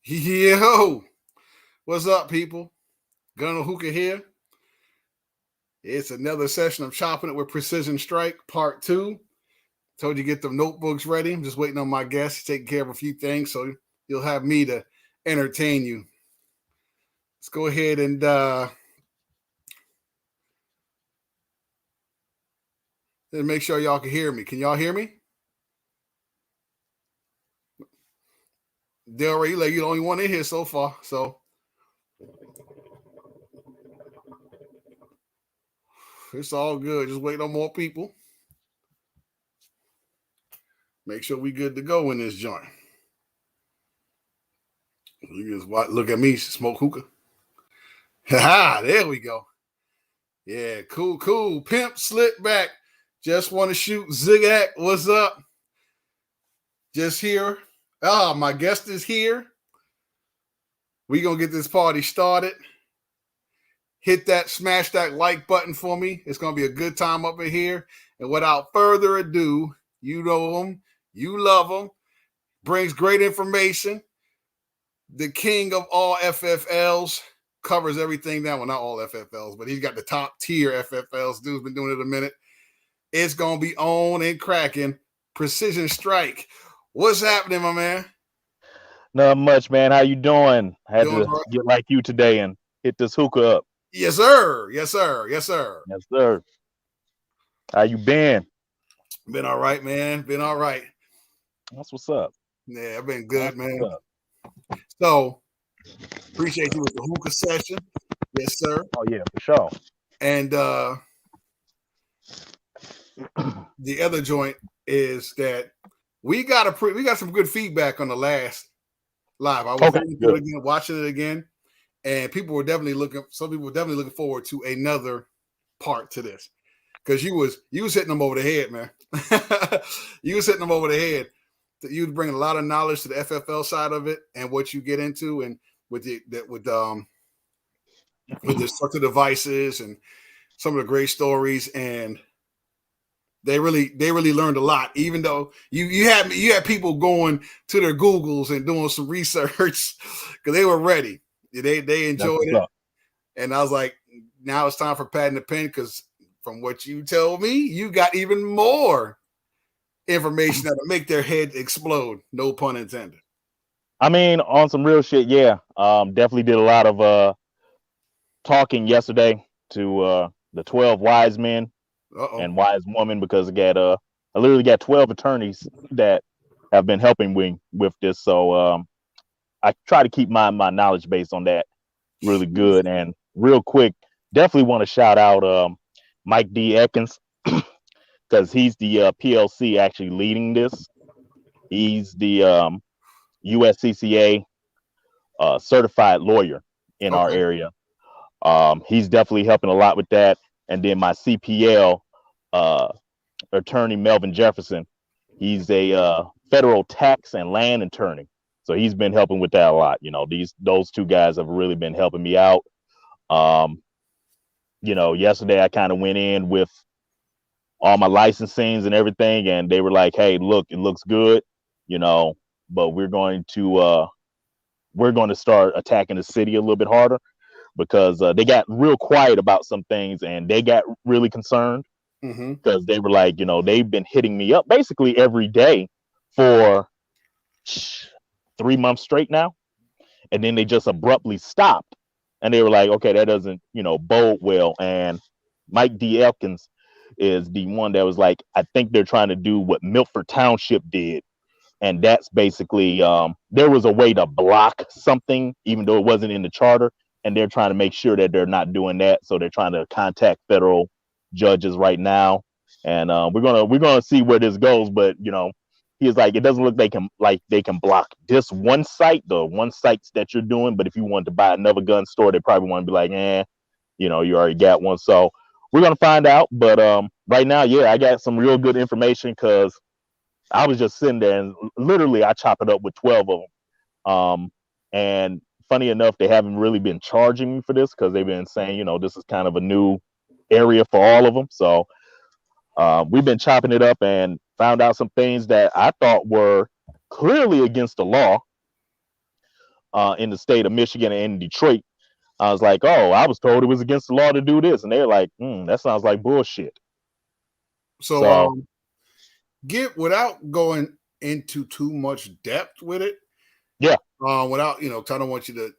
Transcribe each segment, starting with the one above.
Yo, what's up, people? Gunner Hookah here. It's another session of Chopping It with Precision Strike, part two. Told you get the notebooks ready. I'm just waiting on my guests taking care of a few things, so you'll have me to entertain you. Let's go ahead and make sure y'all can hear me. Can y'all hear me? Delray, you're the only one in here so far, so it's all good. Just waiting on more people. Make sure we good to go in this joint. You just look at me, smoke hookah. Ha! There we go. Yeah, cool. Pimp slick back. Just want to shoot zigzag. What's up? Just here. My guest is here. We gonna get this party started. Smash that like button for me. It's gonna be a good time up in here. And without further ado, you know him, you love him, brings great information. The king of all FFLs, covers everything now. Well, not all FFLs, but he's got the top tier FFLs. Dude's been doing it a minute. It's gonna be on and cracking. Precision Strike. What's happening, my man? Not much, man. How you doing? I had to get like you today and hit this hookah up. Yes, sir. Yes, sir. How you been? Been all right, man. Been all right. That's what's up. Yeah, I've been good, man. So, appreciate you with the hookah session. Yes, sir. Oh, yeah, for sure. And the other joint is that we got some good feedback on the last live. I was watching it again, and some people were definitely looking forward to another part to this. Because you was hitting them over the head, man. You was hitting them over the head. You bring a lot of knowledge to the FFL side of it and what you get into, and with the structured devices and some of the great stories, and they really learned a lot. Even though you had people going to their Googles and doing some research because they were ready. They enjoyed it, and I was like, now it's time for Pat and the Pen, because from what you told me, you got even more information that'll make their head explode. No pun intended. I mean, on some real shit, yeah. Definitely did a lot of talking yesterday to the 12 wise men and wise women, because I literally got 12 attorneys that have been helping with this. So I try to keep my knowledge base on that really good. And real quick, definitely want to shout out Mike D. Ekins, because he's the PLC actually leading this. He's the USCCA certified lawyer in our area. He's definitely helping a lot with that. And then my CPL attorney, Melvin Jefferson, he's a federal tax and land attorney. So he's been helping with that a lot. Those two guys have really been helping me out. Yesterday I kind of went in with all my licensings and everything, and they were like, hey, look, it looks good, but we're going to start attacking the city a little bit harder, because they got real quiet about some things, and they got really concerned because they were like, they've been hitting me up basically every day for 3 months straight now, and then they just abruptly stopped, and they were like, okay, that doesn't bode well. And Mike D. Elkins is the one that was like, I think they're trying to do what Milford Township did, and that's basically there was a way to block something even though it wasn't in the charter, and they're trying to make sure that they're not doing that. So they're trying to contact federal judges right now, and we're gonna see where this goes. But he's like, it doesn't look they can block this one site, the one sites that you're doing, but if you wanted to buy another gun store, they probably want to be like, you already got one. So we're gonna find out. But right now, yeah, I got some real good information, because I was just sitting there and literally I chop it up with 12 of them. And funny enough, they haven't really been charging me for this, because they've been saying, this is kind of a new area for all of them. So we've been chopping it up and found out some things that I thought were clearly against the law. in the state of Michigan and in Detroit. I was like, oh, I was told it was against the law to do this, and they're like, that sounds like bullshit. So So get without going into too much depth with it. yeah, Without I don't want you to.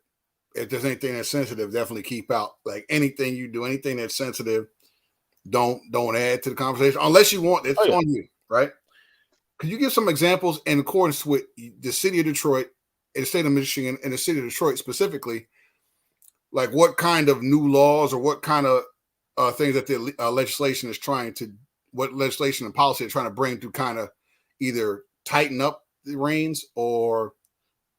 If there's anything that's sensitive, definitely keep out. Like anything you do, anything that's sensitive, don't add to the conversation unless you want. It's oh yeah, on you, right? Could you give some examples in accordance with the city of Detroit, and the state of Michigan, and the city of Detroit specifically? Like what kind of new laws or what kind of things that the legislation is trying to, what legislation and policy are trying to bring to kind of either tighten up the reins or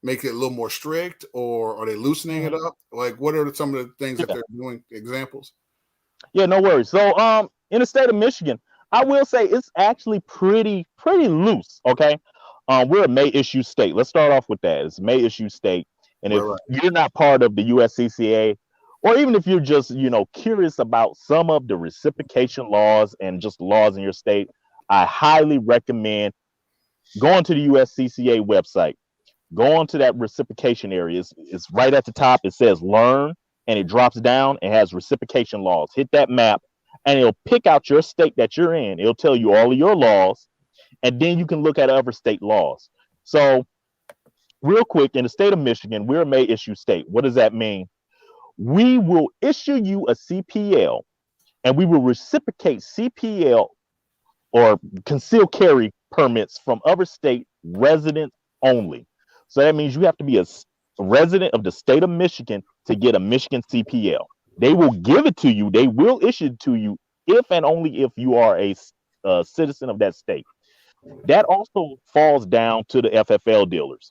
make it a little more strict, or are they loosening it hmm up? Like, what are some of the things that yeah, they're doing? Examples? yeah, no worries. So in the state of Michigan, I will say it's actually pretty loose. Okay, we're a May issue state. Let's start off with that. It's a May issue state, and Right, if right, you're not part of the USCCA, or even if you're just curious about some of the reciprocation laws and just laws in your state, I highly recommend going to the USCCA website. Go on to that reciprocation area. It's right at the top. It says learn, and it drops down and has reciprocation laws. Hit that map, and it'll pick out your state that you're in. It'll tell you all of your laws, and then you can look at other state laws. So, real quick, in the state of Michigan, we're a May issue state. What does that mean? We will issue you a CPL, and we will reciprocate CPL or concealed carry permits from other state residents only. So that means you have to be a resident of the state of Michigan to get a Michigan CPL. They will give it to you. They will issue it to you if and only if you are a citizen of that state. That also falls down to the FFL dealers.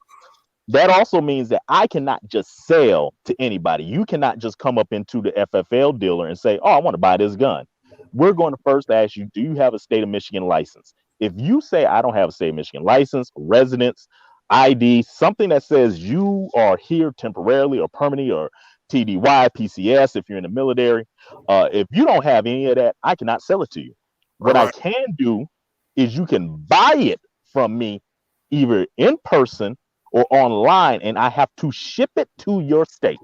That also means that I cannot just sell to anybody. You cannot just come up into the FFL dealer and say, "Oh, I want to buy this gun." We're going to first ask you, do you have a state of Michigan license? If you say, I don't have a state of Michigan license, residence, ID, something that says you are here temporarily or permanently, or TDY, PCS, if you're in the military, if you don't have any of that, I cannot sell it to you. right, What I right. can do is you can buy it from me either in person or online, and I have to ship it to your state.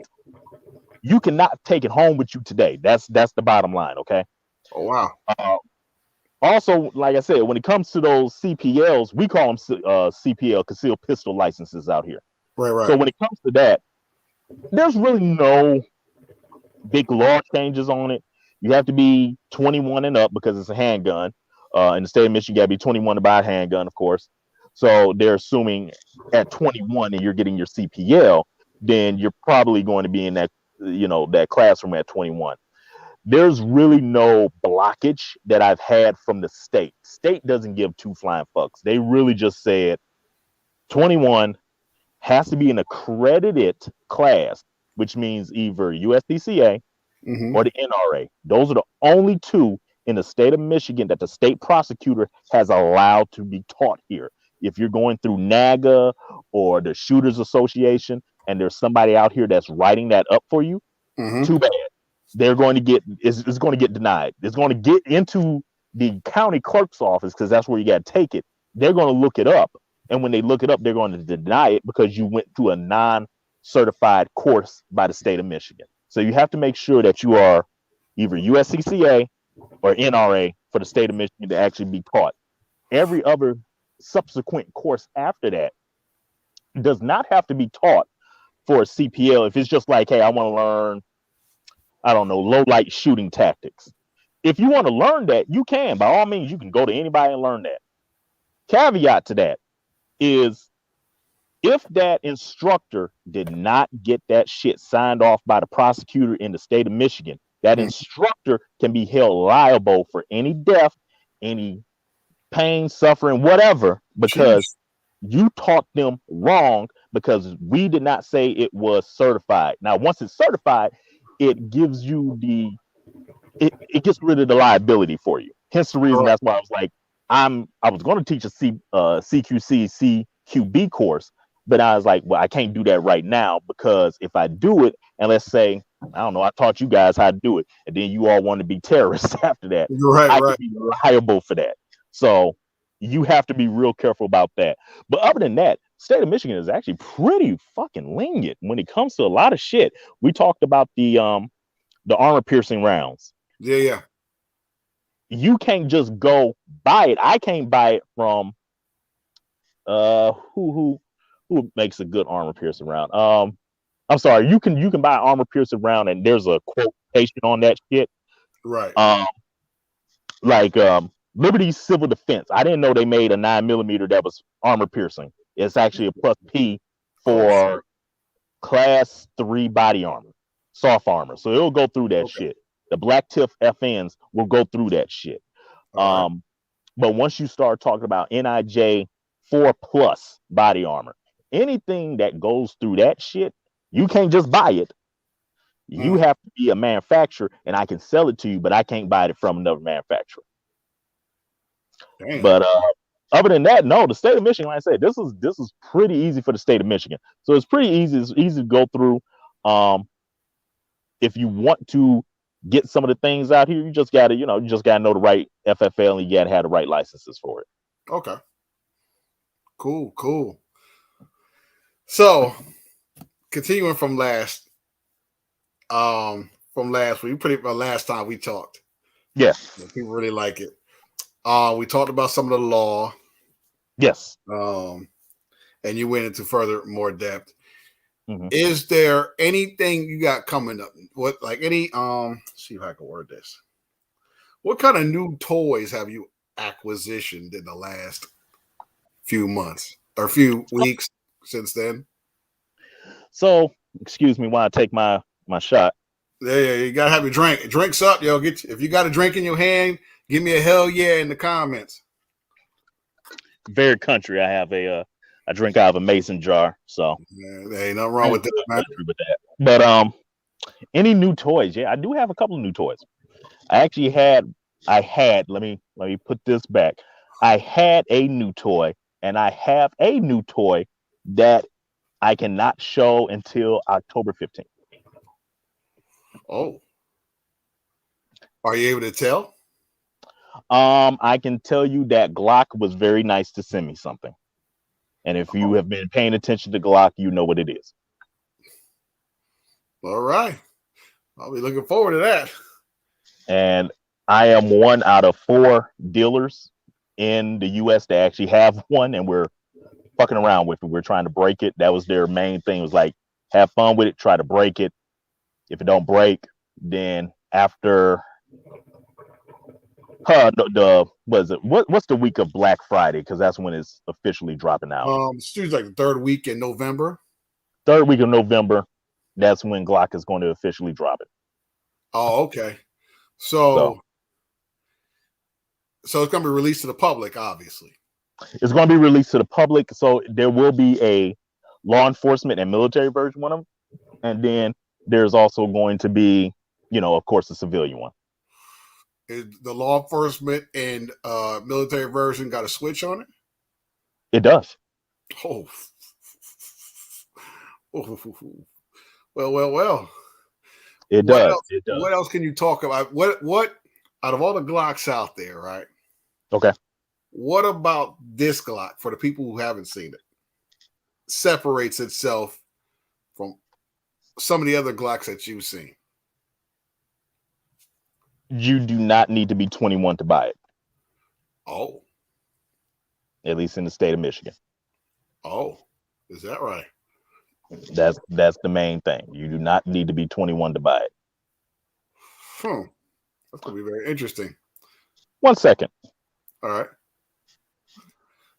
You cannot take it home with you today. That's the bottom line. Okay. Oh wow. Uh, Also, like I said, when it comes to those CPLs, we call them CPL, concealed pistol licenses out here. Right, right. So when it comes to that, there's really no big law changes on it. You have to be 21 and up because it's a handgun. In the state of Michigan, you got to be 21 to buy a handgun, of course. So they're assuming at 21 and you're getting your CPL, then you're probably going to be in that that classroom at 21. There's really no blockage that I've had from the state. State doesn't give two flying fucks. They really just said 21 has to be an accredited class, which means either USDCA Mm-hmm. or the NRA. Those are the only two in the state of Michigan that the state prosecutor has allowed to be taught here. If you're going through NAGA or the Shooters Association and there's somebody out here that's writing that up for you, Mm-hmm. too bad. They're going to get it's going to get denied. It's going to get into the county clerk's office because that's where you got to take it. They're going to look it up, and when they look it up, they're going to deny it because you went to a non-certified course by the state of Michigan. So you have to make sure that you are either USCCA or NRA for the state of Michigan to actually be taught. Every other subsequent course after that does not have to be taught for a CPL. If it's just like, hey, I want to learn, I don't know, low light shooting tactics. If you want to learn that, you can. By all means, you can go to anybody and learn that. Caveat to that is if that instructor did not get that shit signed off by the prosecutor in the state of Michigan, that Mm-hmm. instructor can be held liable for any death, any pain, suffering, whatever, because Jeez. you taught them wrong because we did not say it was certified. Now, once it's certified, it gives you it gets rid of the liability for you. Hence the reason Right. that's why I was like, I was going to teach a CQC CQB course, but I was like, well, I can't do that right now because if I do it, and let's say, I don't know, I taught you guys how to do it, and then you all want to be terrorists after that, Right, I right. could be liable for that. So you have to be real careful about that. But other than that, state of Michigan is actually pretty fucking lenient when it comes to a lot of shit. We talked about the armor piercing rounds. Yeah, yeah. You can't just go buy it. I can't buy it from who makes a good armor piercing round. I'm sorry, you can buy armor piercing round and there's a quotation on that shit. Right. Um like Liberty Civil Defense. I didn't know they made a 9mm that was armor piercing. It's actually a plus P Oh shit. for class 3 body armor, soft armor. So it'll go through that Okay. shit. The black tip FNs will go through that shit. All right. But once you start talking about NIJ 4 plus body armor, anything that goes through that shit, you can't just buy it. You have to be a manufacturer, and I can sell it to you, but I can't buy it from another manufacturer. Damn. But other than that, no, the state of Michigan, like I said, this is pretty easy for the state of Michigan. So it's pretty easy. It's easy to go through. If you want to get some of the things out here, you just gotta know the right FFL and you gotta have the right licenses for it. Okay. Cool, cool. So continuing from last week, pretty much last time we talked. Yeah. People really like it. We talked about some of the law. Yes. And you went into further more depth. Mm-hmm. Is there anything you got coming up? What like any see if I can word this. What kind of new toys have you acquisitioned in the last few months or few weeks since then? So, excuse me while I take my shot. Yeah, you gotta have your drink. Drinks up, yo. If you got a drink in your hand, give me a hell yeah in the comments. Very country. I have I drink out of a mason jar, so there ain't nothing wrong with that, man. With that. But any new toys? Yeah, I do have a couple of new toys. I had let me put this back. I had a new toy, and I have a new toy that I cannot show until October 15th. Oh, are you able to tell? I can tell you that Glock was very nice to send me something. And if you have been paying attention to Glock, you know what it is. All right. I'll be looking forward to that. And I am one out of 4 dealers in the US that actually have one, and we're fucking around with it. We're trying to break it. That was their main thing. It was like, have fun with it, try to break it. If it don't break, then after what's the week of Black Friday? Because that's when it's officially dropping out. It's usually like the third week in November. Third week of November, that's when Glock is going to officially drop it. Oh, okay. So it's going to be released to the public, obviously. It's going to be released to the public. So there will be a law enforcement and military version of them. And then there's also going to be, of course, the civilian one. Is the law enforcement and military version got a switch on it? It does. Oh. Well. It does. It does. What else can you talk about? What out of all the Glocks out there, right? Okay. What about this Glock, for the people who haven't seen it, separates itself from some of the other Glocks that you've seen? You do not need to be 21 to buy it. Oh. At least in the state of Michigan. Oh, is that right? That's the main thing. You do not need to be 21 to buy it. That's going to be very interesting. 1 second. All right.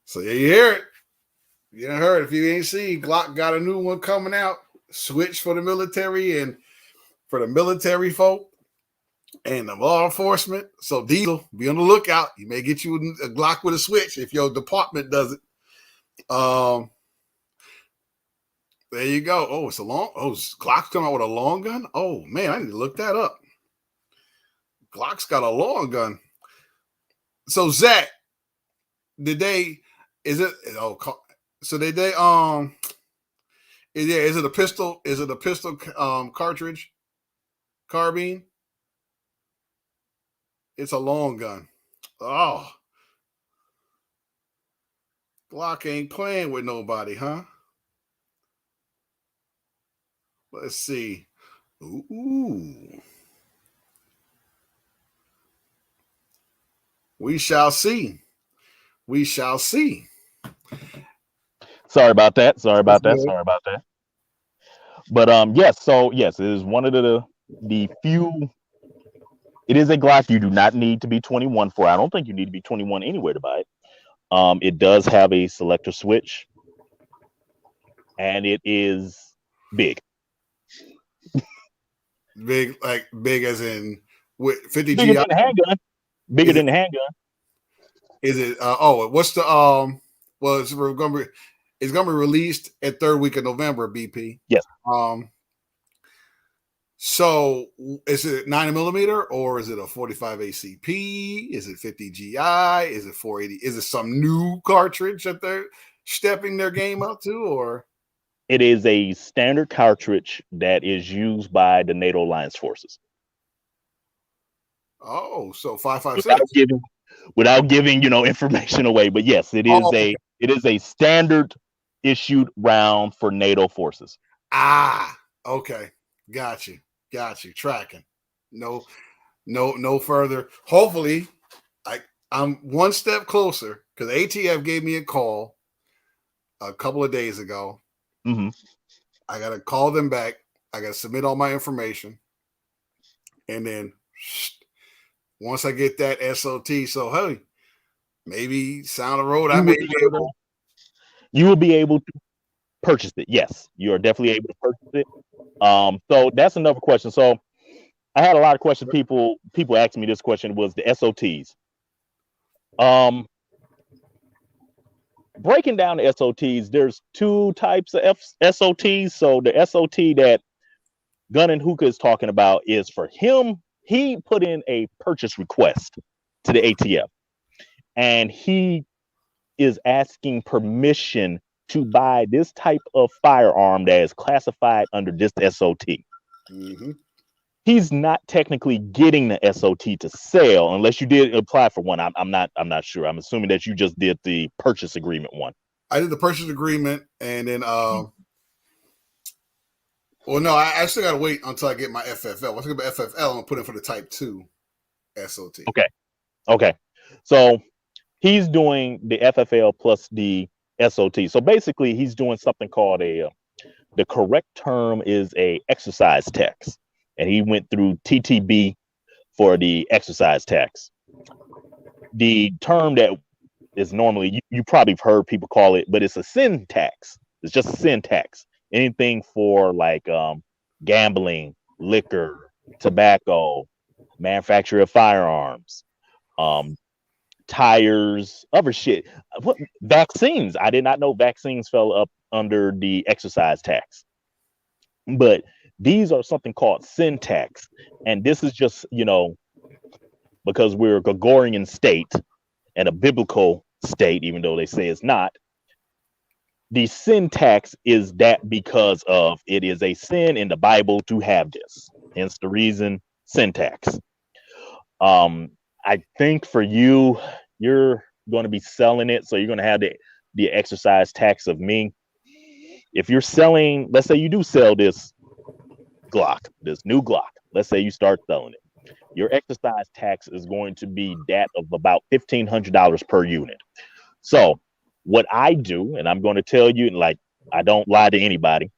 So you hear it. You heard. If you ain't seen, Glock got a new one coming out. Switch for the military and for the military folk and the law enforcement. So Diesel, be on the lookout. You may get you a Glock with a switch if your department does it. There you go. Oh, it's a long. Oh, Glock's coming out with a long gun. Oh man, I need to look that up. Glock's got a long gun. So Zach, did they? Is it? Oh, so did they? Is it a pistol? Is it a pistol cartridge? Carbine? It's a long gun. Oh, Glock ain't playing with nobody, huh? Let's see. Ooh. We shall see. We shall see. Sorry about that. Sorry That's about that. good. Sorry about that. But yes, so yes, it is one of the few. It is a Glock you do not need to be 21 for. I don't think you need to be 21 anywhere to buy it. It does have a selector switch, and it is big, Big, like big as in with 50 bigger GI. than the handgun, bigger Is it? than the handgun. Is it? Oh, what's the Well, it's gonna be released at third week of November. BP. Yes, Um. So is it 9mm or is it a 45 ACP? Is it 50 GI? Is it 480? Is it some new cartridge that they're stepping their game up to? Or it is a standard cartridge that is used by the NATO alliance forces. oh, so Without 5.56. giving information away, but yes, Oh, it is a standard issued round for NATO forces. okay. Got you. Tracking. No, no further. Hopefully, I I'm one step closer because ATF gave me a call a couple of days ago. Hmm. I gotta call them back. I gotta submit all my information, and then once I get that SOT, so hey, maybe down the road I You may will be be able to. able you will be able to purchase it. Yes, you are definitely able to purchase it. So that's another question. So I had a lot of questions. People asked me this question was the SOTs. Um, Breaking down the SOTs, there's two types of SOTs. So the SOT that Gun and Hookah is talking about is for him. He put in a purchase request to the ATF, and he is asking permission to buy this type of firearm that is classified under this SOT. Mm-hmm. He's not technically getting the SOT to sell unless you did apply for one. I'm not sure. I'm assuming that you just did the purchase agreement one. I did the purchase agreement, and then well, no, I still gotta wait until I get my FFL. Once I get my FFL, I'm gonna put in for the Type 2 SOT. Okay. Okay. So he's doing the FFL plus the SOT. So basically, he's doing something called the correct term is a exercise tax, and he went through TTB for the exercise tax. The term that is normally you probably have heard people call it, but it's a sin tax. It's just a sin tax. Anything for like gambling, liquor, tobacco, manufacture of firearms, um, tires, other shit. What vaccines? I did not know vaccines fell up under the exercise tax. But these are something called sin tax. And this is just, because we're a Gregorian state and a biblical state, even though they say it's not, the sin tax is that because of it is a sin in the Bible to have this. Hence the reason sin tax. Um, I think for you, you're going to be selling it, so you're going to have the exercise tax of me. If you're selling, let's say you do sell this Glock, this new Glock. Let's say you start selling it. Your exercise tax is going to be that of about $1,500 per unit. So what I do, and I'm going to tell you, like I don't lie to anybody,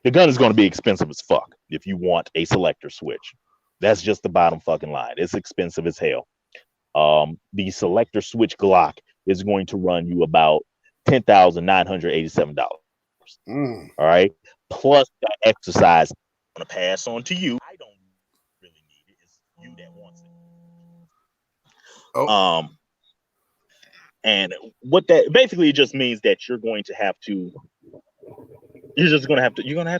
the gun is going to be expensive as fuck if you want a selector switch. That's just the bottom fucking line. It's expensive as hell. The selector switch Glock is going to run you about $10,987. Mm. All right. Plus that exercise. I'm gonna pass on to you. I don't really need it. It's you that wants it. Oh, And what that basically just means that you're gonna have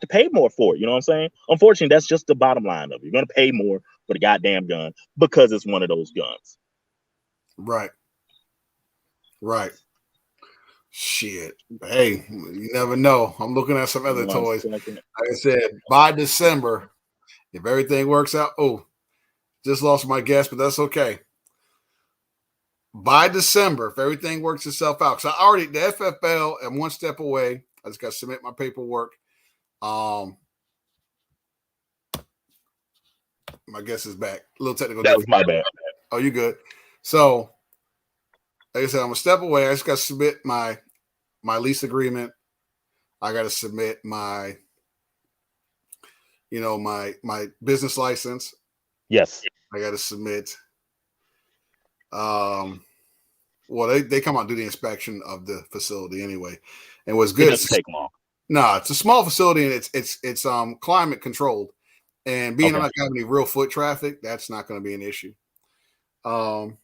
to pay more for it. You know what I'm saying? Unfortunately, that's just the bottom line of it. You're gonna pay more for the goddamn gun because it's one of those guns. right. Shit. Hey, you never know. I'm looking at some other One toys. second. Like I said, by December, if everything works out. Oh, just lost my guess, but that's okay. by December, if everything works itself out, because I already the FFL am one step away. I just got to submit my paperwork. My guess is back. A little technical That was difficulty. my bad. Oh, you good? So, like I said, I'm a step away. I just got to submit my lease agreement. I got to submit my, my business license. Yes. I got to submit. Well, they come out and do the inspection of the facility anyway. And what's good? It doesn't take long. No, it's a small facility and it's climate controlled. And being Okay. not having any real foot traffic, that's not going to be an issue. For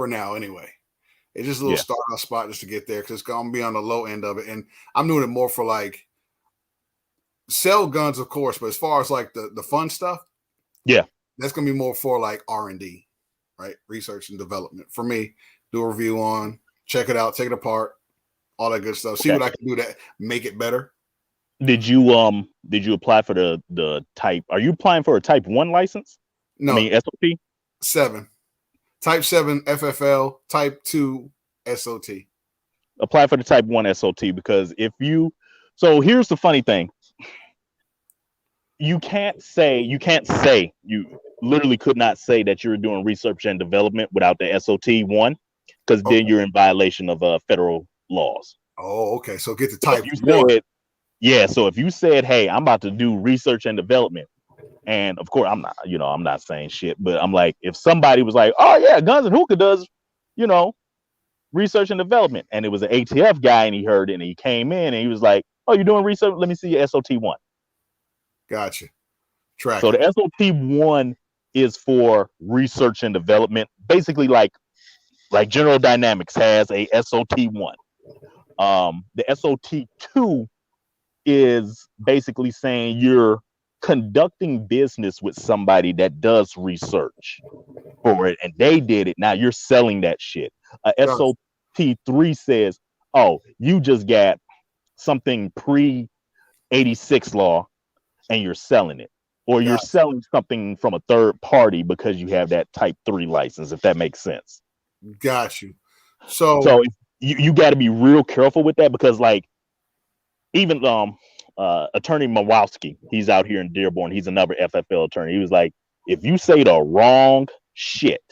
now, anyway. It's just a little start off spot just to get there because it's going to be on the low end of it. And I'm doing it more for like sell guns, of course, but as far as like the fun stuff, that's going to be more for like R&D, right? Research and development. For me, do a review on, check it out, take it apart, all that good stuff. See what I can do to make it better. Did you apply for the type? Are you applying for a type 1 license? No, I mean SOT? 7. Type 7 FFL, type 2 SOT. Apply for the type 1 SOT because so here's the funny thing. You literally could not say that you're doing research and development without the SOT 1 because then you're in violation of federal laws. Oh, okay. So get the type so 1. So if you said, hey, I'm about to do research and development, and of course I'm not saying shit, but I'm like, if somebody was like, oh yeah, Guns and Hookah does, research and development, and it was an ATF guy and he heard it and he came in and he was like, oh, you're doing research? Let me see your SOT 1. Gotcha. So the SOT 1 is for research and development, basically like General Dynamics has a SOT 1. The SOT 2 is basically saying you're conducting business with somebody that does research for it and they did it. Now you're selling that shit. SOT 3 says, oh, you just got something pre 86 law and you're selling it, or you're selling something from a third party because you have that type 3 license, if that makes sense. Got you. So you got to be real careful with that because like even attorney Mawowski, he's out here in Dearborn, he's another FFL attorney. He was like, if you say the wrong shit,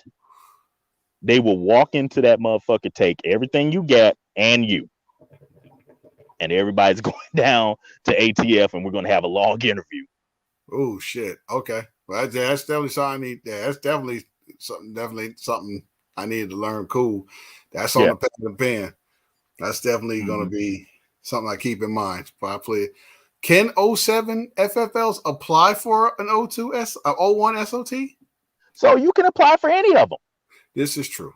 they will walk into that motherfucker, take everything you got and everybody's going down to ATF and we're going to have a long interview. Oh shit. Okay. Well, that's definitely something I need. Yeah, that's definitely something I needed to learn. Cool. That's on the pen of the pen. That's definitely going to be something I keep in mind. Probably. Can 07 FFLs apply for an 01 SOT? So you can apply for any of them. This is true.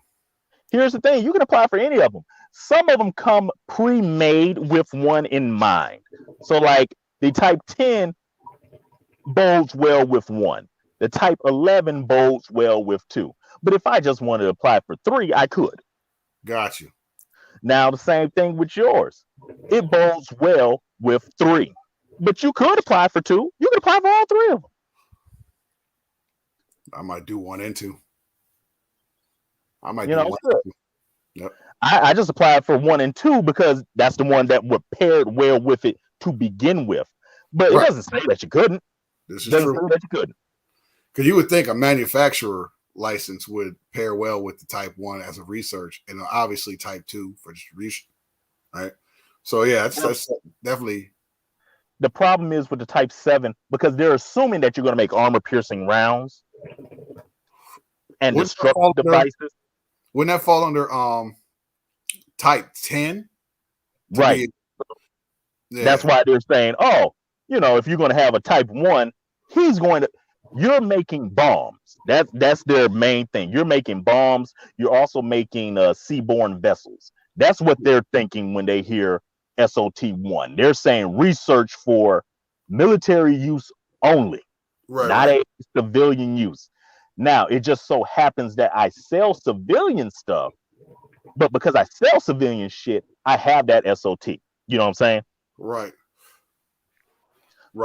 Here's the thing. You can apply for any of them. Some of them come pre-made with one in mind. So like the type 10 bodes well with 1. The type 11 bodes well with 2. But if I just wanted to apply for 3, I could. Got you. Now the same thing with yours. It bodes well with 3. But you could apply for 2. You could apply for all 3 of them. I might do 1 and 2. I might do 1 and 2. Yep. I just applied for 1 and 2 because that's the one that would paired well with it to begin with. But it doesn't say that you couldn't. This is true. That you couldn't. Because you would think a manufacturer license would pair well with the type 1 as a research, and obviously type 2 for distribution, right? So yeah, that's definitely. The problem is with the type 7 because they're assuming that you're going to make armor piercing rounds and destructive devices. Wouldn't that fall under type 10? Right. That's why they're saying, oh, if you're going to have a type 1, you're making bombs. That's their main thing. You're making bombs. You're also making seaborne vessels. That's what they're thinking when they hear SOT 1. They're saying research for military use only, not a civilian use. Now, it just so happens that I sell civilian stuff, but because I sell civilian shit, I have that SOT. You know what I'm saying? Right.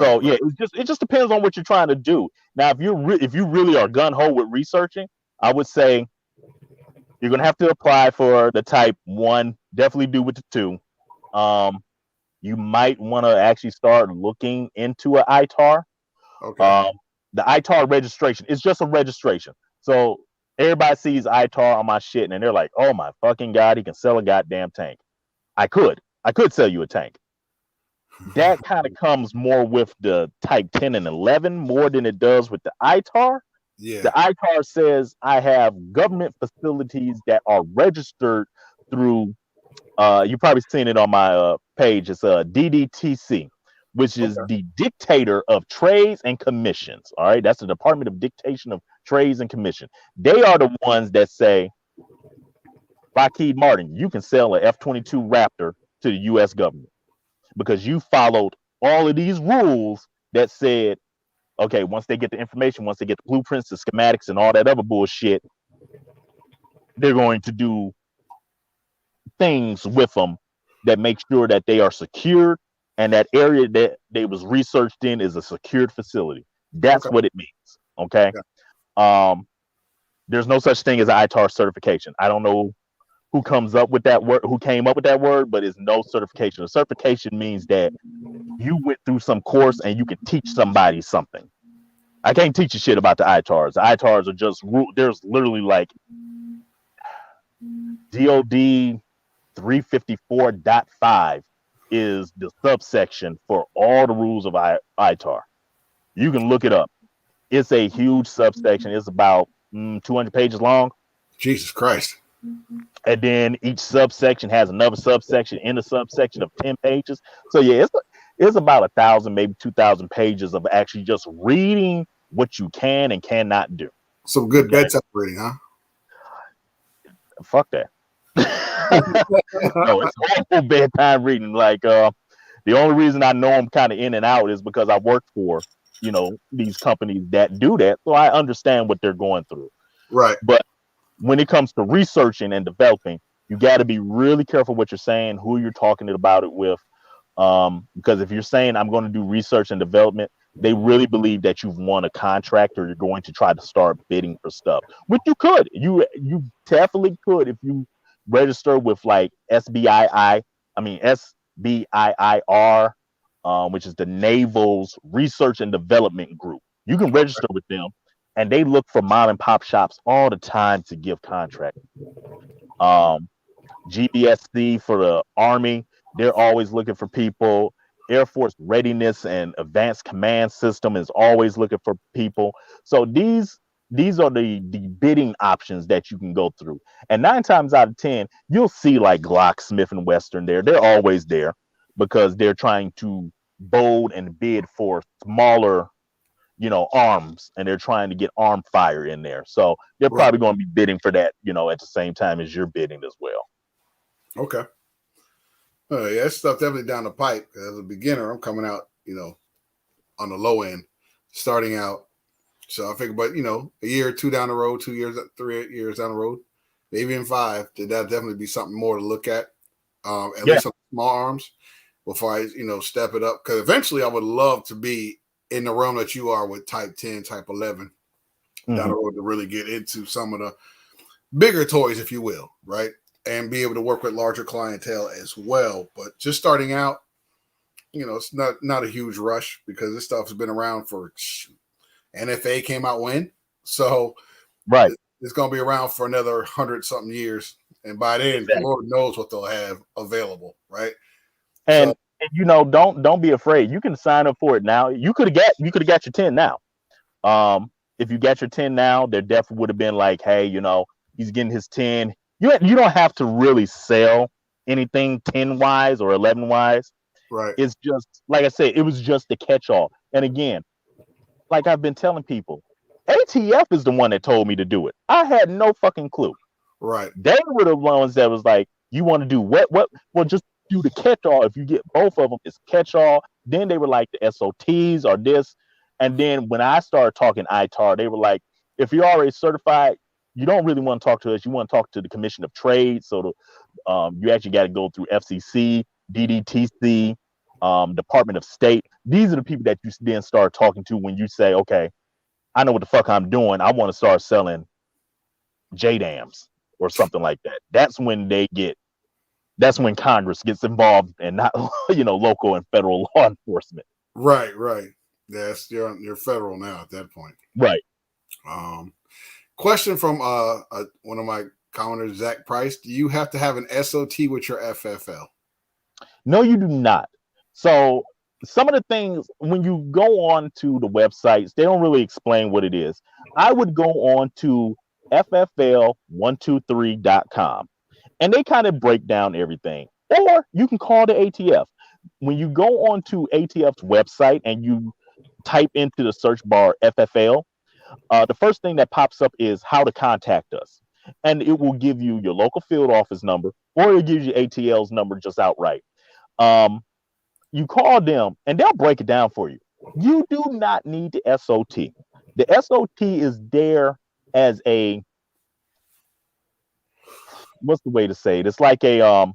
So yeah, it just depends on what you're trying to do. Now, if you really are gun ho with researching, I would say You're gonna have to apply for the type one. Definitely do with the two. Um, you might want to actually start looking into an ITAR. Okay. Um, the ITAR registration is just a registration. So everybody sees ITAR on my shit and they're like, "Oh my fucking god, he can sell a goddamn tank." I could sell you a tank. That kind of comes more with the Type 10 and 11 more than it does with the ITAR. Yeah. The ITAR says I have government facilities that are registered through. You've probably seen it on my page. It's DDTC, which is Okay. the Dictator of Trades and Commissions. All right, that's the Department of Dictation of Trades and Commission. They are the ones that say, Lockheed Martin, you can sell a F-22 Raptor to the U.S. government because you followed all of these rules that said, okay, once they get the information, once they get the blueprints, the schematics, and all that other bullshit, they're going to do things with them that make sure that they are secured and that area that they was researched in is a secured facility. That's Okay. what it means. Okay. Yeah. Um, there's no such thing as an ITAR certification. I don't know who comes up with that word, who came up with that word, but it's no certification. A certification means that you went through some course and you can teach somebody something. I can't teach you shit about the ITARs. The ITARs are just there's literally like DOD 354.5 is the subsection for all the rules of ITAR. You can look it up. It's a huge subsection. It's about 200 pages long. Jesus Christ. And then each subsection has another subsection in the subsection of 10 pages. So yeah, it's about 1,000, maybe 2,000 pages of actually just reading what you can and cannot do. Some good Okay, bedtime reading, huh? fuck that. No, it's horrible bedtime reading. Like the only reason I know I'm kind of in and out is because I work for these companies that do that, so I understand what they're going through. Right. But when it comes to researching and developing, you got to be really careful what you're saying, who you're talking about it with, because if you're saying I'm going to do research and development, they really believe that you've won a contract or you're going to try to start bidding for stuff, which you could. You definitely could if you register with like SBIR, which is the Naval's Research and Development Group. You can register with them, and they look for mom and pop shops all the time to give contracts. Um, GBSC for the Army, they're always looking for people. Air Force Readiness and Advanced Command System is always looking for people. So these are the bidding options that you can go through. And 9 times out of 10, you'll see like Glock, Smith and Western there. They're always there because they're trying to bold and bid for smaller arms, and they're trying to get arm fire in there. So they're Right. probably going to be bidding for that, at the same time as you're bidding as well. Okay. Yeah, that stuff definitely down the pipe. As a beginner, I'm coming out, on the low end, starting out. So I figure, but a year or two down the road, 2 years, 3 years down the road, maybe in five, that definitely be something more to look at Yeah. least on small arms before I, step it up. Because eventually, I would love to be in the realm that you are with Type 10, Type 11 down Mm-hmm. the road to really get into some of the bigger toys, if you will, right? And be able to work with larger clientele as well. But just starting out, it's not a huge rush because this stuff has been around for NFA came out when, so Right. it's going to be around for another 100 something years, and by then, Exactly. Lord knows what they'll have available, right? So And don't be afraid. You can sign up for it now. You could have got your 10 now. If you got your 10 now, there definitely would have been like, hey, he's getting his 10. You don't have to really sell anything 10 wise or 11 wise. right, It's just like I said, it was just the catch all. And again, like I've been telling people, ATF is the one that told me to do it. I had no fucking clue. right, They were the ones that was like, you want to do what? What? Well, just do the catch all. If you get both of them, it's catch all. Then they were like the SOTs or this. And then when I started talking ITAR, they were like, if you're already certified, you don't really want to talk to us. You want to talk to the Commission of Trade. So you actually got to go through FCC, DDTC, Department of State. These are the people that you then start talking to when you say, okay, I know what the fuck I'm doing. I want to start selling JDAMs. or something like that. That's when Congress gets involved and not local and federal law enforcement. Right, right. Yes, you're federal now at that point. Right. Um, Question from one of my commenters, Zach Price. Do you have to have an SOT with your FFL? No, you do not. So some of the things when you go on to the websites, they don't really explain what it is. I would go on to ffl123.com and they kind of break down everything. Or you can call the ATF. When you go on to ATF's website and you type into the search bar FFL, the first thing that pops up is how to contact us. And it will give you your local field office number, or it gives you ATL's number just outright. Um, you call them and they'll break it down for you. You do not need the SOT. The SOT is there as a, what's the way to say it? It's like a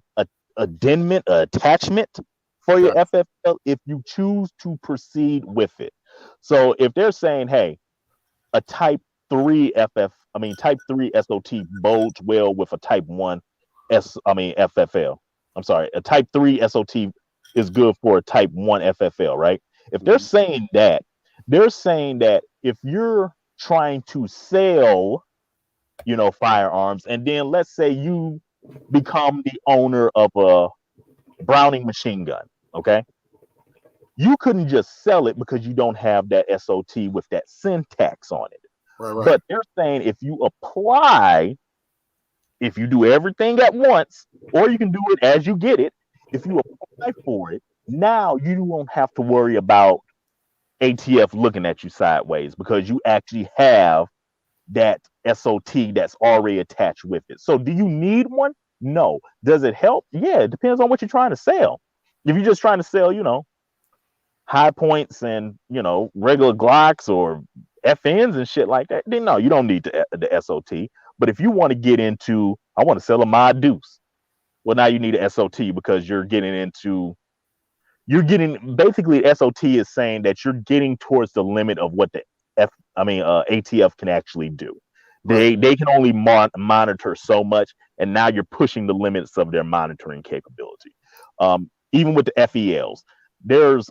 addendum, attachment for your Gotcha. FFL if you choose to proceed with it. So if they're saying, hey, a type 3 SOT bodes well with a type 1 FFL. I'm sorry, a type 3 SOT is good for a type 1 FFL, right? If they're Mhm. saying that, they're saying that if you're trying to sell, firearms, and then let's say you become the owner of a Browning machine gun, okay? You couldn't just sell it because you don't have that SOT with that syntax on it. Right, right. But they're saying if you do everything at once, or you can do it as you get it, if you apply for it, now you won't have to worry about ATF looking at you sideways because you actually have that SOT that's already attached with it. So do you need one? No. Does it help? Yeah, it depends on what you're trying to sell. If you're just trying to sell, high points and regular Glocks or FNs and shit like that, then no, you don't need the SOT. But if you want to get into, I want to sell a mod deuce, well, now you need a SOT because you're getting basically SOT is saying that you're getting towards the limit of what the ATF can actually do. Right. They can only monitor so much, and now you're pushing the limits of their monitoring capability. Even with the FELs, there's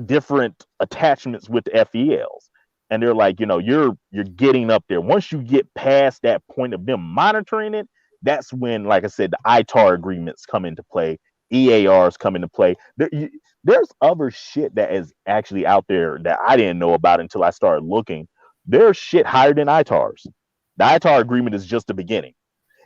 different attachments with the FELs. And they're like, you're getting up there. Once you get past that point of them monitoring it, that's when, like I said, the ITAR agreements come into play, EARs come into play. There's other shit that is actually out there that I didn't know about until I started looking. There's shit higher than ITARs. The ITAR agreement is just the beginning.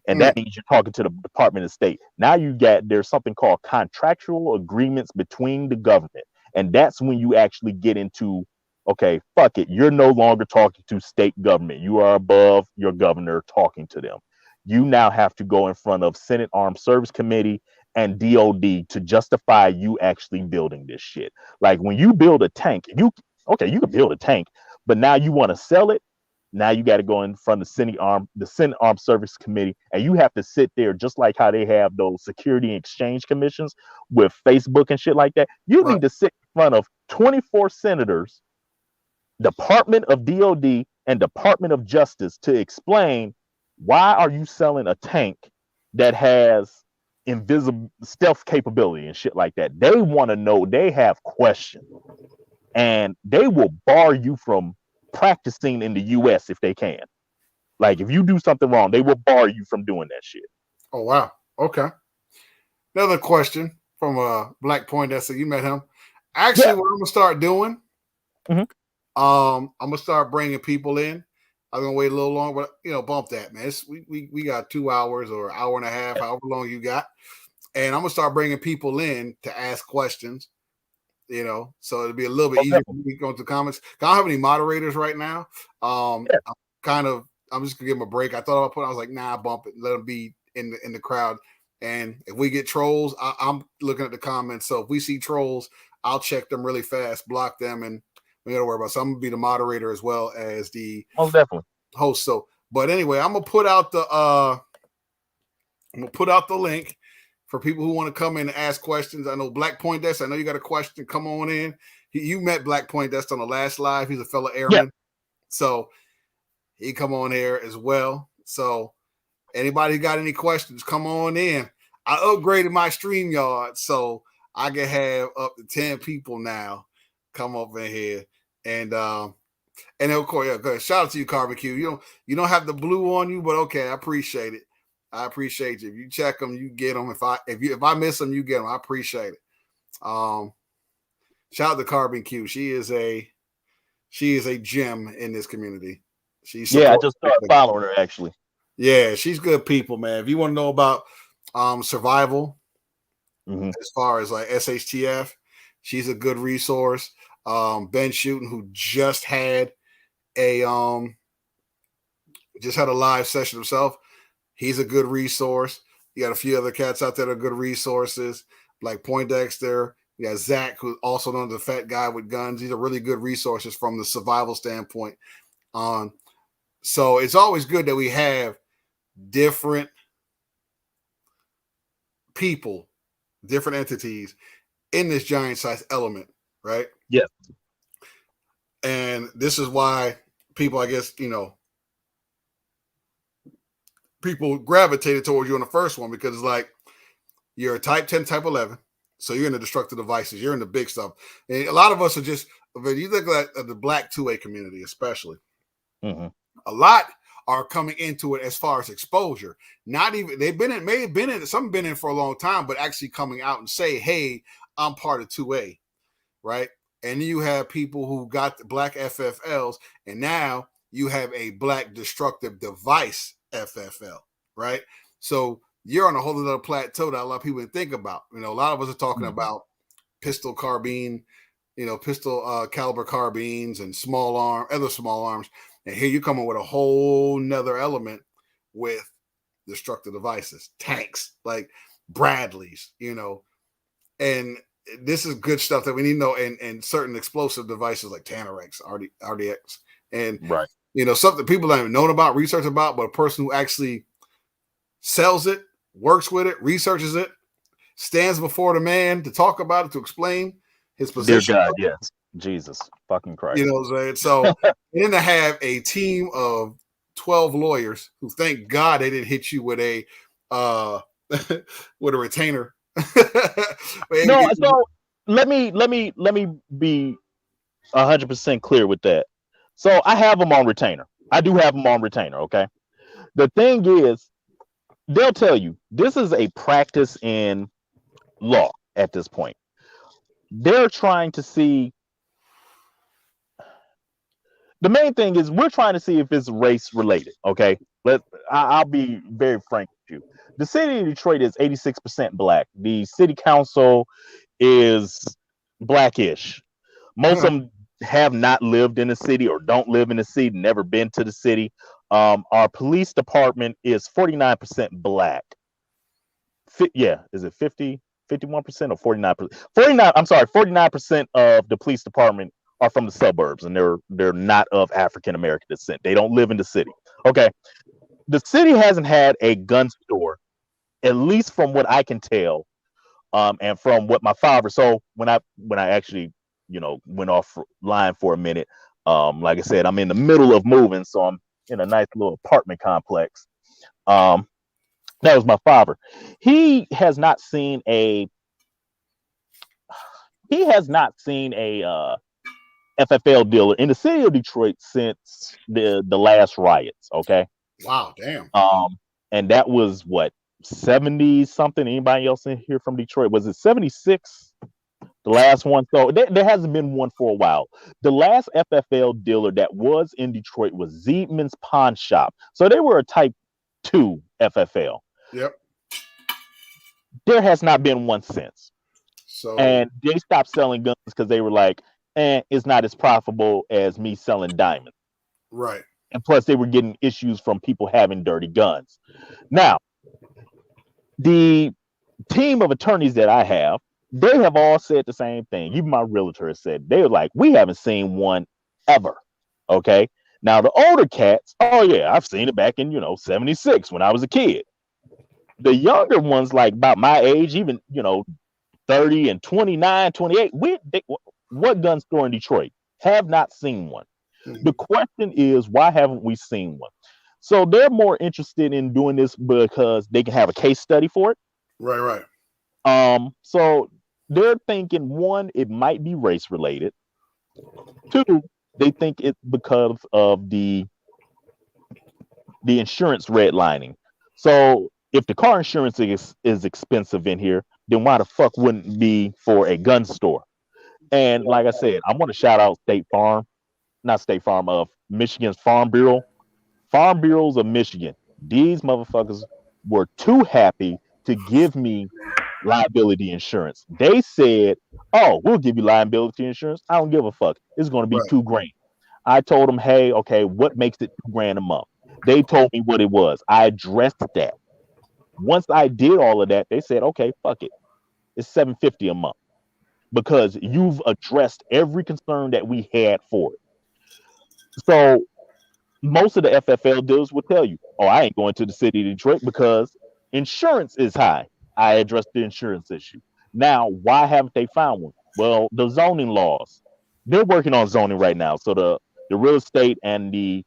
And Mm. that means you're talking to the Department of State. Now there's something called contractual agreements between the government. And that's when you actually get into, okay, fuck it. You're no longer talking to state government. You are above your governor talking to them. You now have to go in front of Senate Armed Service Committee and DOD to justify you actually building this shit. Like when you build a tank, you can build a tank, but now you want to sell it. Now you got to go in front of the Senate Armed Service Committee, and you have to sit there just like how they have those Security and Exchange Commissions with Facebook and shit like that. You Right. need to sit in front of 24 senators, Department of DOD, and Department of Justice to explain why are you selling a tank that has invisible stealth capability and shit like that. They want to know. They have questions, and they will bar you from practicing in the US if they can. Like if you do something wrong, they will bar you from doing that shit. Oh wow. Okay. Another question from Black Point. That said, you met him. Actually, Yeah. what I'm gonna start doing, Mhm. I'm gonna start bringing people in. I'm gonna wait a little longer, but bump that, man. We got 2 hours or hour and a half, however long you got, and I'm gonna start bringing people in to ask questions. So it'll be a little bit Oh, easier for definitely. me to go into comments. I don't have any moderators right now. Yeah. I'm just gonna give them a break. I thought I was like, nah, bump it, let them be in the crowd. And if we get trolls, I'm looking at the comments. So if we see trolls, I'll check them really fast, block them, and we gotta worry about. So I'm gonna be the moderator as well as the Most definitely. host. So, but anyway, I'm gonna put out the link for people who want to come in and ask questions. I know Black Point Desk. I know you got a question. Come on in. You met Black Point Desk on the last live. He's a fellow Yeah. airman, so he come on here as well. So Anybody got any questions? Come on in. I upgraded my StreamYard, so I can have up to 10 people now come up in here. And of course, yeah, good. Shout out to you, Carbon Q. You don't have the blue on you, but okay, I appreciate it. I appreciate you. If you check them, you get them. If I miss them, you get them. I appreciate it. Um, Shout out to Carbon Q. She is a gem in this community. She Yeah, I supports. just started following her actually. Yeah, she's good people, man. If you want to know about survival, Mm-hmm. as far as like SHTF, she's a good resource. Ben Shooten, who a um just had a live session himself, he's a good resource. You got a few other cats out there that are good resources, like Poindexter. You got Zach, who's also known as the fat guy with guns. These are really good resources from the survival standpoint. So it's always good that we have different people, different entities in this giant size element, right? Yeah. And this is why people, I guess, people gravitated towards you on the first one, because it's like you're a type 10, type 11. So you're in the destructive devices, you're in the big stuff. And a lot of us are just, when you look at the black 2A community, especially, a lot are coming into it as far as exposure. Not even, may have been in, some been in for a long time, but actually coming out and say, hey, I'm part of 2A, right? And you have people who got the black FFLs, and now you have a black destructive device FFL, right? So you're on a whole other plateau that a lot of people didn't think about. A lot of us are talking about pistol caliber carbines and other small arms. And here you come in with a whole nother element with destructive devices, tanks, like Bradleys, and this is good stuff that we need to know, and certain explosive devices like Tanarex, RDX, and Right. Something people haven't known about, research about, but a person who actually sells it, works with it, researches it, stands before the man to talk about it, to explain his position. Dear God, yes. Jesus fucking Christ. You know what I'm saying? So then to have a team of 12 lawyers who, thank God, they didn't hit you with a with a retainer. No, so let me be 100% clear with that. So I have them on retainer. I do have them on retainer. Okay. The thing is, they'll tell you this is a practice in law at this point. They're trying to see. The main thing is we're trying to see if it's race related. Okay. I'll be very frank with you. The city of Detroit is 86% black. The city council is blackish. Most of them have not lived in the city or don't live in the city, never been to the city. Our police department is 49% black. Is it 51% or 49%? 49, I'm sorry, 49% of the police department are from the suburbs, and they're not of African American descent. They don't live in the city. Okay. The city hasn't had a gun store, at least from what I can tell, and from what my father. So when I actually went offline for a minute, like I said, I'm in the middle of moving, so I'm in a nice little apartment complex. That was my father. He has not seen a FFL dealer in the city of Detroit since the last riots. Okay. Wow, damn. And that was what, 70 something. Anybody else in here from Detroit? Was it 76? The last one. So there hasn't been one for a while. The last FFL dealer that was in Detroit was Ziedman's Pawn Shop. So they were a type 2 FFL. Yep. There has not been one since. So, and they stopped selling guns because they were like, it's not as profitable as me selling diamonds. Right. And plus they were getting issues from people having dirty guns. Now, the team of attorneys that I have, they have all said the same thing. Even my realtor has said, they were like, we haven't seen one ever. Okay. Now the older cats, oh yeah, I've seen it back in 76 when I was a kid. The younger ones, like about my age, even 30 and 29, 28, what gun store in Detroit have not seen one? The question is, why haven't we seen one? So they're more interested in doing this because they can have a case study for it. Right, right. So they're thinking one, it might be race related. Two, they think it's because of the insurance redlining. So if the car insurance is expensive in here, then why the fuck wouldn't it be for a gun store? And like I said, I want to shout out State Farm, not State Farm, of Michigan's Farm Bureau. Farm Bureaus of Michigan. These motherfuckers were too happy to give me liability insurance. They said, "Oh, we'll give you liability insurance. I don't give a fuck. It's going to be Right. $2,000." I told them, "Hey, okay, what makes it $2,000 a month?" They told me what it was. I addressed that. Once I did all of that, they said, "Okay, fuck it. It's $750 a month because you've addressed every concern that we had for it." So most of the FFL deals will tell you, "Oh, I ain't going to the city of Detroit because insurance is high." I addressed the insurance issue. Now, why haven't they found one? Well, the zoning laws. They're working on zoning right now. So the real estate and the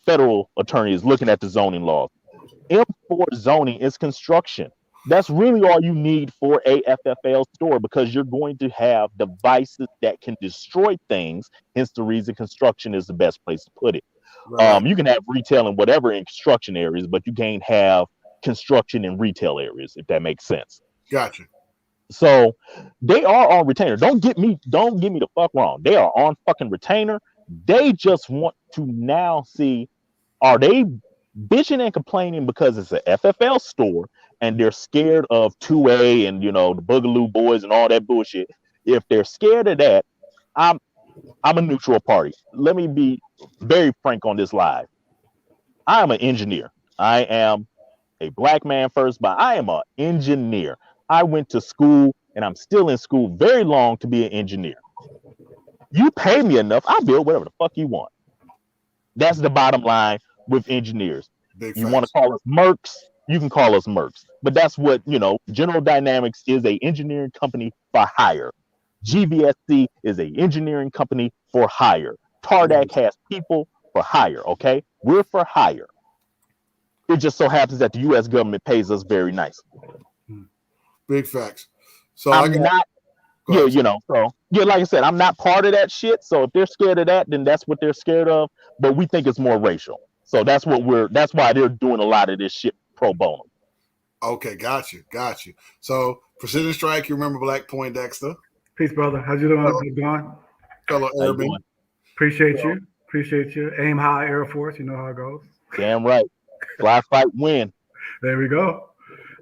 federal attorney is looking at the zoning laws. M4 zoning is construction. That's really all you need for a FFL store because you're going to have devices that can destroy things. Hence the reason construction is the best place to put it. Right, right. You can have retail and whatever in construction areas, but you can't have construction in retail areas, if that makes sense. Gotcha. So they are on retainer. Don't get me the fuck wrong. They are on fucking retainer. They just want to now see, are they bitching and complaining because it's a FFL store and they're scared of 2A and the Boogaloo Boys and all that bullshit. If they're scared of that, I'm I'm a neutral party. Let me be very frank on this live. I am an engineer. I am a black man first, but I am an engineer. I went to school and I'm still in school very long to be an engineer. You pay me enough, I'll build whatever the fuck you want. That's the bottom line with engineers. Big You want to facts. call us mercs, you can call us mercs. But that's what, General Dynamics is a engineering company for hire. GVSC is a engineering company for hire. Tardac has people for hire, okay? We're for hire. It just so happens that the US government pays us very nice. Big facts. So I I'm got not, go yeah, ahead. so yeah, like I said, I'm not part of that shit. So if they're scared of that, then that's what they're scared of. But we think it's more racial. So that's why they're doing a lot of this shit pro bono. Okay, got you, got you. So Precision Strike, you remember Black Point Dexter, Peace, brother. How's you doing? fellow, How's it going? fellow How you doing? airman. Appreciate Well, you. Appreciate you. Aim high, Air Force. You know how it goes. damn right. Fly, fight, win. There we go.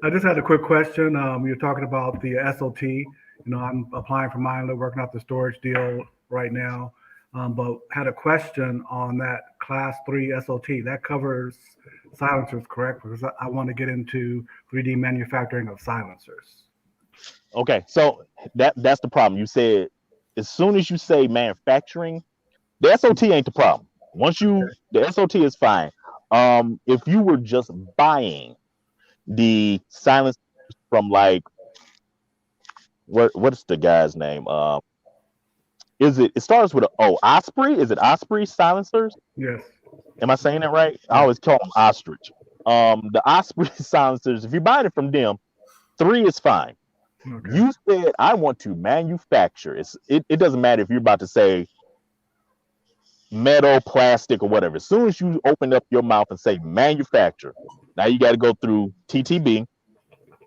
I just had a quick question. You're talking about the SOT. I'm applying for mine. They're working out the storage deal right now. But had a question on that Class 3 SOT. That covers silencers, correct? Because I want to get into 3D manufacturing of silencers. Okay, so that's the problem. You said as soon as you say manufacturing, the SOT ain't the problem. The SOT is fine. If you were just buying the silence from like what's the guy's name? Is it starts with a Osprey? Is it Osprey silencers? Yes. Am I saying that right? I Yes. always call them ostrich. The Osprey silencers, if you buy it from them, 3 is fine. Okay. You said I want to manufacture. It doesn't matter if you're about to say metal, plastic, or whatever. As soon as you open up your mouth and say manufacture, now you got to go through TTB.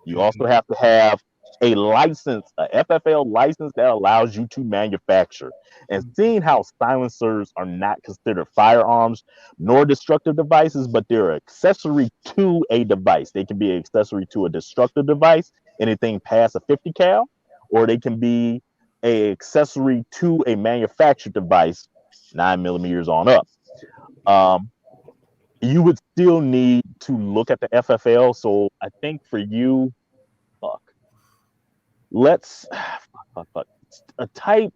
You also have to have a license, a FFL license that allows you to manufacture. And seeing how silencers are not considered firearms nor destructive devices, but they're accessory to a device. They can be an accessory to a destructive device, anything past a 50 cal, or they can be a accessory to a manufactured device, 9 millimeters on up. Um, you would still need to look at the FFL. So I think for you, fuck, let's fuck, a type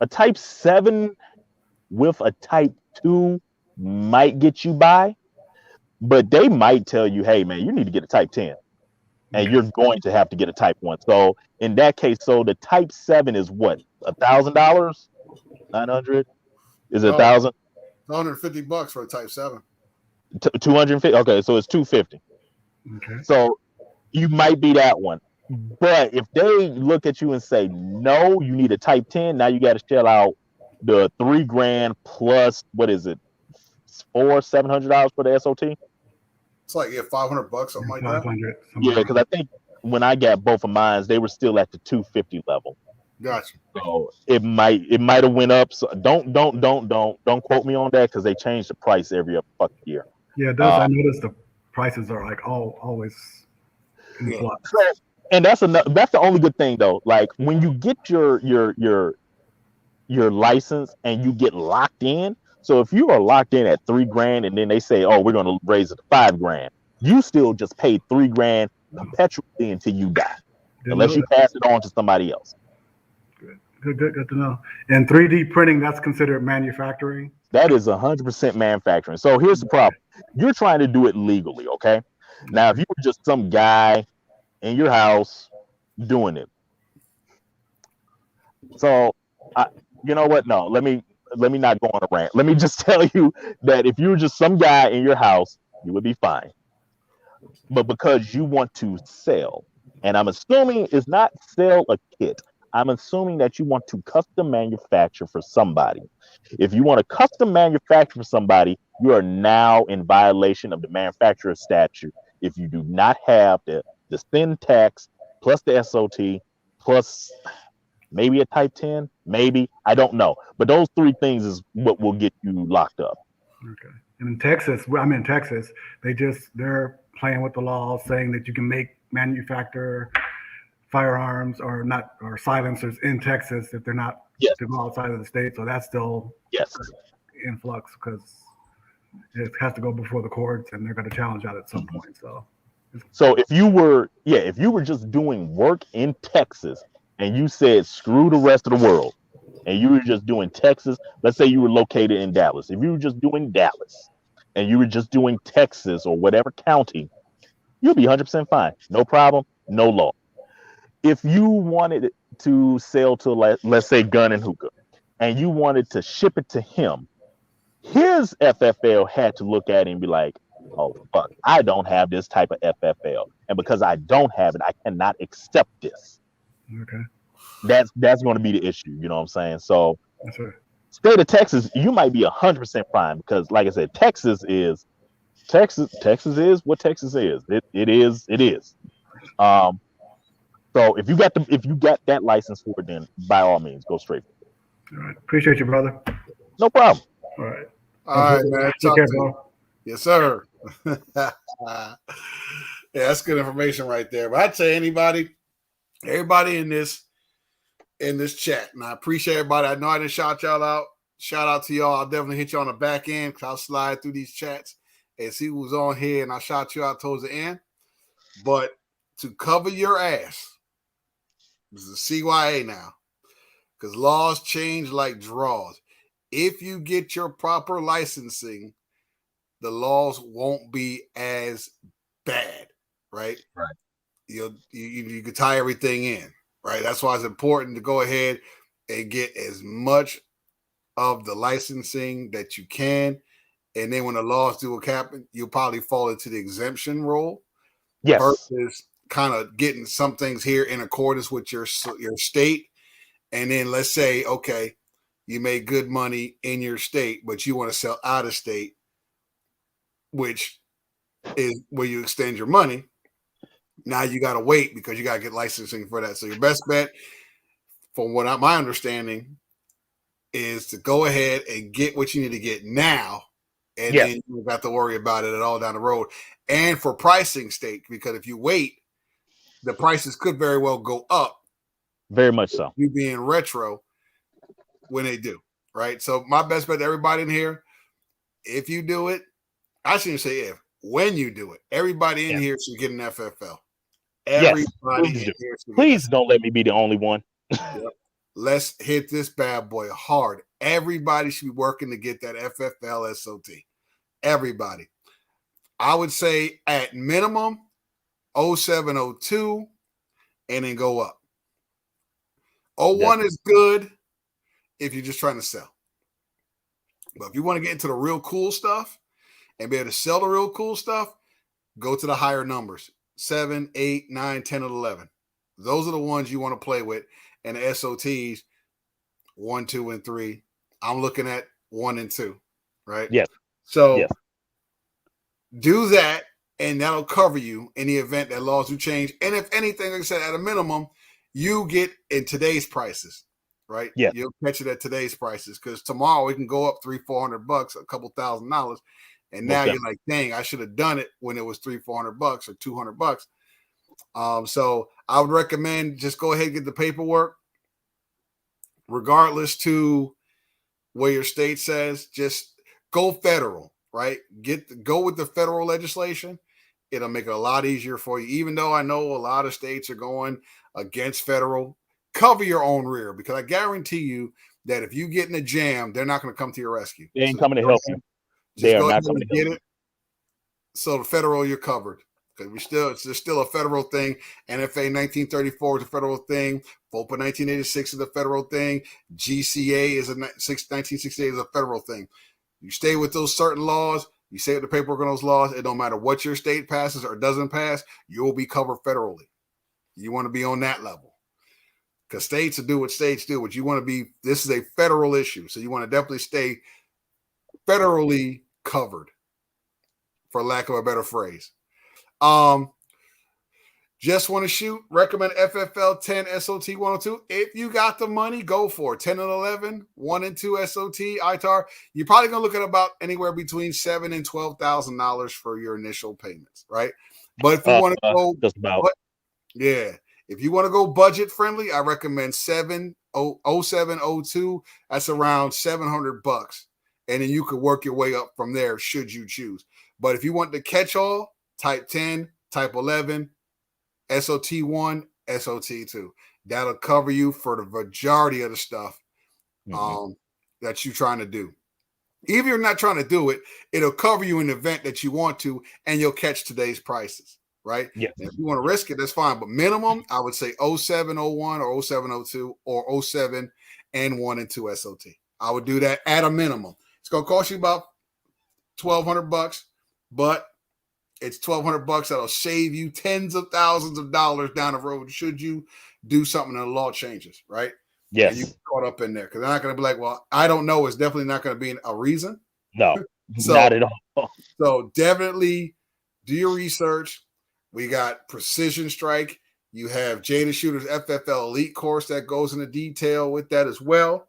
a type 7 with a type 2 might get you by, but they might tell you, hey man, you need to get a type 10 and Okay. you're going to have to get a type 1. So in that case, so the type 7 is what, $1,000, 900, is it a Oh, thousand? $150 for a Type 7. 250. Okay, so it's 250. Okay. So you might be that one. But if they look at you and say no, you need a Type 10. Now you got to shell out the $3,000 plus what is it, $700 for the SOT? It's like $500, something like that. 500. Yeah, because I think when I got both of mine, they were still at the 250 level. Gotcha. So it might have went up. So don't quote me on that because they change the price every fucking year. Yeah, it does. I noticed the prices are like always in Yeah. flux. So, and that's the only good thing though. Like when you get your license and you get locked in. So if you are locked in at $3,000 and then they say, oh, we're going to raise it to $5,000, you still just pay $3,000 perpetually until you die, unless you pass it on to somebody else. Good to know. And 3D printing, that's considered manufacturing? That is 100% manufacturing. So here's the problem. You're trying to do it legally, okay? Now, if you were just some guy in your house doing it. So, you know what? No, let me not go on a rant. Let me just tell you that if you were just some guy in your house, you would be fine. But because you want to sell, and I'm assuming it's not sell a kit, I'm assuming that you want to custom manufacture for somebody. If you want to custom manufacture for somebody, you are now in violation of the manufacturer statute if you do not have the syntax plus the SOT plus maybe a Type 10, maybe, I don't know. But those three things is what will get you locked up. Okay. And in Texas, I'm in Texas, they're playing with the law saying that you can manufacture firearms or silencers in Texas if they're not to go outside of the state. So that's still in flux because it has to go before the courts and they're going to challenge that at some point. So if you were just doing work in Texas and you said screw the rest of the world and you were just doing Texas, let's say you were located in Dallas. If you were just doing Dallas and you were just doing Texas or whatever county, you'll be 100% fine. No problem, no law. If you wanted to sell to, let's say, Gun and Hookah, and you wanted to ship it to him, his FFL had to look at it and be like, oh, fuck, I don't have this type of FFL. And because I don't have it, I cannot accept this. Okay. That's going to be the issue. You know what I'm saying? So, that's right. State of Texas, you might be 100% fine because, like I said, Texas is what Texas is. It is. So if you got that license for it, then by all means, go straight. All right. Appreciate you, brother. No problem. All right. All right, man. Take care, bro. Yes, sir. Yeah, that's good information right there. But I'd say everybody in this chat, and I appreciate everybody. I know I didn't shout y'all out. Shout out to y'all. I'll definitely hit you on the back end because I'll slide through these chats and see who's on here, and I'll shout you out towards the end. But to cover your ass, this is a CYA now, because laws change like draws. If you get your proper licensing, the laws won't be as bad, right? Right. You can tie everything in, right? That's why it's important to go ahead and get as much of the licensing that you can. And then when the laws do happen, you'll probably fall into the exemption rule. Yes. Versus kind of getting some things here in accordance with your state. And then let's say, okay, you made good money in your state, but you want to sell out of state, which is where you extend your money. Now you got to wait because you got to get licensing for that. So your best bet, from what my understanding, is to go ahead and get what you need to get now. And then you don't have to worry about it at all down the road. And for pricing state, because if you wait, the prices could very well go up. Very much so. You being retro when they do, right? So my best bet to everybody in here, if you do it, I shouldn't say if, when you do it, everybody in here should get an FFL. Everybody in here should please don't let me be the only one. Yep. Let's hit this bad boy hard. Everybody should be working to get that FFL SOT. Everybody. I would say at minimum 0702 and then go up. 01 is good if you're just trying to sell. But if you want to get into the real cool stuff and be able to sell the real cool stuff, go to the higher numbers 7, 8, 9, 10, and 11. Those are the ones you want to play with. And the SOTs 1, 2, and 3. I'm looking at 1 and 2, right? Yes. So Yes. do that, and that'll cover you in the event that laws do change. And if anything, like I said, at a minimum, you get in today's prices, right? Yes. You'll catch it at today's prices because tomorrow it can go up $300-400, a couple $1,000, and now you're like, dang, I should have done it when it was $300-400 or $200. So I would recommend just go ahead and get the paperwork, regardless to what your state says. Just go federal, right? Go with the federal legislation. It'll make it a lot easier for you. Even though I know a lot of states are going against federal, cover your own rear, because I guarantee you that if you get in a jam, they're not going to come to your rescue. They ain't coming to help you. They are not coming to help you. So the federal, you're covered. Because it's still a federal thing. NFA 1934 is a federal thing. FOPA 1986 is a federal thing. GCA is 1968 is a federal thing. You stay with those certain laws. You stay with the paperwork on those laws. It don't matter what your state passes or doesn't pass. You will be covered federally. You want to be on that level. Because states will do what states do. But you want to be. This is a federal issue, so you want to definitely stay federally covered, for lack of a better phrase. Just want to shoot. Recommend FFL 10 SOT 102. If you got the money, go for it. 10 and 11, 1 and 2 SOT ITAR. You're probably gonna look at about anywhere between $7,000 and $12,000 for your initial payments, right? But if you want to go, just about, if you want to go budget friendly, I recommend 0702. That's around $700, and then you could work your way up from there should you choose. But if you want the catch all, type 10, type 11, SOT 1, SOT 2. That'll cover you for the majority of the stuff that you're trying to do. Even if you're not trying to do it, it'll cover you in the event that you want to, and you'll catch today's prices, right? Yes. If you want to risk it, that's fine. But minimum, I would say 0701 or 0702 or 07 and 1 and 2 SOT. I would do that at a minimum. It's going to cost you about $1,200, but it's $1,200 that'll save you tens of thousands of dollars down the road should you do something and the law changes, right? Yes. And you get caught up in there because they're not going to be like, well, I don't know. It's definitely not going to be a reason. No, not at all. So definitely do your research. We got Precision Strike. You have Jada Shooter's FFL Elite course that goes into detail with that as well.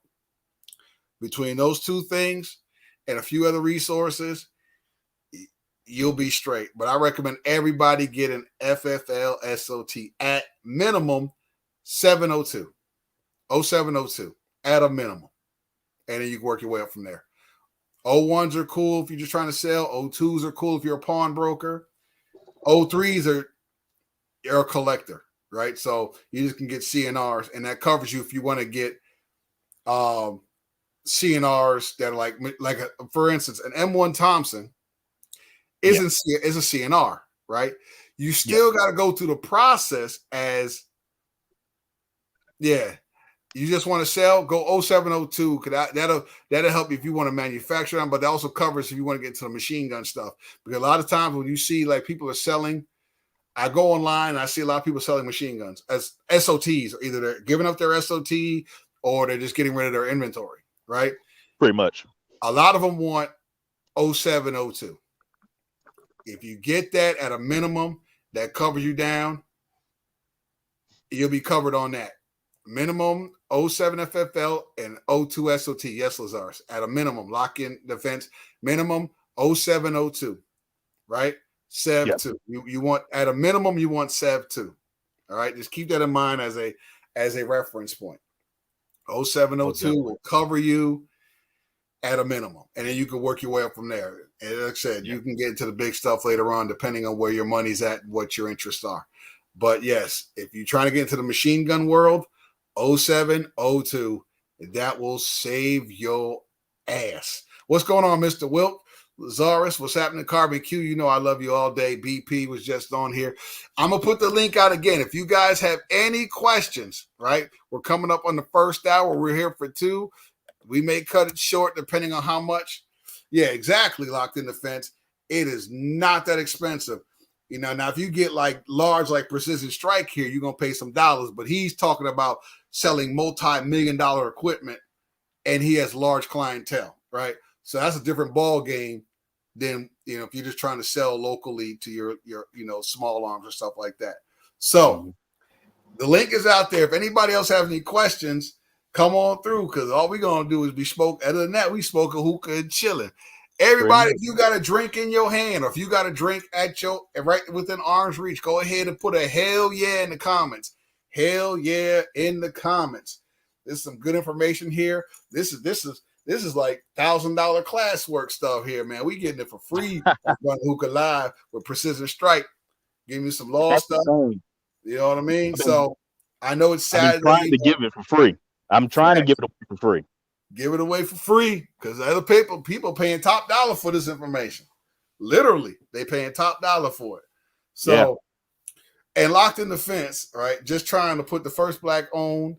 Between those two things and a few other resources, you'll be straight. But I recommend everybody get an FFL SOT at minimum 0702 at a minimum. And then you can work your way up from there. 01s are cool if you're just trying to sell. 02s are cool if you're a pawnbroker. 03s you're a collector, right? So you just can get CNRs, and that covers you if you want to get CNRs that are like for instance, an M1 Thompson is a CNR, right? You still got to go through the process as, you just want to sell, go 0702, because that'll help you if you want to manufacture them, but that also covers if you want to get into the machine gun stuff. Because a lot of times when you see like people are selling, I go online and I see a lot of people selling machine guns as SOTs. Either they're giving up their SOT or they're just getting rid of their inventory, right? Pretty much. A lot of them want 0702. If you get that at a minimum, that covers you down, you'll be covered on that. Minimum 07 FFL and 02 SOT. Yes, Lazarus. At a minimum, lock in defense. Minimum 0702, right? SEV 2. You want at a minimum, you want SEV 2. All right. Just keep that in mind as a reference point. 0702 will cover you at a minimum, and then you can work your way up from there. And like I said, you can get into the big stuff later on, depending on where your money's at and what your interests are. But yes, if you're trying to get into the machine gun world, 07, 02, that will save your ass. What's going on, Mr. Wilt? Lazarus, what's happening? Carbon Q, you know I love you all day. BP was just on here. I'm going to put the link out again. If you guys have any questions, right? We're coming up on the first hour. We're here for 2. We may cut it short depending on how much. Yeah, exactly. Locked in the fence. It is not that expensive. Now if you get like large, like Precision Strike here, you're gonna pay some dollars. But he's talking about selling multi-million-dollar equipment, and he has large clientele, right? So that's a different ball game than if you're just trying to sell locally to your small arms or stuff like that. So the link is out there. If anybody else has any questions, come on through, because all we're gonna do is be spoke. Other than that, we spoke a hookah and chilling. Everybody, if you got a drink in your hand, or if you got a drink at your right within arm's reach, go ahead and put a hell yeah in the comments. Hell yeah in the comments. There's some good information here. This is like $1,000 classwork stuff here, man. We getting it for free on Hookah Live with Precision Strike. Give me some law stuff. You know what I mean? So I know it's Saturday. I'm trying to give it for free. I'm trying to give it away for free. Give it away for free, because other people paying top dollar for this information. Literally, they paying top dollar for it. So, and Locked in the Fence, right? Just trying to put the first black owned.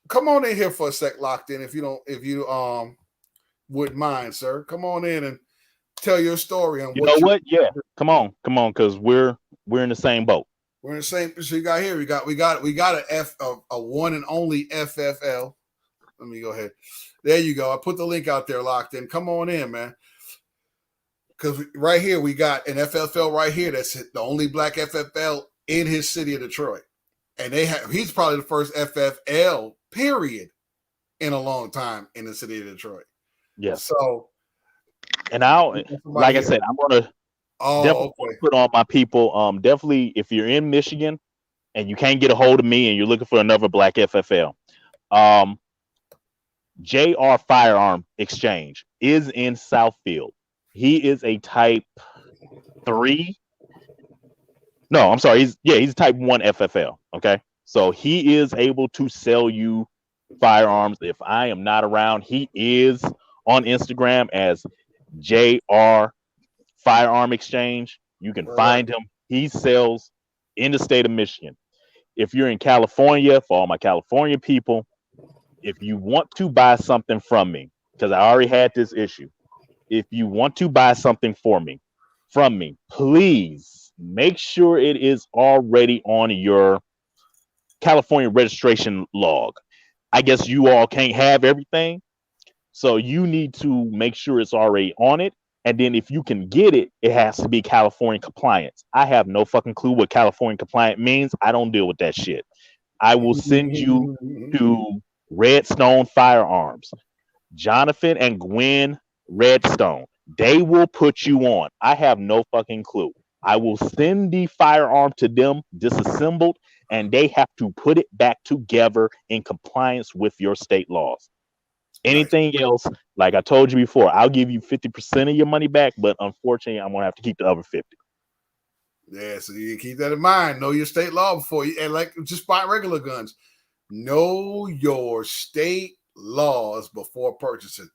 Come on in here for a sec, Locked in, if you wouldn't mind, sir. Come on in and tell your story on what. Yeah, come on, because we're in the same boat. We're in the same. So you got here. We got a one and only FFL. Let me go ahead. There you go. I put the link out there, Locked in. Come on in, man. Because right here we got an FFL right here. That's the only black FFL in his city of Detroit, and he's probably the first FFL period in a long time in the city of Detroit. Yeah. So, and like I said, I'm gonna definitely put on my people. Definitely, if you're in Michigan and you can't get a hold of me and you're looking for another black FFL, JR Firearm Exchange is in Southfield. He is a type 3. No, I'm sorry. He's a type 1 FFL. Okay. So he is able to sell you firearms. If I am not around, he is on Instagram as JR Firearm Exchange. You can find him. He sells in the state of Michigan. If you're in California, for all my California people, if you want to buy something from me, because I already had this issue, if you want to buy something from me, please make sure it is already on your California registration log. I guess you all can't have everything, so you need to make sure it's already on it. And then if you can get it, it has to be California compliance. I have no fucking clue what California compliant means. I don't deal with that shit. I will send you to Redstone Firearms. Jonathan and Gwen Redstone. They will put you on. I have no fucking clue. I will send the firearm to them disassembled, and they have to put it back together in compliance with your state laws. Anything else, like I told you before, I'll give you 50% of your money back, but unfortunately, I'm gonna have to keep the other 50. Yeah, so you keep that in mind. Know your state law before you, and like just buy regular guns. Know your state laws before purchasing.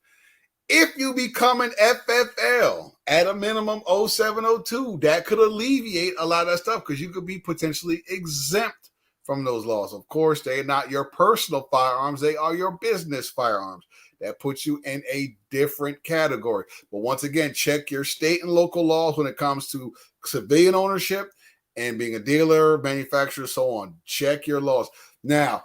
If you become an FFL at a minimum 0702, that could alleviate a lot of that stuff, because you could be potentially exempt from those laws. Of course, they're not your personal firearms. They are your business firearms. That puts you in a different category. But once again, check your state and local laws when it comes to civilian ownership and being a dealer, manufacturer, so on. Check your laws. Now,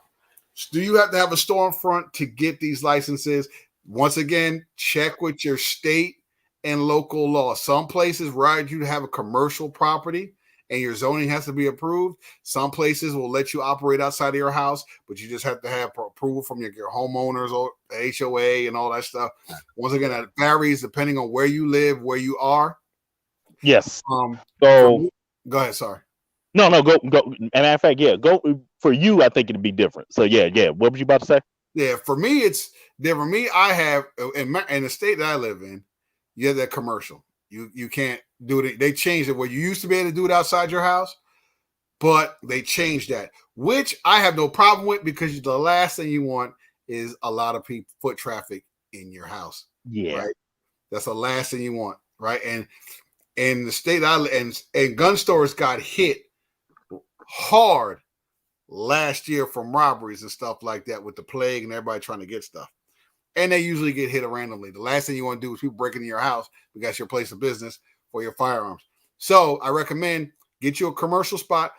do you have to have a storefront to get these licenses? Once again, check with your state and local law. Some places require you to have a commercial property and your zoning has to be approved. Some places will let you operate outside of your house, but you just have to have approval from your homeowners or the HOA and all that stuff. Once again, that varies depending on where you live, where you are. Yes. Go ahead. Sorry. No, go. Matter of fact, yeah, go for you. I think it'd be different. So yeah. What were you about to say? Yeah, for me, it's different. For me, I have in the state that I live in, you have that commercial. You can't do it. They changed it where you used to be able to do it outside your house, but they changed that, which I have no problem with, because the last thing you want is a lot of foot traffic in your house. Yeah, right. That's the last thing you want, right? And in the state I live, and gun stores got hit hard last year from robberies and stuff like that with the plague and everybody trying to get stuff. and they usually get hit randomly. The last thing you want to do is people breaking into your house because your place of business for your firearms. So I recommend get you a commercial spot.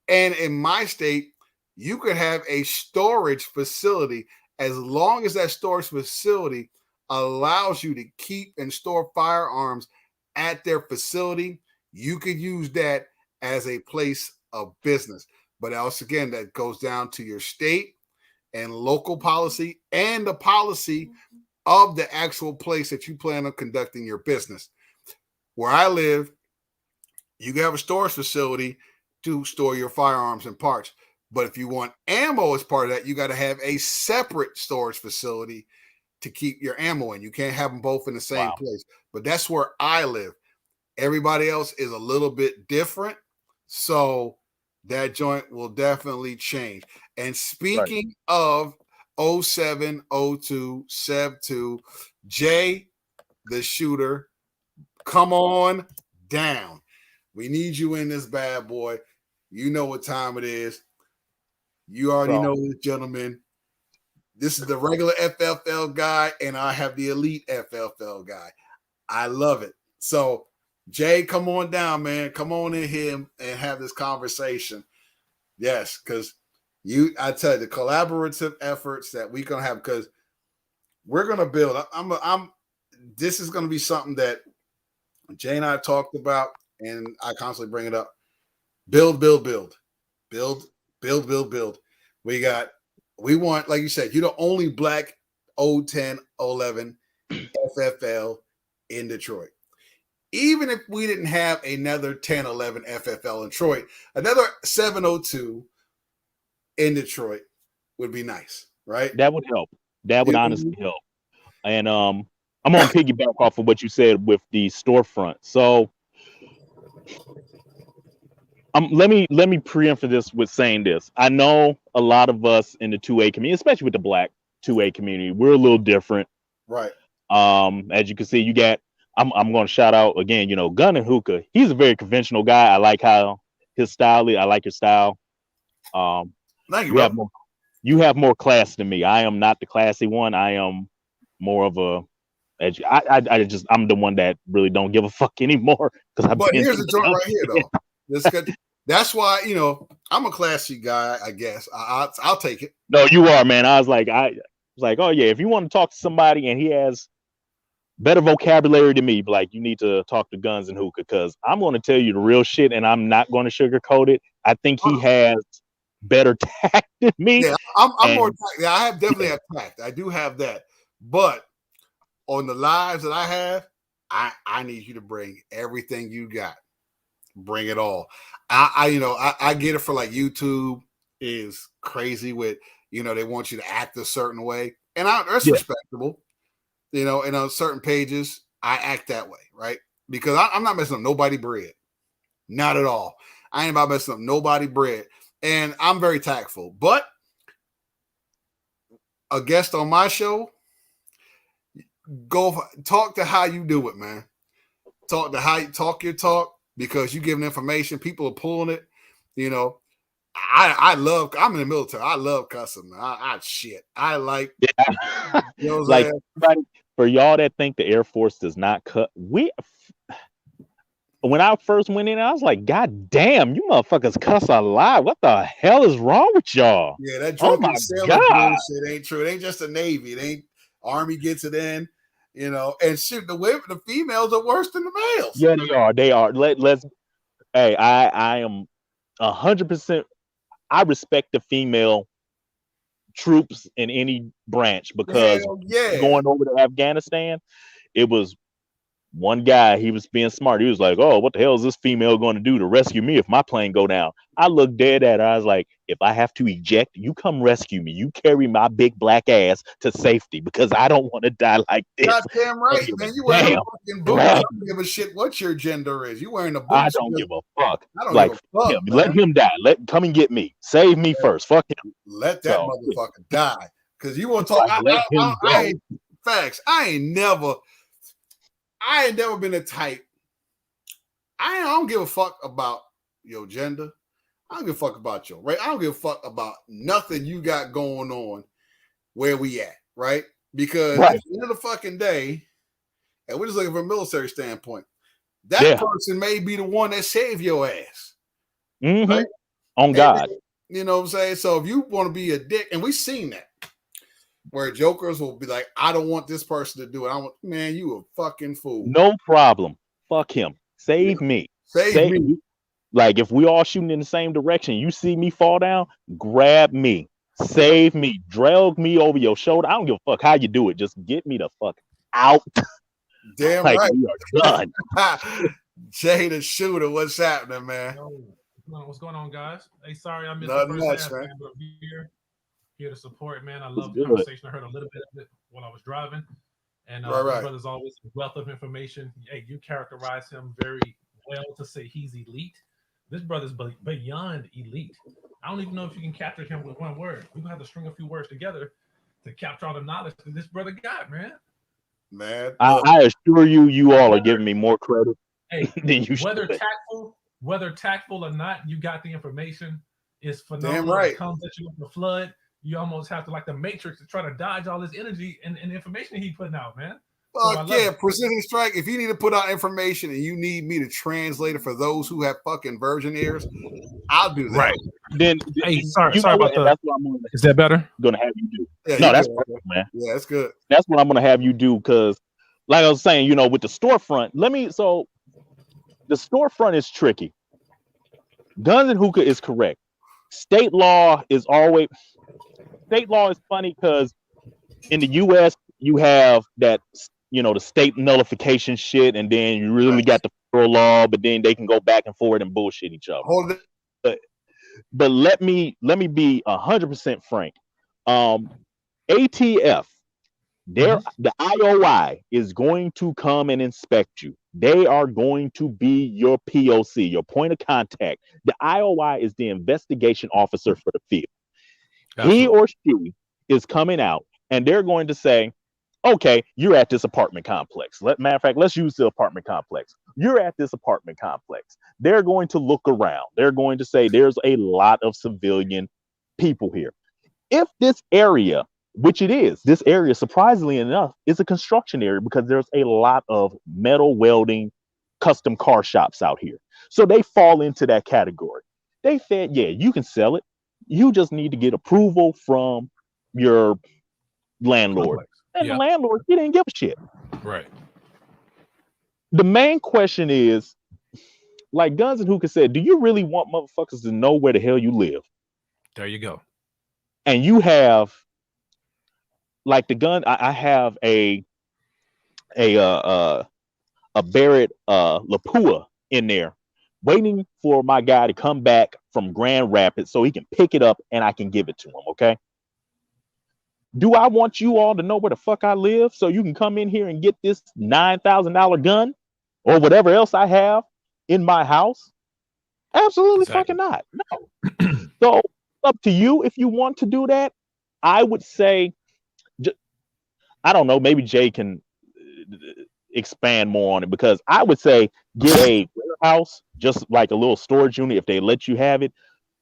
And in my state, you could have a storage facility as long as that storage facility allows you to keep and store firearms at their facility. You could use that as a place of business. But else again, that goes down to your state and local policy and the policy of the actual place that you plan on conducting your business. Where I live, you can have a storage facility to store your firearms and parts. But if you want ammo as part of that, you got to have a separate storage facility to keep your ammo in. You can't have them both in the same place. But that's where I live. Everybody else is a little bit different. So that joint will definitely change. And speaking of 07, 02, 72, Jay, the shooter, come on down. We need you in this bad boy. You know what time it is. You already know this, gentleman. This is the regular FFL guy, and I have the elite FFL guy. I love it. So, Jay, come on down, man. Come on in here and have this conversation. Yes, because I tell you, the collaborative efforts that we're gonna have, because we're gonna build. This is gonna be something that Jay and I talked about, and I constantly bring it up. Build. We want, like you said, you're the only black 010, 11 FFL in Detroit. Even if we didn't have another 10, 11 FFL in Detroit, another 702 in Detroit would be nice, right? That would help. That would honestly help. And I'm gonna piggyback off of what you said with the storefront. So let me preempt this with saying this. I know a lot of us in the 2A community, especially with the black 2A community, we're a little different. Right. As you can see, you got I'm gonna shout out again, Gun and Hookah. He's a very conventional guy. I like how his style is. I like your style. Thank you, you have more class than me. I am not the classy one. I am more of a I'm the one that really don't give a fuck anymore. But here's the joint right here, though. That's why, I'm a classy guy, I guess. I'll take it. No, you are, man. I was like, oh yeah, if you want to talk to somebody and he has better vocabulary than me, like, you need to talk to Guns and Hookah, because I'm going to tell you the real shit and I'm not going to sugarcoat it. I think he has better tact than me. Yeah, I'm more tact. Yeah, I definitely have tact. I do have that. But on the lives that I have, I need you to bring everything you got. Bring it all. I get it for, like, YouTube is crazy with, they want you to act a certain way. And that's respectable. And on certain pages, I act that way, right? Because I'm not messing up nobody bread. Not at all. I ain't about messing up nobody bread. And I'm very tactful. But a guest on my show, go talk to how you do it, man. Talk to how you talk your talk, because you giving information, people are pulling it. I'm in the military. I love cussing. I like, like, for y'all that think the Air Force does not cut, when I first went in, I was like, God damn, you motherfuckers cuss a lot. What the hell is wrong with y'all? Yeah, that drunken sailor bullshit ain't true. It ain't just the Navy. It ain't Army gets it in, and shit, the females are worse than the males. Yeah, they are. Hey, I am 100%. I respect the female troops in any branch, because going over to Afghanistan, it was one guy, he was being smart. He was like, oh, what the hell is this female going to do to rescue me if my plane go down? I looked dead at her. I was like, if I have to eject, you come rescue me. You carry my big black ass to safety, because I don't want to die like this. Goddamn right, man. You wearing a fucking boots. I don't give a shit what your gender is. You wearing the boots. I don't give a fuck. I don't give a fuck. Let him die. Come and get me. Save me first. Fuck him. Let that motherfucker die. Because you want to talk. Facts. I ain't never been a type. I don't give a fuck about your gender. I don't give a fuck about your race. I don't give a fuck about nothing you got going on where we at, right? Because Right. at the end of the fucking day, and we're just looking from a military standpoint, that person may be the one that saved your ass. Mm-hmm. Right? On God. You know what I'm saying? So if you want to be a dick, and we've seen that, where jokers will be like, I don't want this person to do it. I want, man, you a fucking fool. No problem. Fuck him. Save me. Save me. Like if we all shooting in the same direction, you see me fall down, grab me. Save me. Drag me over your shoulder. I don't give a fuck how you do it. Just get me the fuck out. Damn like right. We are done. Jay the shooter, what's happening, man? What's going on, guys? Hey, sorry I missed Nothing the first much, half, man. but here to support, man. I love the good. conversation. I heard a little bit of it while I was driving. And right. brother's always a wealth of information. Hey, you characterize him very well to say he's elite. This brother's beyond elite. I don't even know if you can capture him with one word. We're gonna have to string a few words together to capture all the knowledge that this brother got, man. Man, I assure you, you all are giving me more credit than you whether should. Whether tactful or not, you got the information. It's phenomenal. Damn right. It comes at you with the flood. You almost have to, like the Matrix, to try to dodge all this energy and information he's putting out, man. Fuck yeah, precision strike. If you need to put out information and you need me to translate it for those who have fucking virgin ears, I'll do that. Right. Then hey, sorry about that. That's what I'm gonna, is that better? Gonna have you do. Yeah, no, that's good, perfect, man. Yeah, that's good. That's what I'm gonna have you do, because like I was saying, you know, with the storefront, so the storefront is tricky. Guns and hookah is correct. State law is funny because in the US you have that, you know, the state nullification shit, and then you really got the federal law, but then they can go back and forth and bullshit each other. But let me be 100% frank. ATF, the IOI is going to come and inspect you. They are going to be your POC, your point of contact. The IOI is the investigation officer for the field. Absolutely. He or she is coming out and they're going to say, okay, you're at this apartment complex. Matter of fact, let's use the apartment complex. You're at this apartment complex. They're going to look around. They're going to say there's a lot of civilian people here. If this area, which it is, this area, surprisingly enough, is a construction area because there's a lot of metal welding, custom car shops out here. So they fall into that category. They said, yeah, you can sell it. You just need to get approval from your landlord. And the landlord, he didn't give a shit. Right. The main question is, like Guns and Hookah said, do you really want motherfuckers to know where the hell you live? There you go. And you have, like the gun, I have a Barrett Lapua in there waiting for my guy to come back from Grand Rapids so he can pick it up and I can give it to him, okay? Do I want you all to know where the fuck I live so you can come in here and get this $9,000 gun or whatever else I have in my house? Absolutely fucking not. No. So up to you if you want to do that. I would say, I don't know, maybe Jay can expand more on it, because I would say get a warehouse, just like a little storage unit. If they let you have it,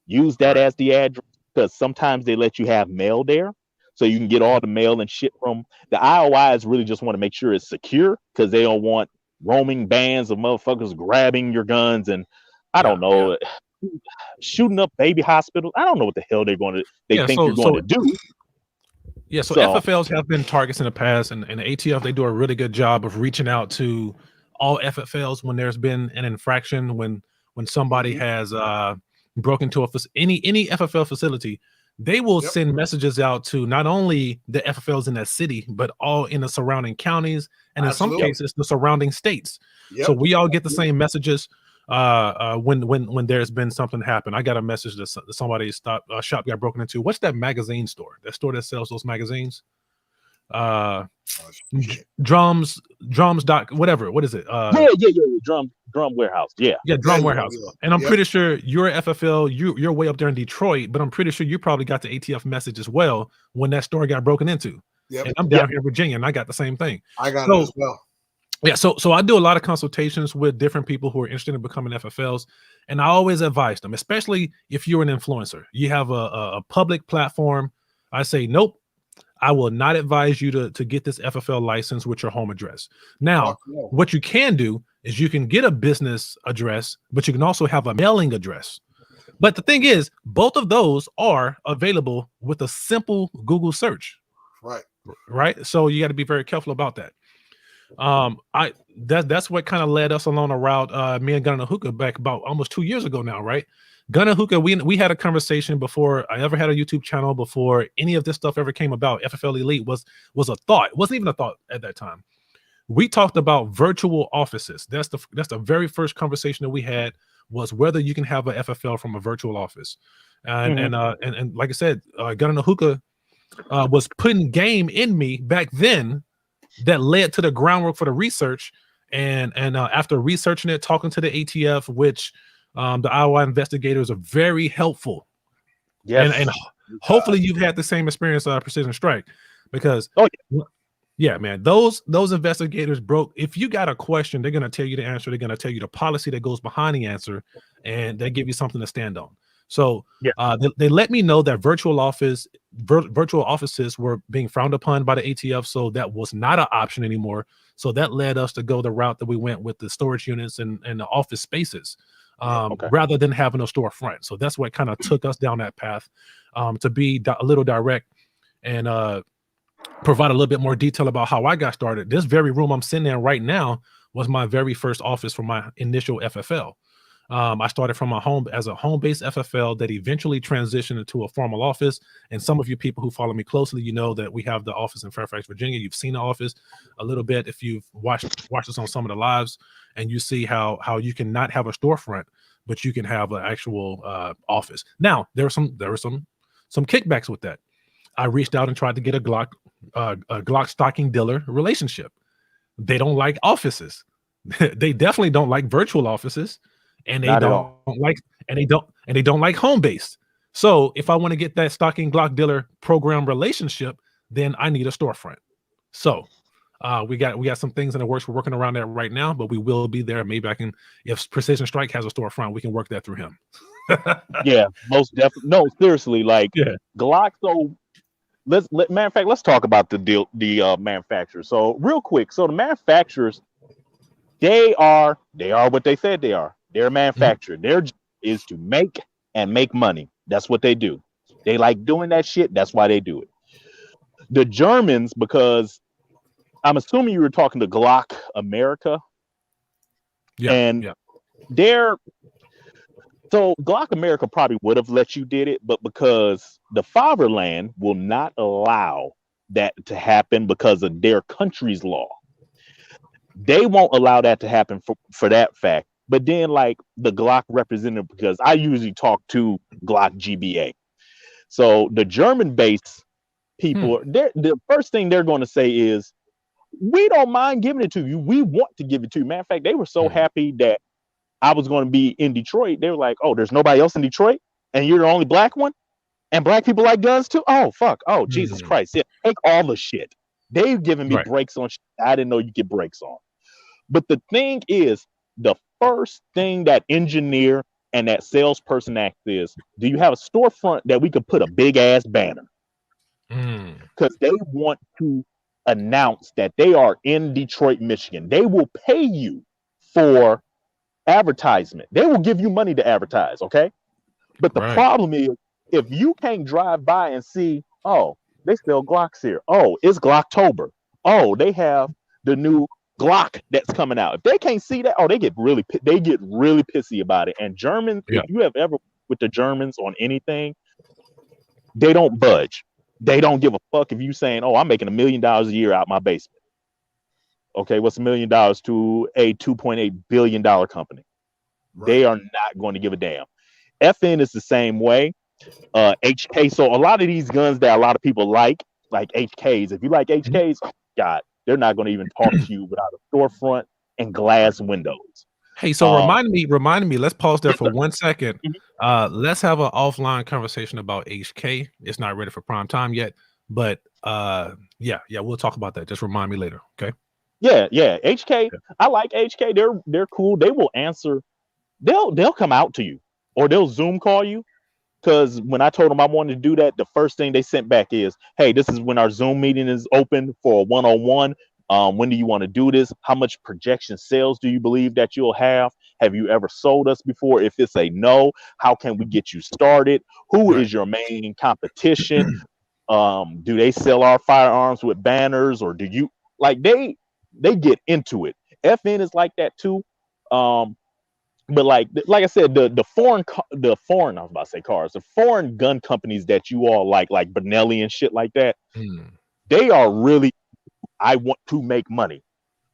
use that as the address, because sometimes they let you have mail there. So you can get all the mail and shit from the IOIs. Really just want to make sure it's secure, because they don't want roaming bands of motherfuckers grabbing your guns and I don't know, shooting up baby hospitals. I don't know what the hell they're going to you're going to do. Yeah, so FFLs have been targets in the past, and the ATF, they do a really good job of reaching out to all FFLs when there's been an infraction, when somebody has broken into any FFL facility. They will send messages out to not only the FFLs in that city, but all in the surrounding counties, and in some cases the surrounding states. So we all get the same messages when there's been something happen. I got a message that somebody's shop got broken into. What's that magazine store? That store that sells those magazines? Drums whatever. What is it? Drum warehouse. Drum warehouse. And I'm pretty sure you're FFL. You're way up there in Detroit, but I'm pretty sure you probably got the ATF message as well when that store got broken into. And I'm down here in Virginia, and I got the same thing. I got it as well. Yeah, so I do a lot of consultations with different people who are interested in becoming FFLs, and I always advise them, especially if you're an influencer, you have a public platform. I say, nope, I will not advise you to get this FFL license with your home address. Now, No. what you can do is you can get a business address, but you can also have a mailing address. But the thing is, both of those are available with a simple Google search. Right. So you got to be very careful about that. That's what kind of led us along a route. Me and Gunna Hookah back about almost 2 years ago now, right? Gunna Hookah, we had a conversation before I ever had a YouTube channel, before any of this stuff ever came about. FFL Elite was a thought. It wasn't even a thought at that time. We talked about virtual offices. That's the very first conversation that we had, was whether you can have a FFL from a virtual office. And like I said, Gunna Hookah was putting game in me back then that led to the groundwork for the research. And after researching it, talking to the ATF, which the Iowa investigators are very helpful. Yes. And hopefully you've had the same experience Precision Strike, because yeah, man, those investigators broke. If you got a question, they're going to tell you the answer. They're going to tell you the policy that goes behind the answer, and they give you something to stand on. So they let me know that virtual offices were being frowned upon by the ATF, so that was not an option anymore. So that led us to go the route that we went with the storage units and the office spaces, rather than having a storefront. So that's what kind of took us down that path, to be a little direct and provide a little bit more detail about how I got started. This very room I'm sitting in right now was my very first office for my initial FFL. I started from a home as a home-based FFL that eventually transitioned into a formal office. And some of you people who follow me closely, you know that we have the office in Fairfax, Virginia. You've seen the office a little bit if you've watched us on some of the lives, and you see how you can not have a storefront, but you can have an actual office. Now there were some kickbacks with that. I reached out and tried to get a Glock stocking dealer relationship. They don't like offices. They definitely don't like virtual offices, and they don't like home based. So if I want to get that stocking Glock dealer program relationship, then I need a storefront. So we got some things in the works. We're working around that right now, but we will be there. Maybe I can, if Precision Strike has a storefront, we can work that through him. Yeah, most definitely. No, seriously, like Glock. So matter of fact, let's talk about the manufacturers. So real quick, so the manufacturers, they are what they said they are. They're a manufacturer. Their job is to make money. That's what they do. They like doing that shit. That's why they do it. The Germans, because I'm assuming you were talking to Glock America. So Glock America probably would have let you did it, but because the fatherland will not allow that to happen because of their country's law, they won't allow that to happen for that fact. But then, like the Glock representative, because I usually talk to Glock GBA, so the German-based people, the first thing they're going to say is, "We don't mind giving it to you. We want to give it to you." Matter of fact, they were so happy that I was going to be in Detroit. They were like, "Oh, there's nobody else in Detroit, and you're the only black one, and black people like guns too. Oh, fuck. Oh, Jesus Christ. Yeah, take all the shit." They've given me breaks on shit I didn't know you get breaks on. But the thing is, the first thing that engineer and that salesperson asks is, do you have a storefront that we could put a big ass banner? Because they want to announce that they are in Detroit, Michigan. They will pay you for advertisement. They will give you money to advertise, okay? But the problem is, if you can't drive by and see, oh, they sell Glocks here. Oh, it's Glocktober. Oh, they have the new Glock that's coming out. If they can't see that, oh, they get really pissy about it. And Germans, if you have ever with the Germans on anything, they don't budge. They don't give a fuck if you saying, oh, I'm making $1 million a year out my basement. Okay, what's $1 million to a $2.8 billion company? They are not going to give a damn. FN is the same way. HK. So a lot of these guns that a lot of people like HKs. If you like HKs, oh God, they're not going to even talk to you without a storefront and glass windows. Hey, so remind me. Let's pause there for 1 second. Let's have an offline conversation about HK. It's not ready for prime time yet, but we'll talk about that. Just remind me later, okay? Yeah. HK. I like HK. They're cool. They will answer. They'll come out to you, or they'll Zoom call you Because when I told them I wanted to do that, the first thing they sent back is, hey, this is when our Zoom meeting is open for a one-on-one. When do you want to do this? How much projection sales do you believe that you'll have? Have you ever sold us before? If it's a no, how can we get you started? Who is your main competition? Do they sell our firearms with banners, or do you like they get into it? FN is like that too. But like I said, the foreign I was about to say cars, the foreign gun companies that you all like Benelli and shit like that, they are really, I want to make money.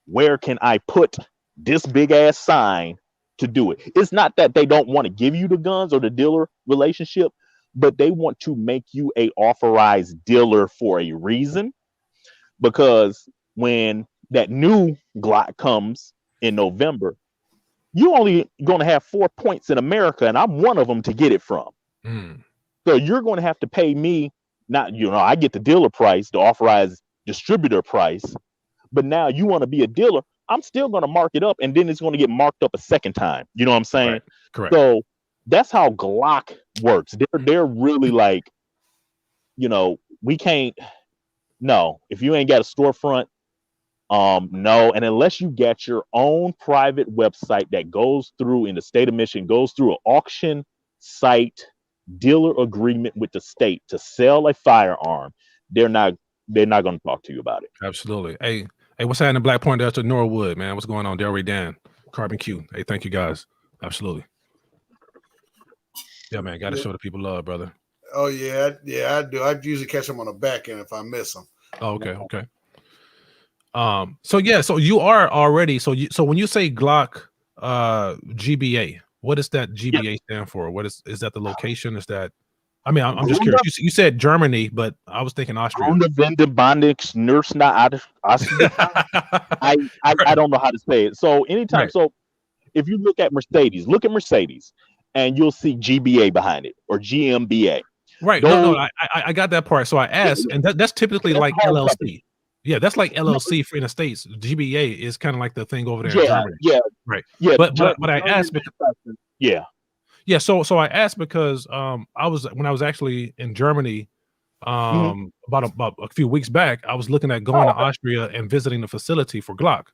Where can I put this big ass sign to do it? It's not that they don't want to give you the guns or the dealer relationship, but they want to make you a authorized dealer for a reason. Because when that new Glock comes in November, you only going to have 4 points in America, and I'm one of them to get it from. So you're going to have to pay me, not, I get the dealer price, the authorized distributor price, but now you want to be a dealer, I'm still going to mark it up, and then it's going to get marked up a second time. You know what I'm saying? Right. Correct. So that's how Glock works. They're really like, we can't, no, if you ain't got a storefront, no, and unless you get your own private website that goes through in the state of Michigan, goes through an auction site dealer agreement with the state to sell a firearm, they're not going to talk to you about it. Absolutely. Hey, what's happening, Black Point Delta, Norwood, man? What's going on? Delray Dan, Carbon Q. Hey, thank you guys. Absolutely. Yeah, man, got to show the people love, brother. Oh yeah, I do. I usually catch them on the back end if I miss them. Oh, okay. So you are already so when you say Glock GBA, what does that GBA stand for? What is that the location? Is that, I mean, I'm just curious. You said Germany, but I was thinking Austria. I don't know how to say it. So anytime, so if you look at Mercedes, and you'll see GBA behind it, or GmbA. Right. No, I got that part. So I asked, and that's typically like LLC. Company. Yeah, that's like LLC for in the States. GBA is kind of like the thing over there in Germany. Yeah. Right. Yeah. But I asked because So I asked because when I was actually in Germany about a few weeks back, I was looking at going to Austria and visiting the facility for Glock.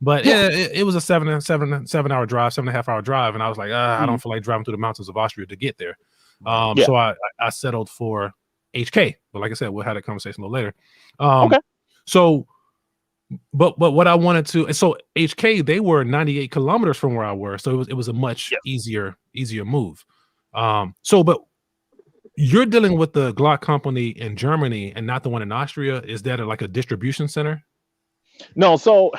But it was a 7.5 hour drive, and I was like, I don't feel like driving through the mountains of Austria to get there. So I settled for HK. But like I said, we'll have that conversation a little later. So, but what I wanted to, so HK, they were 98 kilometers from where I were, so it was a much easier move. But you're dealing with the Glock company in Germany and not the one in Austria. Is that like a distribution center? No, so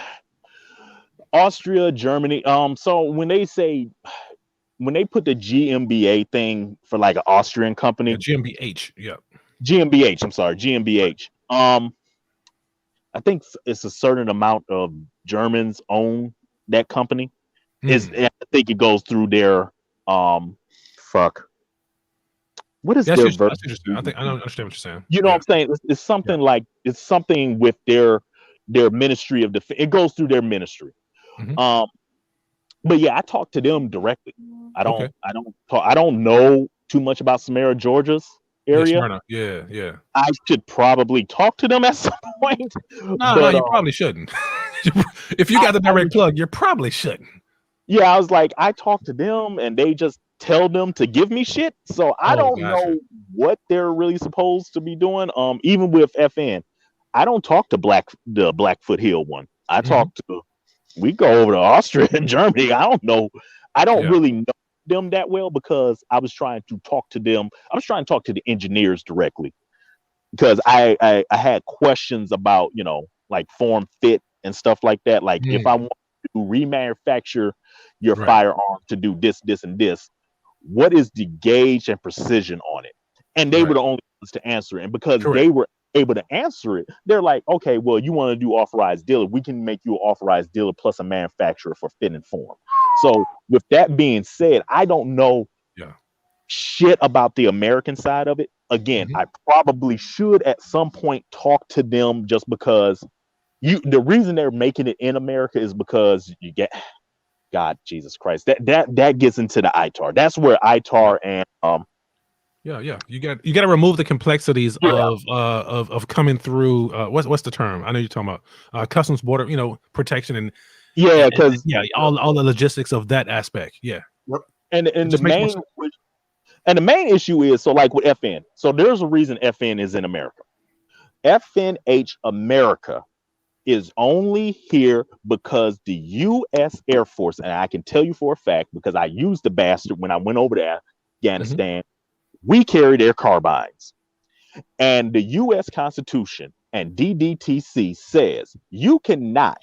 Austria, Germany. So when they put the GmbA thing for like an Austrian company, GmbH, GmbH. I'm sorry, GmbH. I think it's a certain amount of Germans own that company. I think it goes through their What is that's their interesting. I don't understand what you're saying. You know what I'm saying? It's something like it's something with their Ministry of Defense. It goes through their ministry. But yeah, I talked to them directly. I don't know too much about Samara, Georgia's area. Yeah. I should probably talk to them at some point. No, you probably shouldn't. If you got the direct plug, you probably shouldn't. Yeah, I was like, I talked to them and they just tell them to give me shit. So I don't know what they're really supposed to be doing. Even with FN, I don't talk to the Blackfoot Hill one. I talk to, we go over to Austria and Germany. I don't know. I don't really know them that well because I was trying to talk to them. I was trying to talk to the engineers directly because I had questions about, like form fit and stuff like that. Like if I want to remanufacture your firearm to do this, and this, what is the gauge and precision on it? And they were the only ones to answer it. And because they were able to answer it, they're like, okay, well, you want to do authorized dealer, we can make you an authorized dealer plus a manufacturer for fit and form. So with that being said, I don't know shit about the American side of it. Again, I probably should at some point talk to them just because the reason they're making it in America is because you get, God, Jesus Christ, that gets into the ITAR. That's where ITAR and Yeah. You got to remove the complexities of coming through. What's the term? I know you're talking about customs border, protection and because all the logistics of that aspect. Yeah. Yep. And the main issue is, so like with FN. So there's a reason FN is in America. FNH America is only here because the U.S. Air Force, and I can tell you for a fact because I used the bastard when I went over to Afghanistan, we carry their carbines. And the U.S. Constitution and DDTC says you cannot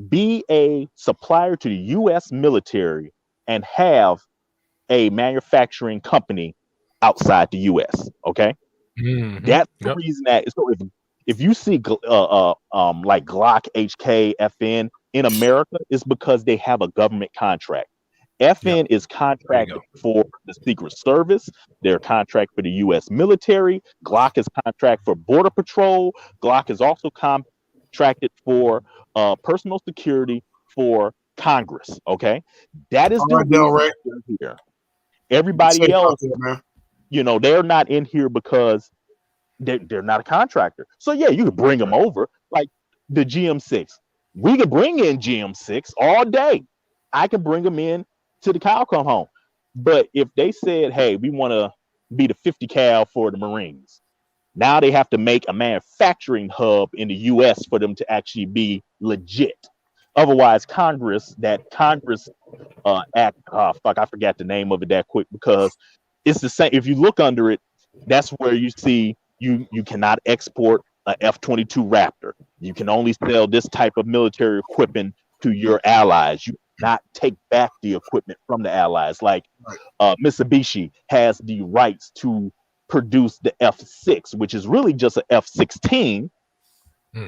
be a supplier to the U.S. military and have a manufacturing company outside the U.S. Okay, that's the reason that. So if you see like Glock HK FN in America, it's because they have a government contract. FN is contracted for the Secret Service. They're contract for the U.S. military. Glock is contract for Border Patrol. Glock is also contracted for personal security for Congress. Okay, that is the reason they're here. Everybody else, they're not in here because they're not a contractor. So yeah, you could bring them over, like the GM6. We could bring in GM6 all day. I can bring them in to the cow come home. But if they said, hey, we want to be the 50 cal for the Marines, now they have to make a manufacturing hub in the US for them to actually be legit. Otherwise, Congress act, I forgot the name of it that quick, because it's the same. If you look under it, that's where you see you cannot export a F-22 Raptor. You can only sell this type of military equipment to your allies. You cannot take back the equipment from the allies. Like Mitsubishi has the rights to produce the F6, which is really just an F-16.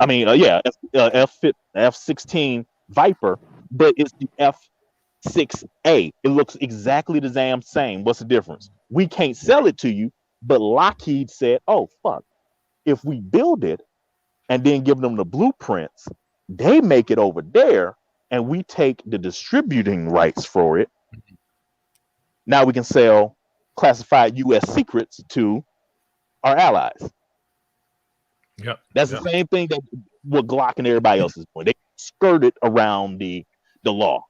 I mean, F-16 Viper, but it's the F-6A. It looks exactly the damn same. What's the difference? We can't sell it to you, but Lockheed said, oh, fuck. If we build it and then give them the blueprints, they make it over there, and we take the distributing rights for it. Now we can sell classified U.S. secrets to our allies. Yep. That's the same thing that what Glock and everybody else is doing. They skirted around the law.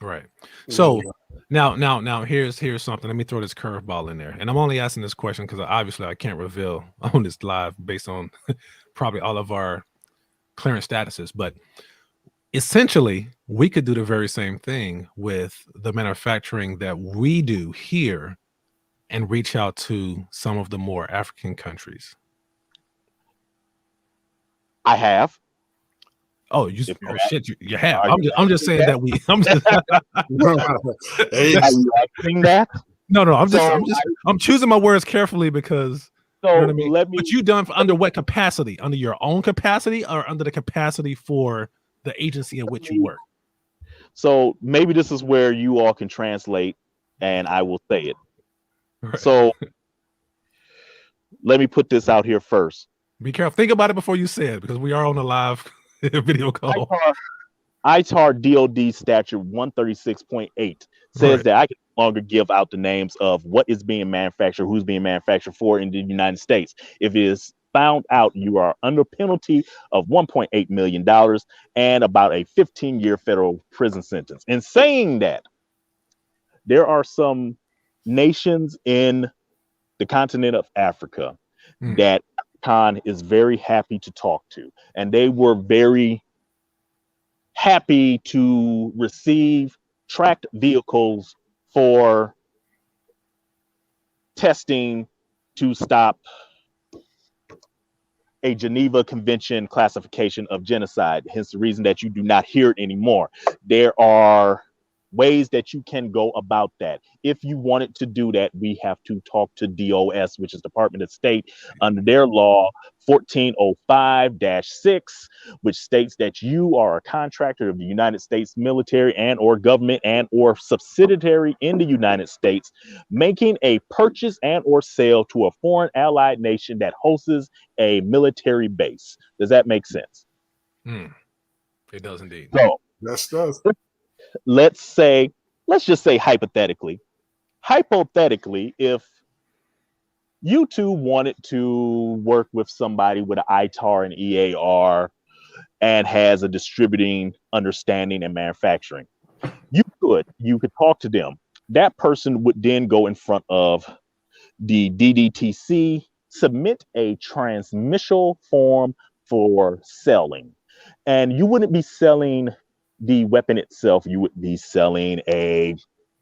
Right. So now here's something. Let me throw this curveball in there. And I'm only asking this question because obviously I can't reveal on this live based on probably all of our clearance statuses. But essentially, we could do the very same thing with the manufacturing that we do here and reach out to some of the more African countries. I have. Oh, you have. I'm just saying that we. I'm just. that? No. I'm choosing my words carefully because. So you know what I mean? But you done under what capacity? Under your own capacity or under the capacity for the agency in which you work? So maybe this is where you all can translate, and I will say it. Right. So let me put this out here first. Be careful. Think about it before you say it, because we are on a live video call. ITAR DOD statute 136.8 says that I can no longer give out the names of what is being manufactured, who's being manufactured for in the United States. If it is found out, you are under penalty of $1.8 million and about a 15-year federal prison sentence. In saying that, there are some nations in the continent of Africa that Khan is very happy to talk to, and they were very happy to receive tracked vehicles for testing to stop a Geneva Convention classification of genocide. Hence the reason that you do not hear it anymore. There are ways that you can go about that. If you wanted to do that, we have to talk to DOS, which is Department of State, under their law 1405-6, which states that you are a contractor of the United States military and or government and or subsidiary in the United States, making a purchase and or sale to a foreign allied nation that hosts a military base. Does that make sense? It does indeed. So yes, it does. Let's just say hypothetically, if YouTube wanted to work with somebody with an ITAR and EAR and has a distributing understanding and manufacturing. You could talk to them. That person would then go in front of the DDTC, submit a transmission form for selling. And you wouldn't be selling the weapon itself, you would be selling a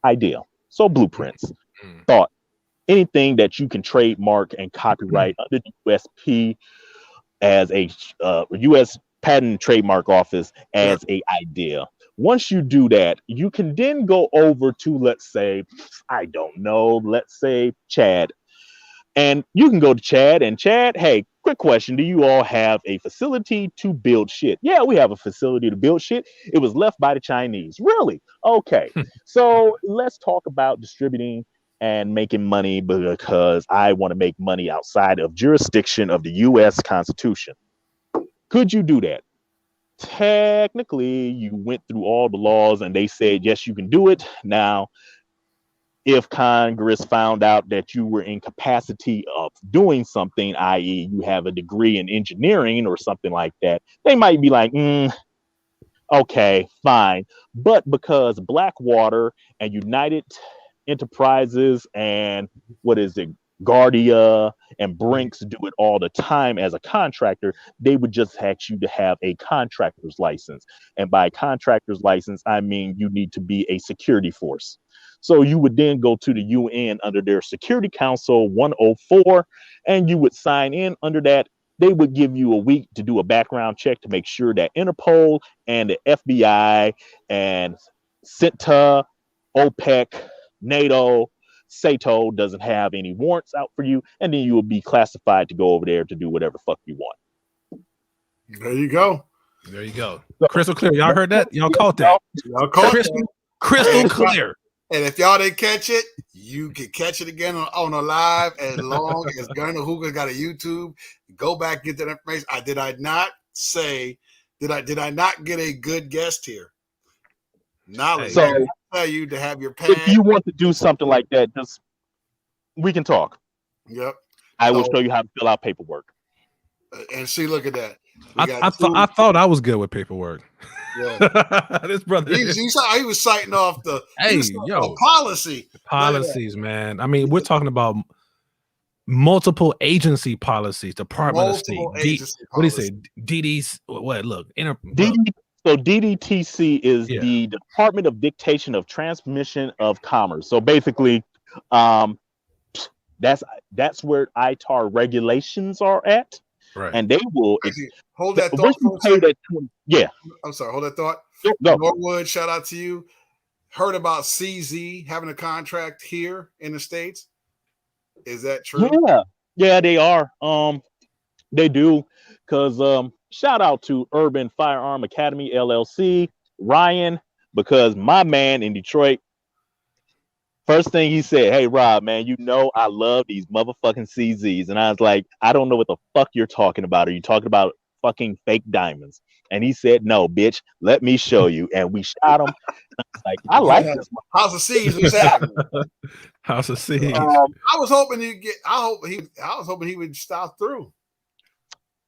idea. So blueprints, thought, anything that you can trademark and copyright under the USP as a U.S. Patent and Trademark Office as a idea. Once you do that, you can then go over to, let's say, I don't know, let's say Chad. And you can go to Chad and Chad, hey, quick question. Do you all have a facility to build shit? Yeah, we have a facility to build shit. It was left by the Chinese. Really? Okay. So let's talk about distributing and making money because I want to make money outside of jurisdiction of the U.S. Constitution. Could you do that? Technically, you went through all the laws and they said, yes, you can do it. Now, if Congress found out that you were in capacity of doing something, i.e. you have a degree in engineering or something like that, they might be like, okay, fine. But because Blackwater and United Enterprises and Guardia and Brinks do it all the time as a contractor, they would just ask you to have a contractor's license. And by contractor's license, I mean you need to be a security force. So you would then go to the UN under their Security Council 104, and you would sign in under that. They would give you a week to do a background check to make sure that Interpol and the FBI and CENTA, OPEC, NATO, SATO doesn't have any warrants out for you, and then you will be classified to go over there to do whatever fuck you want. There you go. There you go. Crystal clear. Y'all heard that? Y'all caught that? Y'all caught crystal clear. And if y'all didn't catch it, you can catch it again on a live as long as Gunner Hooker got a YouTube. Go back, get that information. Did I not get a good guest here? Knowledge. So tell you to have your pen. If you want to do something like that, we can talk. Yep. I will show you how to fill out paperwork. And see, look at that. I thought I was good with paperwork. Yeah. This brother, he was citing off the policies, man. I mean, we're talking about multiple agency policies, Department of State. What do you say? DD's what? Look, So DDTC is the Department of Dictation of Transmission of Commerce. So basically, that's where ITAR regulations are at. Right. And they will hold that thought for a second. I'm sorry, hold that thought. Go. Norwood, shout out to you. Heard about CZ having a contract here in the States. Is that true? Yeah, they are. They do, because shout out to Urban Firearm Academy LLC, Ryan, because my man in Detroit, first thing he said, hey, Rob, man, you know I love these motherfucking CZs. And I was like, I don't know what the fuck you're talking about. Are you talking about fucking fake diamonds? And he said, no, bitch, let me show you. And we shot him. I was like, I like this. House of Siege was happening. House of Siege. I was hoping he would stop through.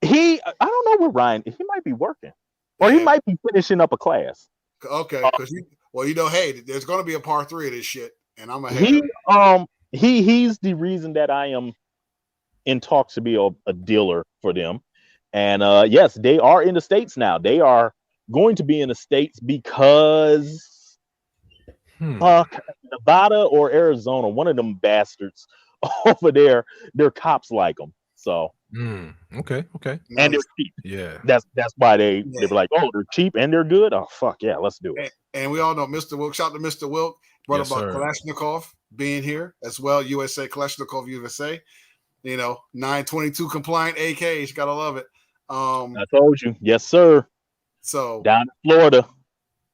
I don't know where Ryan, he might be working. Or he might be finishing up a class. Okay, because hey, there's gonna be a part 3 of this shit. And I'm he's the reason that I am in talks to be a dealer for them. And yes, they are in the States now. They are going to be in the States because Nevada or Arizona, one of them bastards over there, their cops like them. So okay. And they're cheap. Yeah. That's why they were like, oh, they're cheap and they're good. Oh fuck yeah, let's do it. And we all know Mr. Wilk. Shout out to Mr. Wilk. Brought about Kalashnikov being here as well. USA Kalashnikov USA. 922 compliant AKs. Gotta love it. I told you, yes, sir. So down in Florida.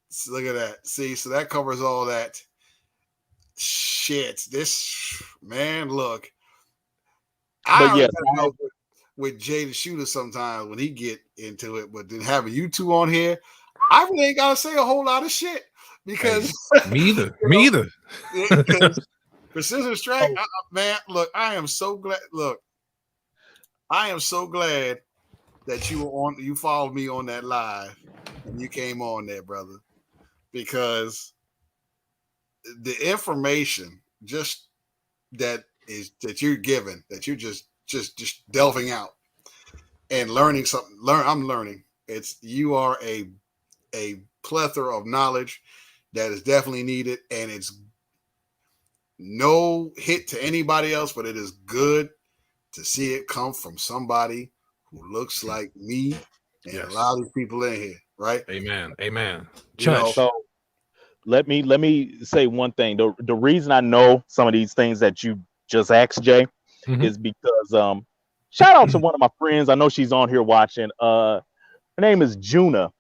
So look at that. See, so that covers all that shit. This man, look. I know with Jay the Shooter sometimes when he get into it, but then having you two on here, I really ain't gotta say a whole lot of shit because me either. Precision Strike, man. Look, I am so glad. Look, I am so glad that you were on. You followed me on that live, and you came on there, brother, because the information just that you're giving, that you're just delving out and learning something. I'm learning. You are a plethora of knowledge that is definitely needed, and it's no hit to anybody else, but it is good to see it come from somebody who looks like me and a lot of these people in here, right? Amen. Amen. So let me say one thing. The reason I know some of these things that you just asked, Jay, is because shout out to one of my friends. I know she's on here watching. Her name is Juna,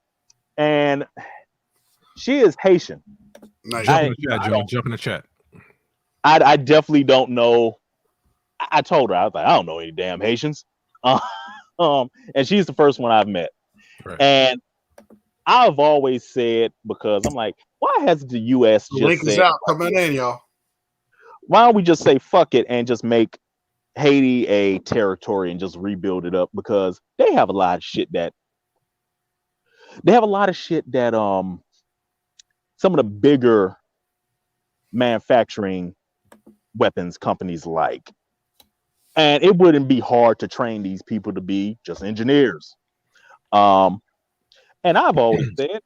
and she is Haitian. Nice. Jump in the chat, Juna. Jump in the chat. I definitely don't know. I told her, I was like, I don't know any damn Haitians. And she's the first one I've met. Right. And I've always said, because I'm like, why has the U.S. The just link is said, out, coming in, y'all. why don't we just say fuck it and just make Haiti a territory and just rebuild it up? Because they have a lot of shit that some of the bigger manufacturing weapons companies like. And it wouldn't be hard to train these people to be just engineers. And I've always said,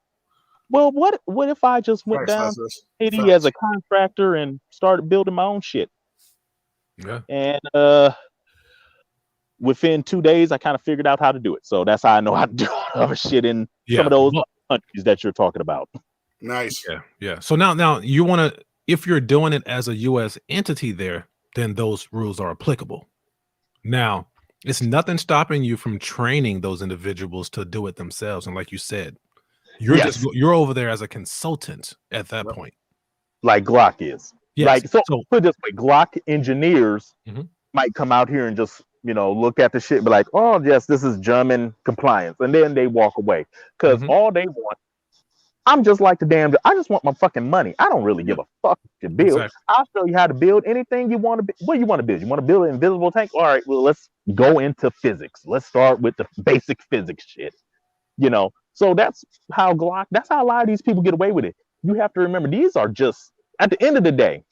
well, what if I just went down to Haiti as a contractor and started building my own shit? Yeah. And within 2 days, I kind of figured out how to do it. So that's how I know how to do other shit in some of those countries that you're talking about. Nice. Yeah. So now you want to, if you're doing it as a U.S. entity there, then those rules are applicable. Now, it's nothing stopping you from training those individuals to do it themselves. And like you said, you're over there as a consultant at that point. Like Glock is. Yes. Like, so put it this way, Glock engineers might come out here and just, look at the shit and be like, oh, yes, this is German compliance. And then they walk away. Because all they want, I'm just like I just want my fucking money. I don't really give a fuck to build. Exactly. I'll show you how to build anything you want to build. What do you want to build? You want to build an invisible tank? All right, well, let's go into physics. Let's start with the basic physics shit. So that's how a lot of these people get away with it. You have to remember, these are just, at the end of the day,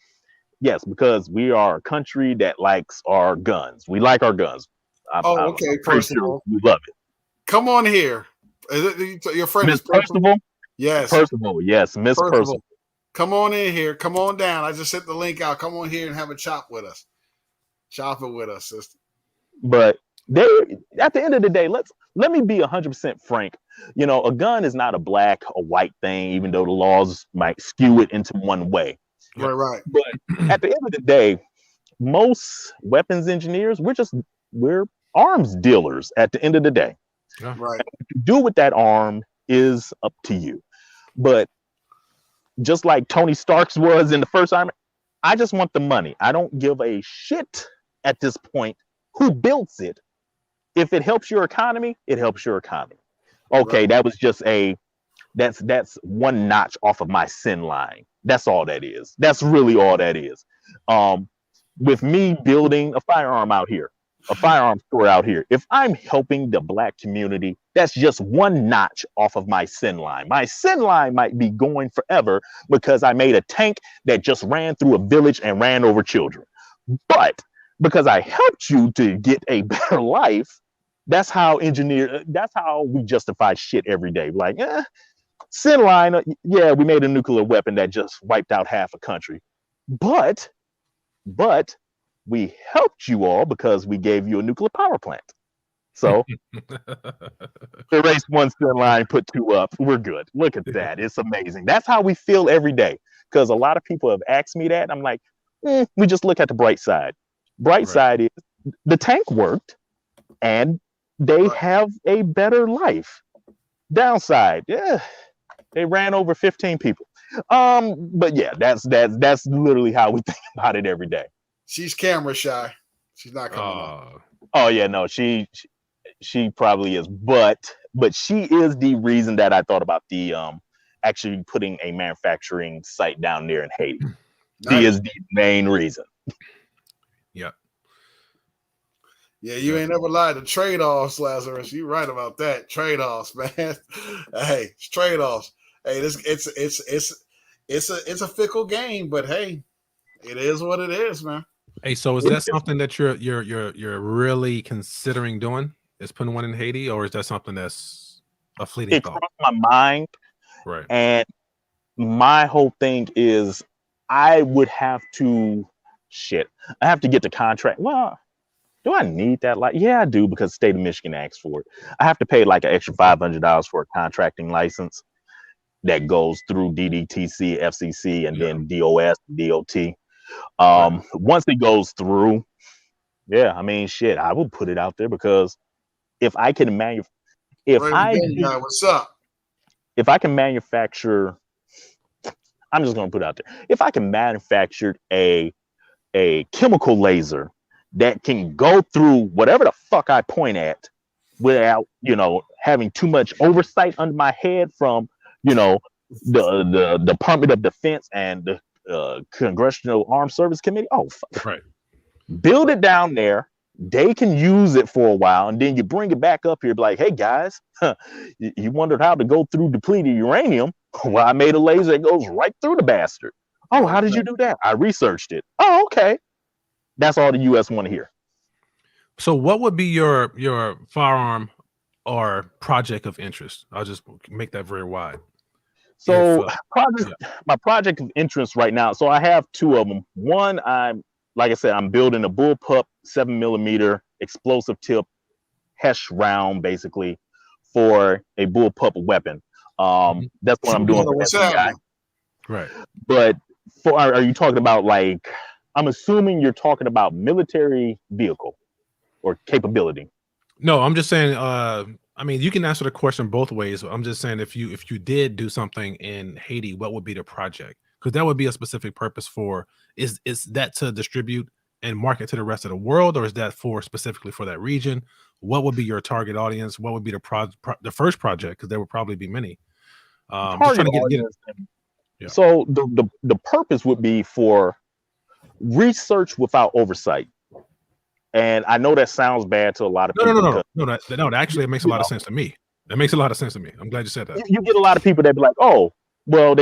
yes, because we are a country that likes our guns. We like our guns. Okay. First of all, we love it. Come on here. Is it your friend? Miss Percival? Yes. Percival, yes. Miss Percival. Come on in here. Come on down. I just sent the link out. Come on here and have a chop with us. Chop it with us, sister. But at the end of the day, let me be 100% frank. A gun is not a black or white thing, even though the laws might skew it into one way. Right. But at the end of the day, most weapons engineers, we're arms dealers at the end of the day. Right. What you do with that arm is up to you. But just like Tony Stark's was in the first Iron Man, I just want the money. I don't give a shit at this point who builds it. If it helps your economy, it helps your economy. Okay, right. That was just that's one notch off of my sin line. That's all that is. That's really all that is. With me building a firearm out here, a firearm store out here, if I'm helping the black community, that's just one notch off of my sin line. My sin line might be going forever because I made a tank that just ran through a village and ran over children. But because I helped you to get a better life, that's how we justify shit every day. Like, sin line, we made a nuclear weapon that just wiped out half a country. But we helped you all because we gave you a nuclear power plant. So erase one sin line, put two up. We're good. Look at that. It's amazing. That's how we feel every day. Because a lot of people have asked me that. I'm like, we just look at the bright side. Bright side is the tank worked and they have a better life. Downside, they ran over 15 people. But yeah, that's literally how we think about it every day. She's camera shy. She's not coming on. Oh yeah, no, she probably is, but she is the reason that I thought about the actually putting a manufacturing site down there in Haiti. He is the main reason. Yeah. Yeah, you ain't never lied to trade-offs, Lazarus. You right about that. Trade-offs, man. Hey, it's trade-offs. Hey, it's a fickle game, but hey, it is what it is, man. Hey, so is that something that you're really considering doing? Is putting one in Haiti, or is that something that's a fleeting thought? It crossed my mind, right? And my whole thing is, I would have to I have to get the contract. Well, do I need that? Like, yeah, I do, because the state of Michigan asks for it. I have to pay like an extra $500 for a contracting license that goes through DDTC, FCC, and then DOS, DOT. Once it goes through, I mean, shit, I will put it out there, because if I can what's up? If I can manufacture, I'm just gonna put it out there. If I can manufacture a chemical laser that can go through whatever the fuck I point at without, having too much oversight under my head from, the Department of Defense and the Congressional Armed Service Committee. Oh, fuck. Right. Build it down there. They can use it for a while, and then you bring it back up here, be like, hey guys, you wondered how to go through depleted uranium? Well, I made a laser that goes right through the bastard. Oh, how did you do that? I researched it. Oh, okay. That's all the U.S. want to hear. So what would be your firearm or project of interest? I'll just make that very wide. So my project of interest right now, so I have two of them. One, like I said, I'm building a bullpup 7mm explosive tip Hesh round, basically, for a bullpup weapon. That's what I'm doing. Right. But are you talking about, like, I'm assuming you're talking about military vehicle or capability? No, I'm just saying, I mean, you can answer the question both ways. I'm just saying, if you did do something in Haiti, what would be the project? Because that would be a specific purpose for, is that to distribute and market to the rest of the world, or is that specifically for that region? What would be your target audience? What would be the first project? Because there would probably be many. Just trying to get So the purpose would be for research without oversight. And I know that sounds bad to a lot of people. No, actually, it makes a lot of sense to me. That makes a lot of sense to me. I'm glad you said that. You get a lot of people that be like, oh, well,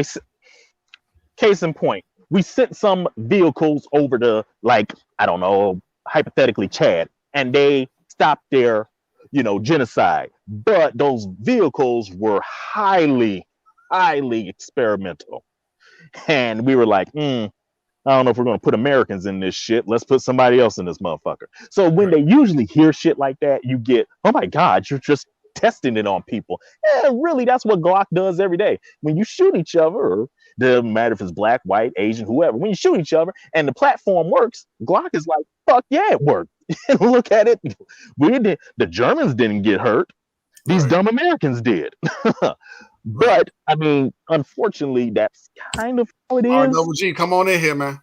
case in point, we sent some vehicles over to, like, I don't know, hypothetically Chad, and they stopped their, genocide. But those vehicles were highly, highly experimental. And we were like, I don't know if we're going to put Americans in this shit. Let's put somebody else in this motherfucker. So when they usually hear shit like that, you get, oh my God, you're just testing it on people. Really, that's what Glock does every day. When you shoot each other, or doesn't matter if it's black, white, Asian, whoever, when you shoot each other and the platform works, Glock is like, fuck yeah, it worked. Look at it. The Germans didn't get hurt. These dumb Americans did. But I mean, unfortunately, that's kind of how it is. Double G, come on in here, man.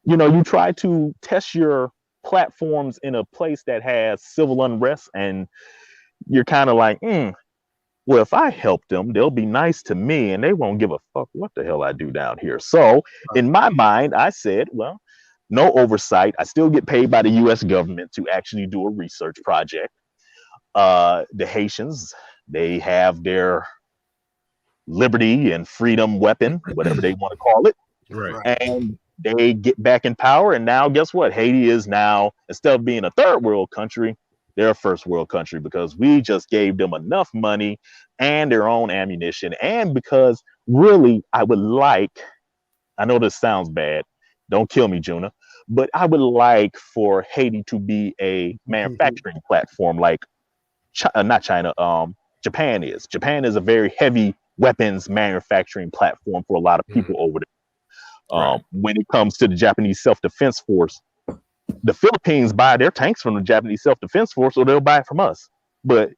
You try to test your platforms in a place that has civil unrest, and you're kind of like, well, if I help them, they'll be nice to me, and they won't give a fuck what the hell I do down here. So in my mind, I said, well, no oversight. I still get paid by the U.S. government to actually do a research project. The Haitians, they have their liberty and freedom weapon, whatever they want to call it. Right. And they get back in power. And now guess what? Haiti is now, instead of being a third world country, they're a first world country, because we just gave them enough money and their own ammunition. And because really, I know this sounds bad. Don't kill me, Juna. But I would like for Haiti to be a manufacturing platform like not China, Japan is. Japan is a very heavy weapons manufacturing platform for a lot of people over there. When it comes to the Japanese self-defense force, the Philippines buy their tanks from the Japanese self-defense force, or they'll buy it from us. But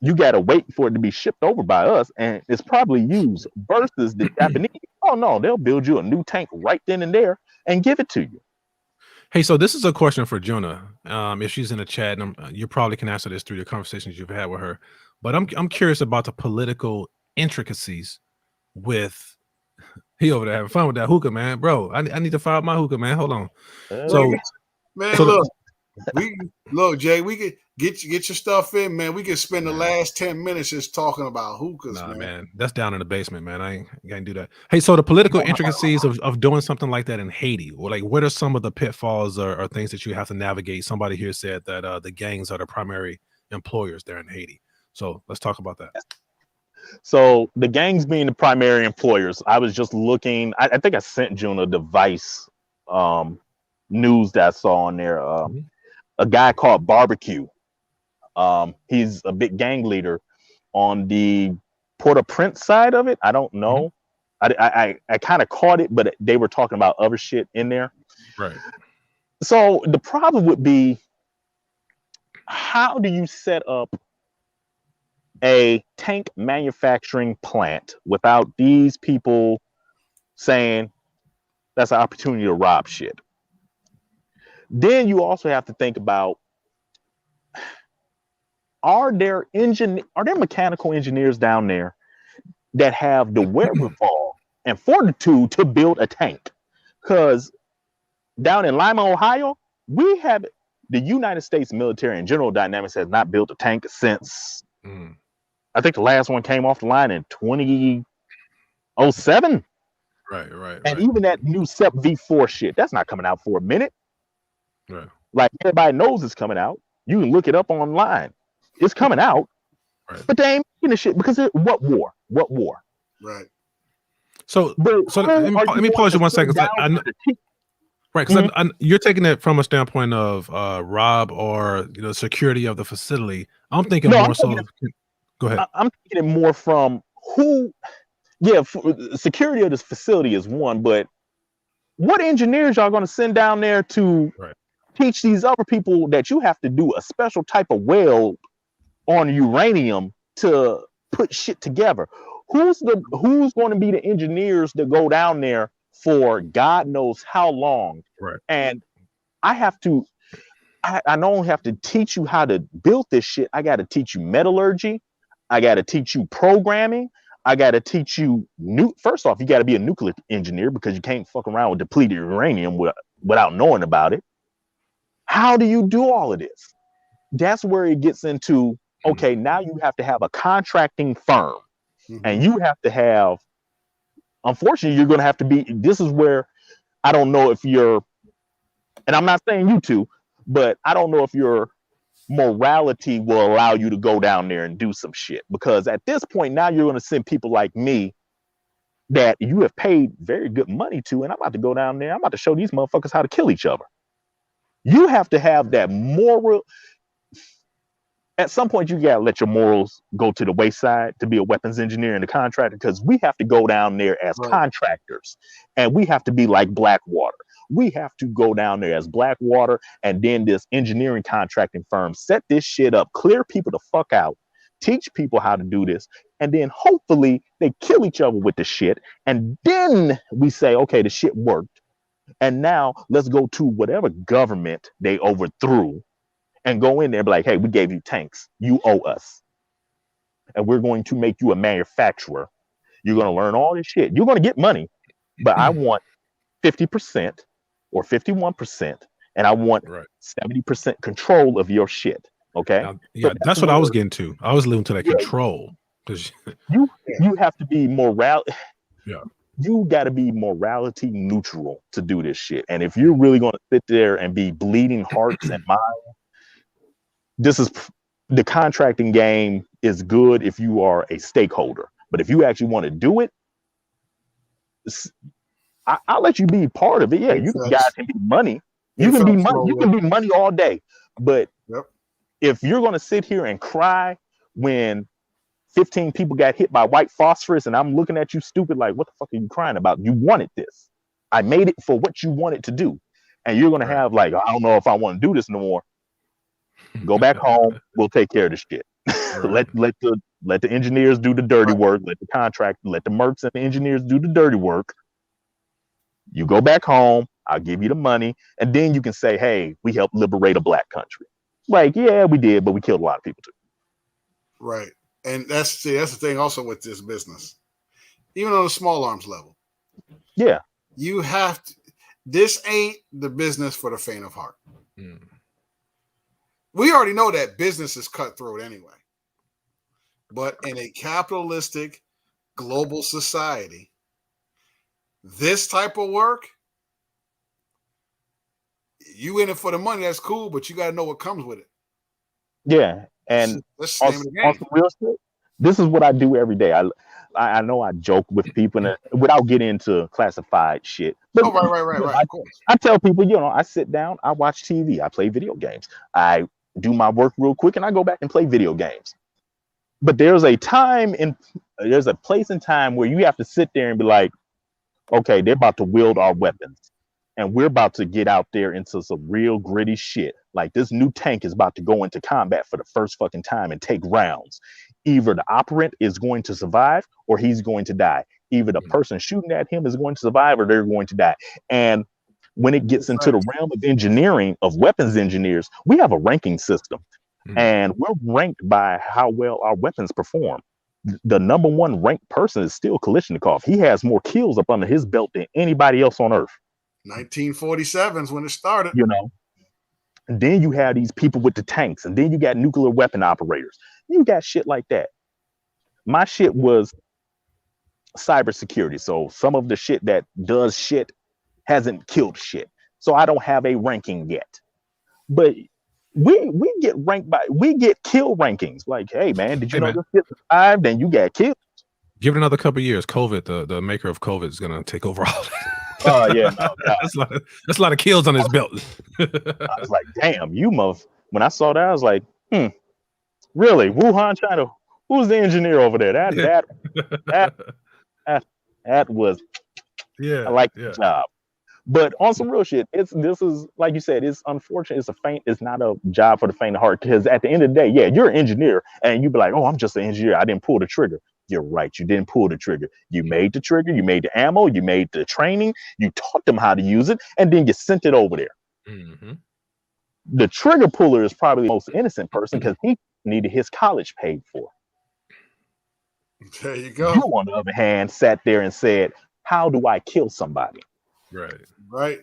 you got to wait for it to be shipped over by us, and it's probably used, versus the Japanese. Oh no, they'll build you a new tank right then and there and give it to you. Hey, so this is a question for Jonah. If she's in the chat, and you probably can answer this through the conversations you've had with her. But I'm curious about the political intricacies with He over there having fun with that hookah, man. Bro, I need to fire up my hookah, man. Hold on. So, man, so look, Jay, we could get your stuff in, man. We could spend the last 10 minutes just talking about hookahs, man. That's down in the basement, man. I ain't do that. Hey, so the political intricacies of doing something like that in Haiti, or like, what are some of the pitfalls or things that you have to navigate? Somebody here said that the gangs are the primary employers there in Haiti. So let's talk about that. So the gangs being the primary employers, I was just looking. I think I sent June a device news that I saw on there. A guy called Barbecue. He's a big gang leader on the Port-au-Prince side of it. I don't know. I kind of caught it, but they were talking about other shit in there. Right. So the problem would be, how do you set up a tank manufacturing plant without these people saying that's an opportunity to rob shit? Then you also have to think about, are there mechanical engineers down there that have the wherewithal and fortitude to build a tank? Because down in Lima, Ohio, we have the United States military and General Dynamics has not built a tank since I think the last one came off the line in 2007. Right. And even that new SEP V4 shit, that's not coming out for a minute. Right. Like, everybody knows it's coming out. You can look it up online. It's coming out. Right. But they ain't making the shit because what war? What war? Right. So let me pause you 1 second. Right, because you're taking it from a standpoint of Rob or security of the facility. I'm thinking more so. Go ahead. I'm thinking it more from who. Yeah, security of this facility is one, but what engineers y'all going to send down there to teach these other people that you have to do a special type of weld on uranium to put shit together? Who's going to be the engineers that go down there for God knows how long? Right. And I not only have to teach you how to build this shit, I got to teach you metallurgy. I got to teach you programming. I got to teach you first off, you got to be a nuclear engineer because you can't fuck around with depleted uranium without knowing about it. How do you do all of this? That's where it gets into, okay, now you have to have a contracting firm and you have to have, unfortunately, you're going to have to be, this is where I don't know if you're, and I'm not saying you two, but I don't know if your morality will allow you to go down there and do some shit. Because at this point, now you're going to send people like me that you have paid very good money to, and I'm about to go down there. I'm about to show these motherfuckers how to kill each other. You have to have that moral. At some point, you got to let your morals go to the wayside to be a weapons engineer and a contractor, because we have to go down there as contractors, and we have to be like Blackwater. We have to go down there as Blackwater, and then this engineering contracting firm set this shit up, clear people the fuck out, teach people how to do this, and then hopefully they kill each other with the shit, and then we say, okay, the shit worked, and now let's go to whatever government they overthrew and go in there and be like, hey, we gave you tanks. You owe us. And we're going to make you a manufacturer. You're going to learn all this shit. You're going to get money, but I want 50% or 51%, and I want 70% control of your shit. Okay? Now, so that's what I was getting to. I was living to that control. You have to be you got to be morality neutral to do this shit. And if you're really going to sit there and be bleeding hearts and minds, the contracting game is good if you are a stakeholder. But if you actually want to do it, I'll let you be part of it. Yeah, you guys can be money. You can be money. You can be money all day. But if you're going to sit here and cry when 15 people got hit by white phosphorus and I'm looking at you stupid like, what the fuck are you crying about? You wanted this. I made it for what you wanted to do. And you're going to have like, I don't know if I want to do this no more. Go back home. We'll take care of the shit. let the engineers do the dirty work. Let the mercs and the engineers do the dirty work. You go back home. I'll give you the money, and then you can say, "Hey, we helped liberate a black country." Like, yeah, we did, but we killed a lot of people too. Right, and that's the thing also with this business, even on a small arms level. Yeah. You have to. This ain't the business for the faint of heart. We already know that business is cutthroat anyway. But in a capitalistic global society, this type of work, you in it for the money, that's cool, but you got to know what comes with it. Yeah. And that's the name of the game. Real shit, this is what I do every day. I know I joke with people and without getting into classified shit. But right. Of course. I tell people, I sit down, I watch TV, I play video games. I do my work real quick and I go back and play video games. But there's a place and time where you have to sit there and be like, okay, they're about to wield our weapons. And we're about to get out there into some real gritty shit. Like this new tank is about to go into combat for the first fucking time and take rounds. Either the operant is going to survive or he's going to die. Either the person shooting at him is going to survive or they're going to die. And when it gets into the realm of engineering, of weapons engineers, we have a ranking system. And we're ranked by how well our weapons perform. The number one ranked person is still Kalashnikov. He has more kills up under his belt than anybody else on Earth. 1947 is when it started. And then you have these people with the tanks, and then you got nuclear weapon operators. You got shit like that. My shit was cybersecurity. So some of the shit that does shit hasn't killed shit. So I don't have a ranking yet. But we get kill rankings. Like, hey man, did you know this shit survived? Then you got killed. Give it another couple of years. COVID, the maker of COVID, is gonna take over all. Oh yeah, no, that's a lot of kills on his belt. I was like, damn, when I saw that, I was like, really? Wuhan, China? Who's the engineer over there? That was I like the job. But on some real shit, this is like you said, it's unfortunate. It's not a job for the faint of heart, because at the end of the day, yeah, you're an engineer and you'd be like, oh, I'm just an engineer. I didn't pull the trigger. You're right. You didn't pull the trigger. You made the trigger. You made the ammo. You made the training. You taught them how to use it, and then you sent it over there. The trigger puller is probably the most innocent person because he needed his college paid for. There you go. You, on the other hand, sat there and said, how do I kill somebody? Right.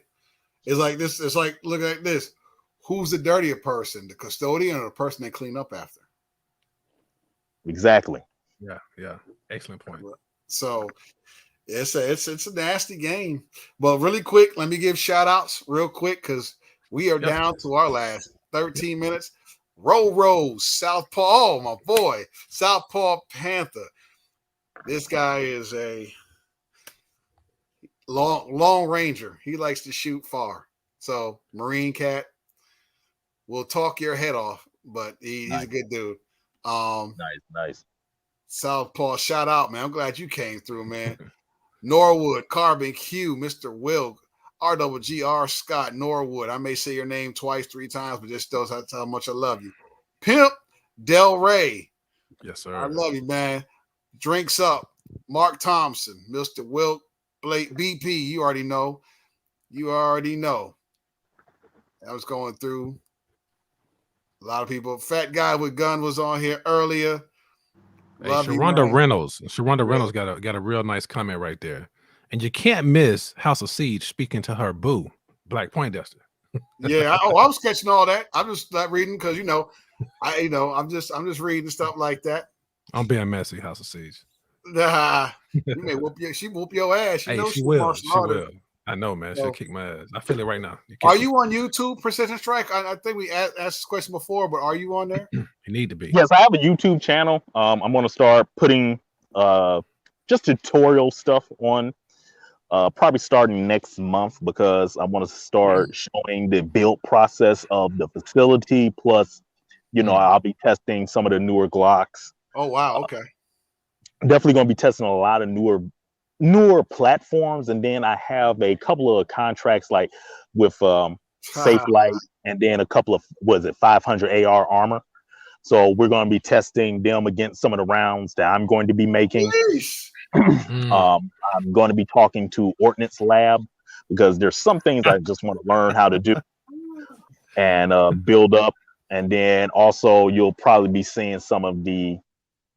It's like this. It's like, look at this. Who's the dirtier person, the custodian or the person they clean up after? Exactly. Yeah. Excellent point. So it's a nasty game. But really quick, let me give shout outs real quick because we are down to our last 13 minutes. Rose, Southpaw. Oh, my boy, Southpaw Panther. This guy is a long ranger. He likes to shoot far. So Marine Cat will talk your head off, but he's a good dude. Nice. Southpaw, shout out, man. I'm glad you came through, man. Norwood, Carbon Q, Mr. Wilk, RWGR Scott, Norwood. I may say your name twice, 3 times, but just tells how much I love you. Pimp Del Rey. Yes, sir. I love you, man. Drinks Up, Mark Thompson, Mr. Wilk, Blake BP. You already know. I was going through a lot of people. Fat Guy with Gun was on here earlier. Hey, Sharonda Reynolds got a real nice comment right there. And you can't miss House of Siege speaking to her boo, Black Poindexter. Yeah, I was catching all that. I'm just not reading because I'm just reading stuff like that. I'm being messy, House of Siege. You may she whoop your ass. She will. I know, man. She'll kick my ass. I feel it right now. Are you on YouTube, Precision Strike? I think we asked this question before, but are you on there? You need to be. Yes, I have a YouTube channel. I'm going to start putting just tutorial stuff on, probably starting next month, because I want to start showing the build process of the facility. Plus, I'll be testing some of the newer Glocks. Oh, wow. Okay. Definitely going to be testing a lot of newer platforms, and then I have a couple of contracts like with Safe Light, and then a couple of 500 AR armor. So we're going to be testing them against some of the rounds that I'm going to be making. I'm going to be talking to Ordnance Lab because there's some things I just want to learn how to do and build up, and then also you'll probably be seeing some of the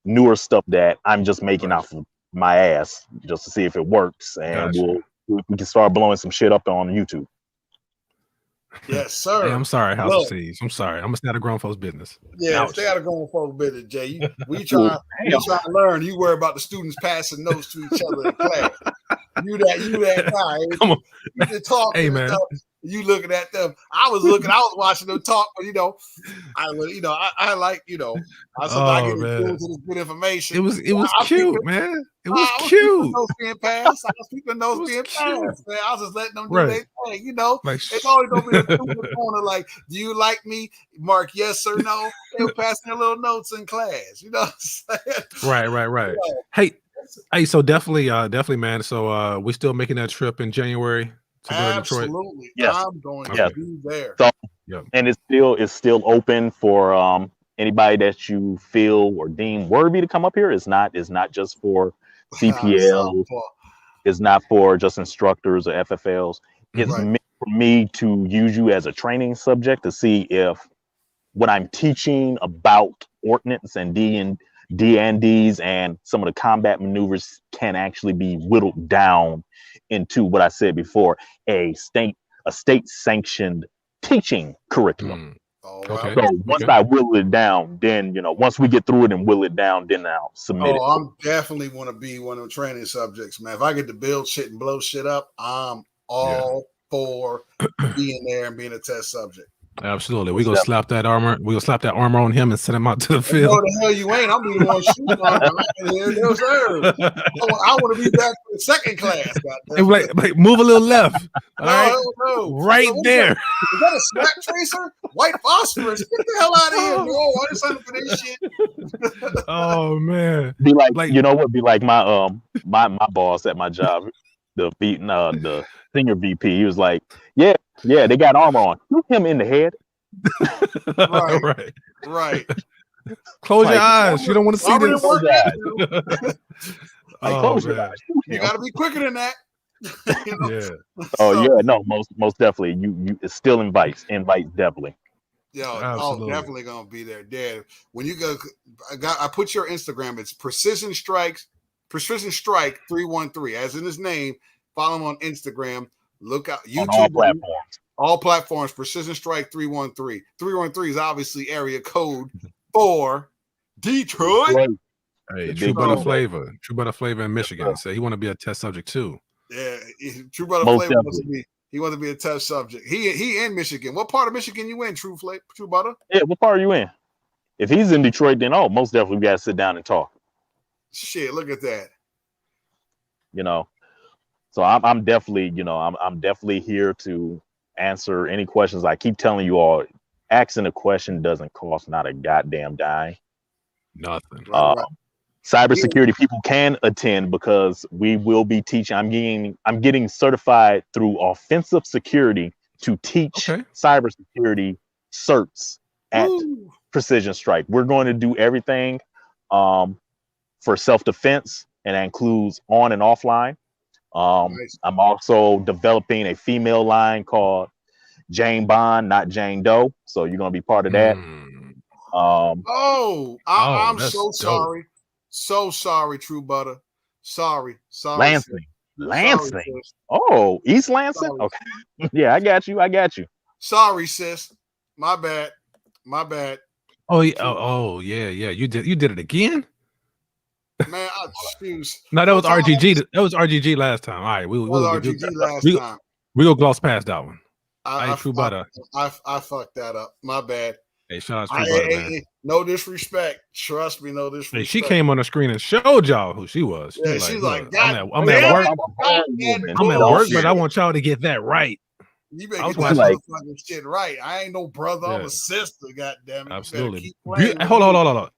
newer stuff that I'm just making off of my ass just to see if it works, and we can start blowing some shit up on YouTube. Yes, sir. Hey, I'm sorry, House of Seas. I'm sorry. I'm gonna stay out of grown folks' business. Yeah, stay out of grown folks' business, Jay. We trying to learn. You worry about the students passing notes to each other in class. You that guy. Come on. You can talk. Hey, man. You looking at them. I was watching them talk, but I like, I sometimes get into this good information. It was cute, man. It was cute. Notes being passed. I was keeping notes being passed, man. I was just letting them do their thing, Like, it's always gonna be a stupid corner like, do you like me? Mark yes or no. They were passing their little notes in class, you know what I'm saying? Right. Hey, so definitely, man. So we still making that trip in January to go to Detroit? Absolutely. Yes. I'm going to be there. So, and it's still open for anybody that you feel or deem worthy to come up here. It's not just for CPL. It's not for just instructors or FFLs. It's meant for me to use you as a training subject to see if what I'm teaching about ordnance and D&Ds and some of the combat maneuvers can actually be whittled down into what I said before, a state sanctioned teaching curriculum. Okay. So once I whittle it down, then once we get through it and whittle it down, then I'll submit it. I'm definitely want to be one of them training subjects, man. If I get to build shit and blow shit up, I'm all for being there and being a test subject. Absolutely. We're gonna slap that armor. We're gonna slap that armor on him and send him out to the field. No, the hell you ain't. I'm be the one shooting on him. No, sir. I want to be back in second class. Like move a little left. All right. No. Right there. Is that a snap tracer? White phosphorus. Get the hell out of here. No, I didn't sign up for this shit. Oh man. Be like you know what? Be like my my boss at my job, the senior VP. He was like, yeah, they got armor on. Shoot him in the head. Right. Close your eyes. You don't want to see this. Close your eyes. You got to be quicker than that. Yeah. No, most definitely. You it still invites definitely. I'm definitely gonna be there, Dad. When you go, I put your Instagram. It's Precision Strike 313, as in his name. Follow him on Instagram. Look out YouTube. On all platforms. Precision Strike 313. 313 is obviously area code for Detroit. Hey, True Butter Flavor in Michigan said he want to be a test subject too. Yeah, True Butter Flavor wants to be. He wants to be a test subject. He in Michigan. What part of Michigan you in, True Butter? Yeah, what part are you in? If he's in Detroit, then most definitely we gotta sit down and talk. Shit, look at that. So I'm definitely, I'm definitely here to answer any questions. I keep telling you all, asking a question doesn't cost not a goddamn dime. Nothing. Cybersecurity people can attend because we will be teaching. I'm getting certified through Offensive Security to teach cybersecurity certs at Precision Strike. We're going to do everything for self-defense, and that includes on and offline. Nice. I'm also developing a female line called Jane Bond, not Jane Doe. So you're going to be part of that. I'm so sorry. So sorry, True Butter. Sorry. Lansing. East Lansing? Sorry. Okay. Yeah, I got you. Sorry, sis. My bad. Oh yeah. You did it again? Man, I choose. No, that was RGG. That was RGG last time. All right, we'll RGG last time. We go gloss past that one. I fucked that up. My bad. Hey, shout out to True Butter, man. No disrespect. Trust me, no disrespect. Hey, she came on the screen and showed y'all who she was. She's like, I'm at work. I'm at work, but I want y'all to get that right. You better get that motherfucking shit right. I ain't no brother. I'm a sister. Goddamn it. Absolutely. Hold on.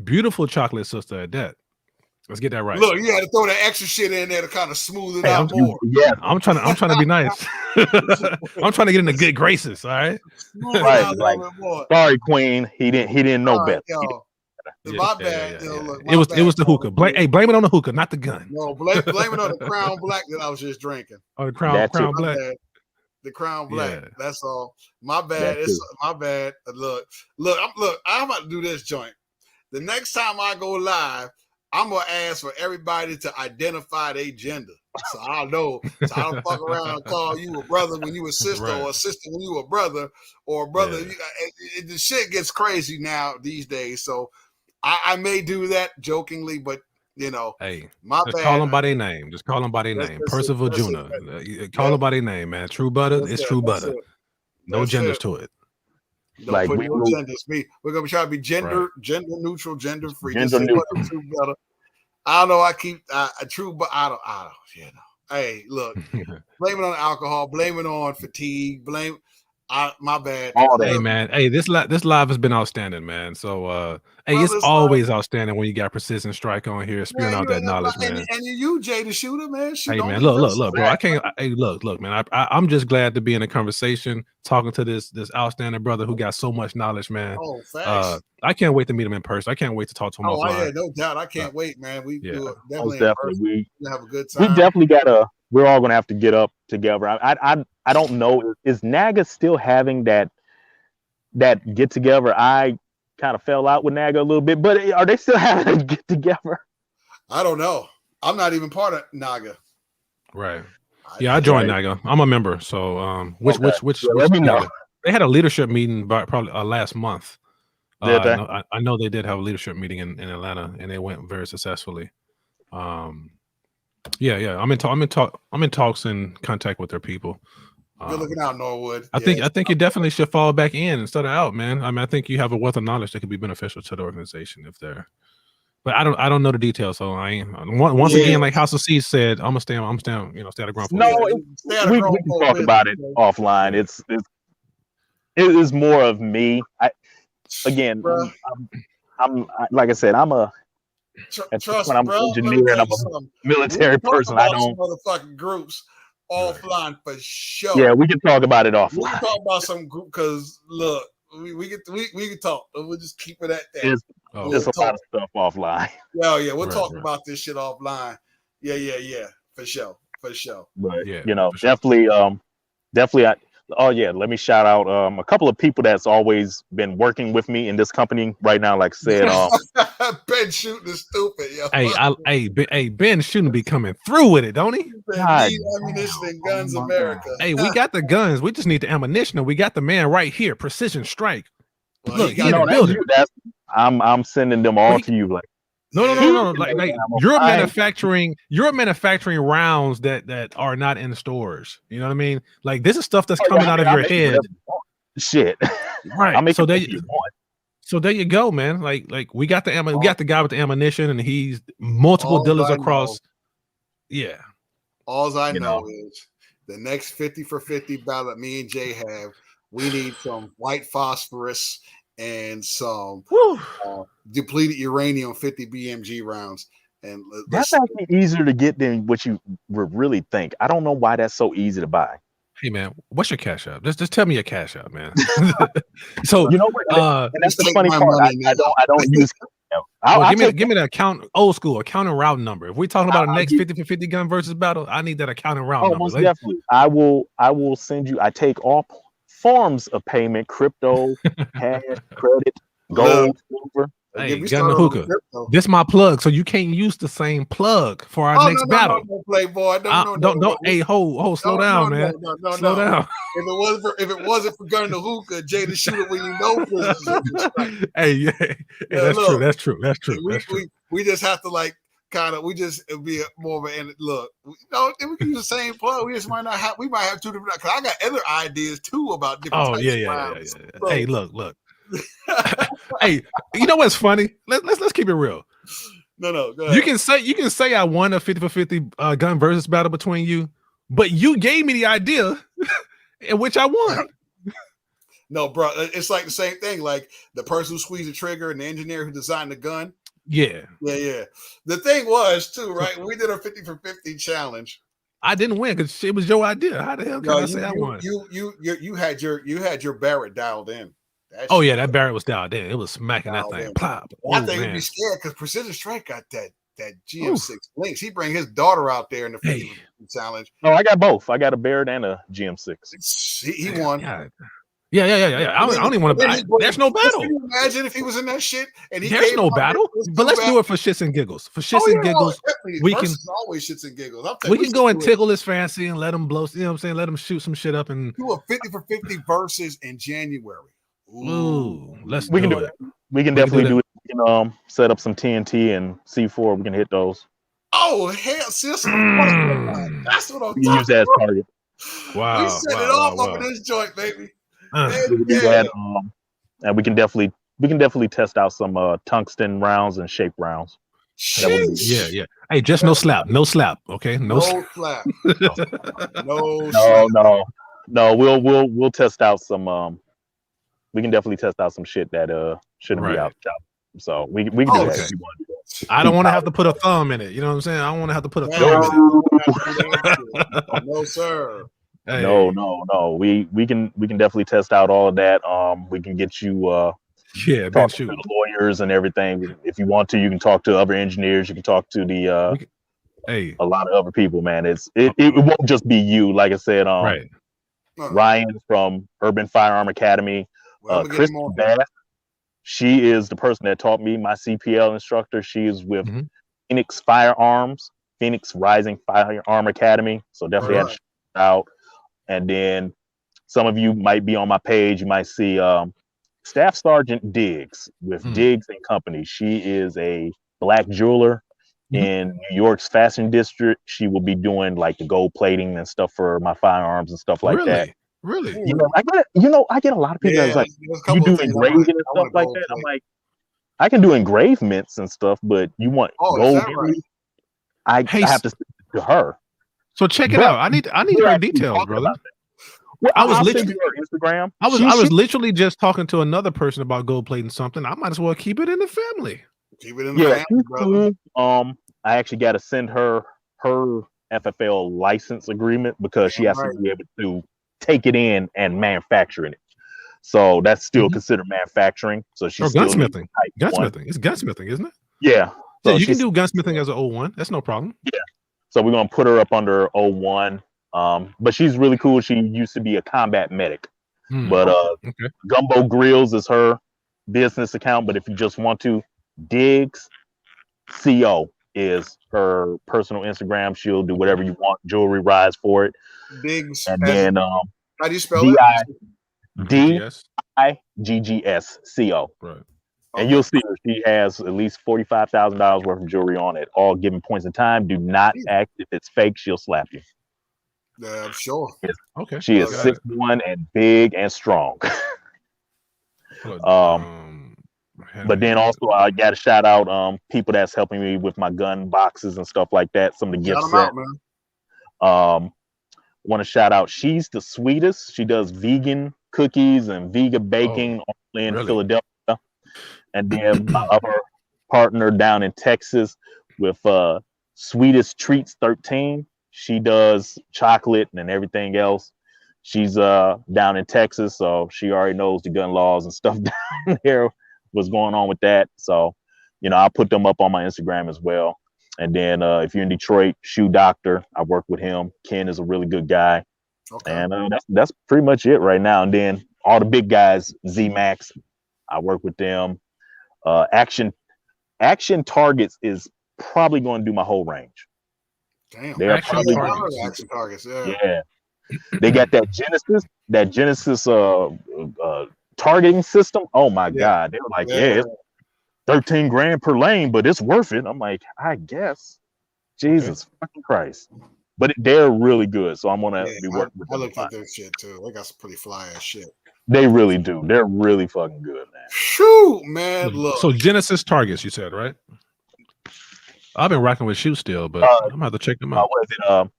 Beautiful chocolate sister at that. Let's get that right. Look, you had to throw that extra shit in there to kind of smooth it out more. Yeah, I'm trying to be nice. I'm trying to get into good graces. All right. Right. Sorry, Queen. He didn't know better. My bad. Look, it was the hookah. Blame it on the hookah, not the gun. No, blame it on the Crown Black that I was just drinking. Oh, the Crown Black. The Crown Black. Yeah. That's all. My bad. My bad. Look. I'm about to do this joint. The next time I go live, I'm gonna ask for everybody to identify their gender. So I don't know. So I don't fuck around and call you a brother when you a sister, or a sister when you a brother, or a brother. Yeah. The shit gets crazy now these days. So I may do that jokingly, but hey, my just bad. Call them by their name. Just call them by their name. Percival Jr. Call them by their name, man. True butter is true butter. No genders to it. Don't put no genders. We're gonna try to be gender neutral, gender free. Gender neutral. True butter. I don't know. I keep true, but I don't. Hey, look, blame it on alcohol. Blame it on fatigue. My bad. Hey man, hey, this live has been outstanding, man. So hey, it's always outstanding when you got Precision Strike on here spewing out that knowledge, man. And you, Jay the Shooter, man. Hey man, look, bro. I can't. Hey, look, man. I'm just glad to be in a conversation talking to this outstanding brother who got so much knowledge, man. Oh, thanks. I can't wait to meet him in person. I can't wait to talk to him offline. Yeah, no doubt. I can't wait, man. We do it definitely. We have a good time. We definitely we're all gonna have to get up together. I don't know. Is Naga still having that get together? I kind of fell out with Naga a little bit, but are they still having a get together? I don't know. I'm not even part of Naga. Right. Yeah, I joined Naga. I'm a member. So which let me know. They had a leadership meeting probably last month. I know they did have a leadership meeting in Atlanta, and it went very successfully. Yeah. I'm in talks and contact with their people. Good looking out, Norwood. I think you definitely should fall back in instead of out, man. I mean, I think you have a wealth of knowledge that could be beneficial to the organization if they're. But I don't know the details, so I ain't. Once again, like House of C said, I'm gonna stay at the ground floor. No, we can talk about it offline. It's more of me. I'm like I said, I'm an engineer and I'm a military person. I don't motherfucking groups offline for sure. Yeah, we can talk about it offline. We can talk about some group because look, we can talk. We'll just keep it at that. There's a lot of stuff offline. Yeah, we'll talk about this shit offline. Yeah, for sure. But definitely. Let me shout out a couple of people that's always been working with me in this company right now. Like I said, Ben Shooting is stupid. Yo. Hey, Ben Shooting be coming through with it, don't he? Ammunition and Guns America. Hey, we got the guns. We just need the ammunition. And we got the man right here, Precision Strike. Well, look, he in the building. I'm sending them all to you. Like no. Like you're manufacturing rounds that are not in stores. You know what I mean? Like this is stuff that's coming out of your head. Shit. Right. So there you go, man. Like we got the we got the guy with the ammunition, and he's multiple dealers across. Yeah. All I know is the next 50 for 50 ballot me and Jay have. We need some white phosphorus and some depleted uranium 50 BMG rounds. And that's actually easier to get than what you would really think. I don't know why that's so easy to buy. Hey man, what's your cash app? Just tell me your cash app, man. So you know what? And that's the funny part. I don't use. Give me the old school accounting route number. If we're talking about a next 50 for 50 gun versus battle, I need that accounting route number. Most definitely. I will send you. I take all forms of payment: crypto, cash, credit, gold, silver. Hey, gun the hookah. This is my plug, so you can't use the same plug for our next battle. No, Playboy. Don't. Hey, slow down, man. Slow down. If it wasn't for gun the hookah, Jay the Shooter, when you know. Hey, that's true. We just have to it'd be more of an look. We can use the same plug. We just might not have. We might have two different. Because I got other ideas too about different. Yeah. So, hey, look. Hey, you know what's funny? Let's keep it real. No, go ahead. You can say I won a 50 for 50 gun versus battle between you, but you gave me the idea in which I won. No, bro, it's like the same thing. Like the person who squeezed the trigger and the engineer who designed the gun. Yeah. The thing was too, right? We did a 50 for 50 challenge. I didn't win because it was your idea. How the hell can I say I won? You had your Barrett dialed in. That Barrett was dialed in. It was smacking that thing. Plop. I think he'd be scared because Precision Strike got that GM6 links. He bring his daughter out there in the 50 challenge. No, I got both. I got a Barrett and a GM6. He won. Yeah. I don't even want to. There's no battle. Can you imagine if he was in that shit and he There's no battle, but let's do it for shits and giggles. For shits and giggles, we can always shits and giggles. We can go and tickle his fancy and let him blow. You know what I'm saying? Let him shoot some shit up and do a 50 for 50 versus in January. Ooh, we can do it. We can definitely do it. We can set up some TNT and C4. We can hit those. Oh hell, sis! That's what I'm talking about. Use that as target. Wow, we set it off up in this joint, baby. And we can definitely test out some tungsten rounds and shape rounds. Yeah. Hey, just no slap, okay? No slap. No. We'll test out some. We can definitely test out some shit that shouldn't be out. So we can do that if you want. I don't want to have to put a thumb in it. You know what I'm saying? I don't want to have to put a thumb in it. No, sir. Hey. No. We can definitely test out all of that. We can get you talk to the lawyers and everything. If you want to, you can talk to other engineers. You can talk to the a lot of other people, man. It won't just be you. Like I said, Ryan from Urban Firearm Academy, Chris Bass. She is the person that taught me, my CPL instructor. She is with Phoenix Rising Firearm Academy. So definitely have to check it out. And then some of you might be on my page. You might see Staff Sergeant Diggs with Diggs and Company. She is a black jeweler in New York's fashion district. She will be doing like the gold plating and stuff for my firearms and stuff like that. Really? I get a lot of people that's like, you do engraving and stuff like that. I'm like, I can do engragements and stuff, but you want gold? I have to stick to her. So check it out. I need her details, brother. Well, I was literally Instagram. I was literally just talking to another person about gold plating something. I might as well keep it in the family. Keep it in the family, brother. I actually got to send her FFL license agreement because she has to be able to take it in and manufacture it. So that's still considered manufacturing. So she's still gunsmithing. It's gunsmithing, isn't it? Yeah. So you can do gunsmithing as an 01. That's no problem. Yeah. So we're gonna put her up under 01. But she's really cool. She used to be a combat medic. But Gumbo Grills is her business account. But if you just want to, Diggs CO is her personal Instagram. She'll do whatever you want. Jewelry rides for it. Diggs. And then how do you spell it? DIGGS CO. And you'll see her. She has at least $45,000 worth of jewelry on it, all given points in time. Do not act if it's fake. She'll slap you. Yeah, I'm sure. Okay. She is 6'1" and big and strong. But then also I got to shout out people that's helping me with my gun boxes and stuff like that. Some of the gifts. Want to shout out. She's the sweetest. She does vegan cookies and vegan baking in Philadelphia. And then my other partner down in Texas with Sweetest Treats 13. She does chocolate and everything else. She's down in Texas, so she already knows the gun laws and stuff down there, what's going on with that. So, I'll put them up on my Instagram as well. And then if you're in Detroit, Shoe Doctor, I work with him. Ken is a really good guy. Okay. And that's pretty much it right now. And then all the big guys, Z-Max, I work with them. Action Targets is probably going to do my whole range. Damn. They're probably Action Targets. Yeah. They got that Genesis targeting system. Oh my God. They were like, it's 13 grand per lane, but it's worth it. I'm like, I guess. Jesus fucking Christ. But they're really good. So I'm gonna be working with them. I looked at their shit too. They got some pretty fly ass shit. They really do. They're really fucking good, man. Shoot, man. Look. So Genesis Targets, you said, right? I've been rocking with Shoot still, but I'm gonna have to check them out. What is it?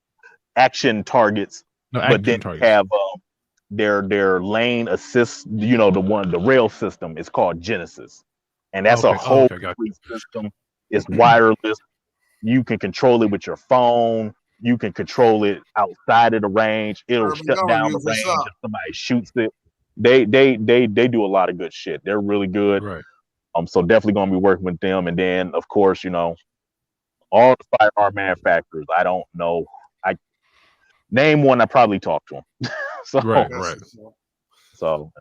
Action Targets. No, but then targets. Have their lane assist, the rail system is called Genesis. And that's a whole system. It's wireless. You can control it with your phone. You can control it outside of the range. It'll shut down the range if somebody shoots it. They do a lot of good shit. They're really good. Right. So definitely gonna be working with them. And then of course, all the firearm manufacturers. I don't know. I name one. I probably talk to them. So So,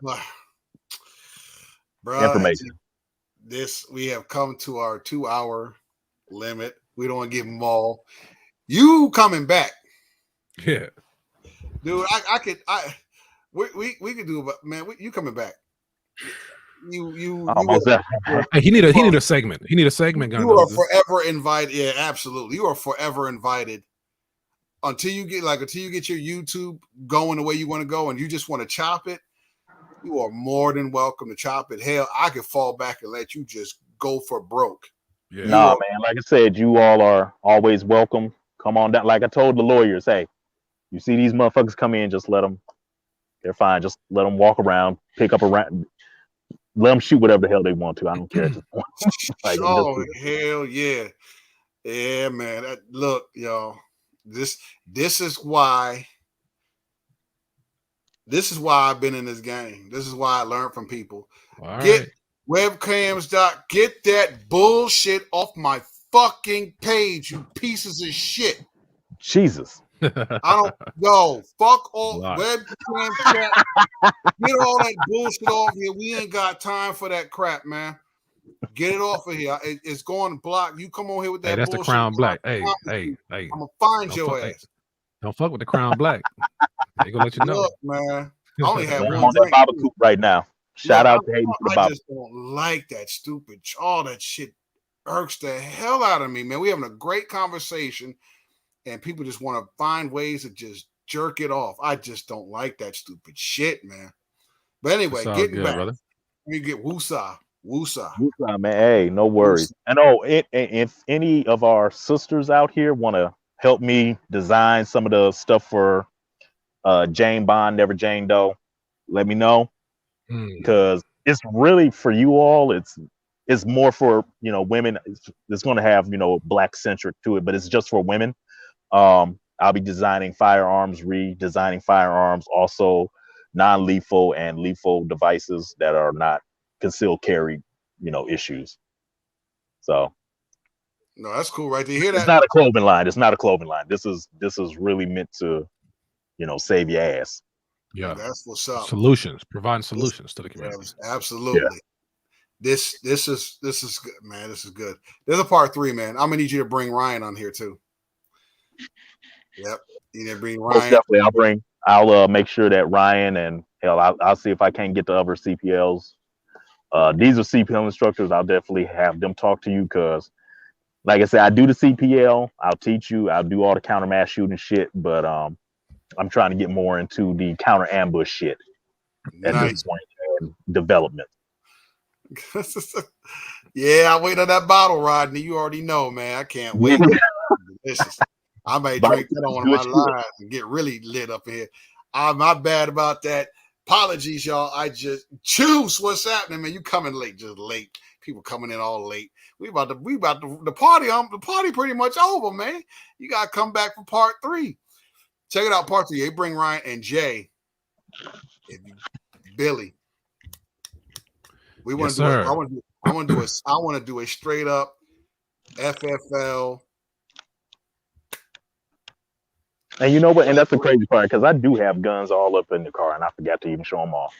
bro, information. We have come to our 2-hour limit. We don't want to give them all. You coming back? Yeah, dude. We could do, but man, you coming back? You Almost hey, he need a segment. He need a segment. You are forever invited. Yeah, absolutely. You are forever invited until you get your YouTube going the way you want to go, and you just want to chop it. You are more than welcome to chop it. Hell, I could fall back and let you just go for broke. Yeah. Nah, man. Like I said, you all are always welcome. Come on down. Like I told the lawyers, hey, you see these motherfuckers come in, just let them. They're fine. Just let them walk around, pick up around. Let them shoot whatever the hell they want to. I don't care. Like, hell yeah. Yeah, man. Look, y'all. This is why I've been in this game. This is why I learned from people. Get webcams. Get that bullshit off my fucking page, you pieces of shit. Jesus. Fuck all webcam chat. Get all that bullshit off here. We ain't got time for that crap, man. Get it off of here. It's going to block. You come on here with that that's bullshit. The Crown Black. Hey. I'm going to find your ass. Don't fuck with the Crown Black. They gonna let you know. Look, man. I only have one on drink. That barbecue right now. Shout out to Hayden for the I just don't like that stupid. All that shit irks the hell out of me, man. We having a great conversation, and people just want to find ways to just jerk it off. I just don't like that stupid shit, man. But anyway, getting back. Brother. We get woosah, man. Hey, no worries. I know if any of our sisters out here want to help me design some of the stuff for Jane Bond, Never Jane Doe, let me know, because it's really for you all. It's more for women. It's going to have Black centric to it, but it's just for women. I'll be designing firearms, redesigning firearms, also non-lethal and lethal devices that are not concealed carry, issues. So, no, that's cool, right? To hear that, it's not a clothing line. It's not a clothing line. This is really meant to, save your ass. Yeah, that's what's up. Solutions, providing solutions to the community. Absolutely. Yeah. This is good, man. This is good. There's a part 3, man. I'm gonna need you to bring Ryan on here too. Yep, you need to bring Ryan. Most definitely, I'll make sure that Ryan and hell, I'll see if I can get the other CPLs. These are CPL instructors. I'll definitely have them talk to you because, like I said, I do the CPL. I'll teach you. I'll do all the counter mass shooting shit, but I'm trying to get more into the counter ambush shit at this point in development. Yeah, I wait on that bottle, Rodney. You already know, man. I can't wait. I might drink that on one of my lives and get really lit up in here. I'm not bad about that. Apologies, y'all. I just choose what's happening, man. You coming late, just late. People coming in all late. We about the party. The party pretty much over, man. You gotta come back for part 3. Check it out, part 3. They bring Ryan and Jay. Billy. We want to do it. I want to do a straight up FFL. And you know what? And that's the crazy part because I do have guns all up in the car, and I forgot to even show them off.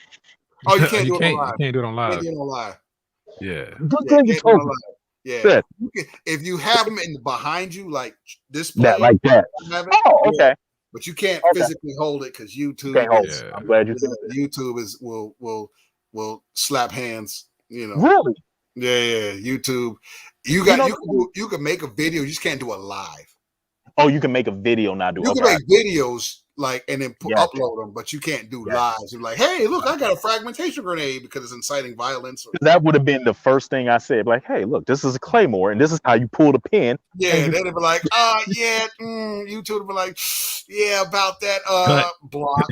Oh, you can't do it on live. You can't do it on live. You can't do it on live. Yeah. If you have them behind you, like display, like that. Okay. But you can't physically hold it because YouTube. I'm glad you said that. YouTube will slap hands. Really? Yeah. YouTube. You can make a video. You just can't do it live. Oh, you can make a video, not do. You can make videos and then upload them, but you can't do lives. You're like, hey, look, I got a fragmentation grenade because it's inciting violence. That would have been the first thing I said. Like, hey, look, this is a claymore, and this is how you pull the pin. Yeah, they'd be like, YouTube would be like, yeah, about that block.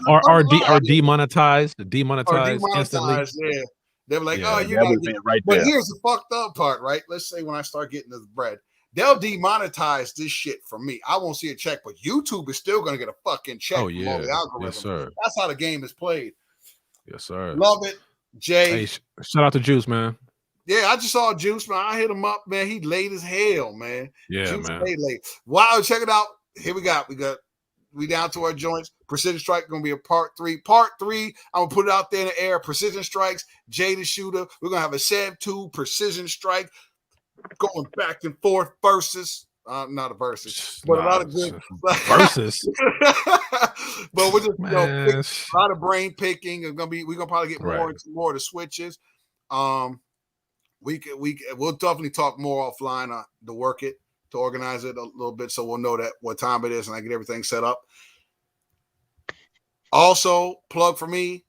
Or demonetized instantly. Yeah, they're like, you're not right there. But here's the fucked up part, right? Let's say when I start getting this bread, they'll demonetize this shit from me. I won't see a check, but YouTube is still going to get a fucking check. Oh, yeah. From the algorithm. Yes, sir. That's how the game is played. Yes, sir. Love it, Jay. Hey, shout out to Juice, man. Yeah, I just saw Juice, man. I hit him up, man. He late as hell, man. Yeah, Juice man. Late. Wow, check it out. Here we got we down to our joints. Precision Strike gonna be a part 3. Part 3, I'm gonna put it out there in the air. Precision Strikes, Jay the Shooter. We're gonna have a Seb 2 Precision Strike going back and forth versus. Not a versus, but a lot of good versus. But we're just a lot of brain picking. We're gonna probably get more into more of the switches. We'll definitely talk more offline to work it, to organize it a little bit, so we'll know that what time it is and I get everything set up. Also, plug for me,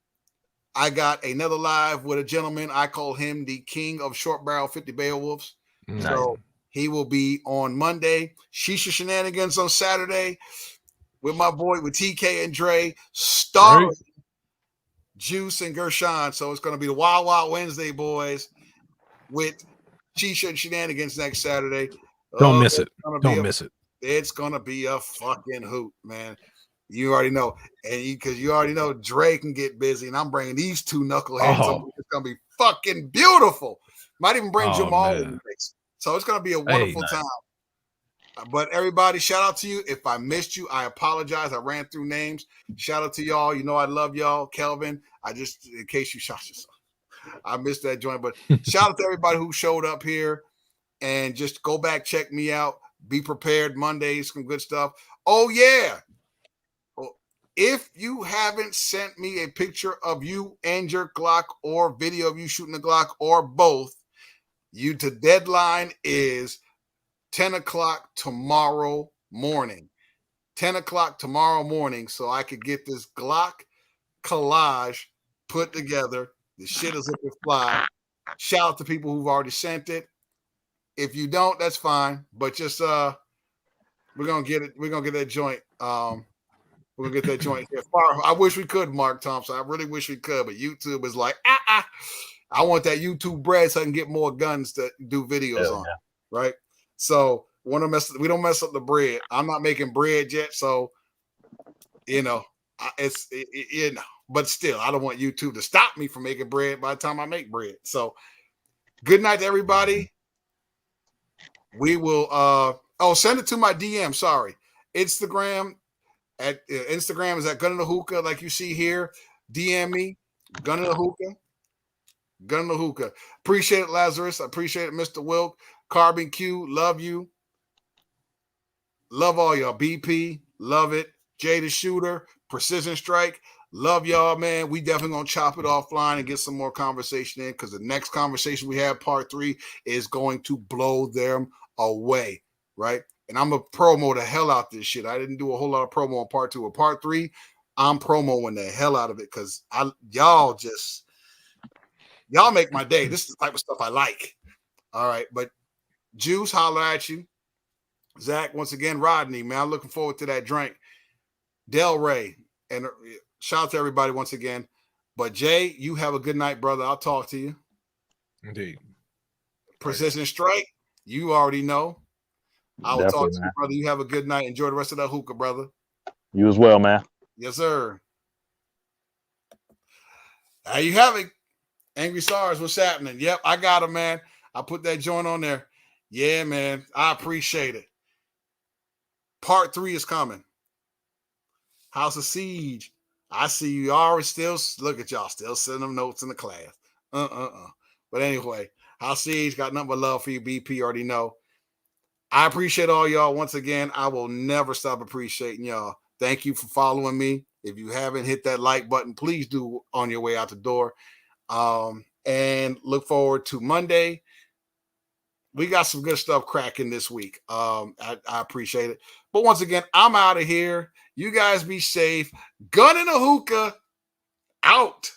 I got another live with a gentleman. I call him the king of short barrel 50 Beowulfs. Nice. So he will be on Monday. Shisha Shenanigans on Saturday with my boy, with TK and Dre, starring Juice and Gershon. So it's going to be the Wild Wild Wednesday boys with Shisha and Shenanigans next Saturday. Don't miss it. Don't miss it. It's going to be a fucking hoot, man. You already know. And because you already know Dre can get busy, and I'm bringing these two knuckleheads on. It's going to be fucking beautiful. Might even bring Jamal in the mix. So it's going to be a wonderful time. But everybody, shout out to you. If I missed you, I apologize. I ran through names. Shout out to y'all. You know I love y'all. Kelvin, in case you shot yourself, I missed that joint. But shout out to everybody who showed up here. And just go back, check me out. Be prepared. Monday, some good stuff. Oh, yeah. If you haven't sent me a picture of you and your Glock or video of you shooting the Glock or both, the deadline is 10 o'clock tomorrow morning. 10 o'clock tomorrow morning, so I could get this Glock collage put together. The shit is up to fly. Shout out to people who've already sent it. If you don't, that's fine. But just we're gonna get it. We're gonna get that joint. We're gonna get that joint here. I wish we could, Mark Thompson. I really wish we could, but YouTube is like, I want that YouTube bread so I can get more guns to do videos on. Right? So we don't mess up the bread. I'm not making bread yet, so but still, I don't want YouTube to stop me from making bread by the time I make bread. So good night to everybody. We will send it to my DM. Sorry. Instagram is at Gun in the Hookah, like you see here. DM me, Gun in the Hookah. Gun in the Hookah. Appreciate it, Lazarus. I appreciate it, Mr. Wilk. Carbon Q, love you. Love all y'all. BP, love it. Jay the Shooter, Precision Strike, love y'all, man. We definitely gonna chop it offline and get some more conversation in, because the next conversation we have, part 3, is going to blow them away, right? And I'm gonna promo the hell out this shit. I didn't do a whole lot of promo on part 2 or part 3. I'm promoing the hell out of it because y'all make my day. This is the type of stuff I like. All right, but Juice, holler at you. Zach, once again, Rodney, man, I'm looking forward to that drink. Del Rey, and shout out to everybody once again. But Jay, you have a good night, brother. I'll talk to you. Indeed. Precision Strike, you already know. I will talk to you, brother. You have a good night. Enjoy the rest of that hookah, brother. You as well, man. Yes, sir. There you have it. Angry SARS, what's happening? Yep, I got him, man. I put that joint on there. Yeah, man. I appreciate it. Part 3 is coming. House of Siege. I see you already still look at y'all still sending them notes in the class. But anyway, House of Siege got nothing but love for you, BP. You already know. I appreciate all y'all once again. I will never stop appreciating y'all. Thank you for following me. If you haven't hit that like button, please do on your way out the door. And look forward to Monday. We got some good stuff cracking this week. I appreciate it. But once again, I'm out of here. You guys be safe. Gun in a hookah out.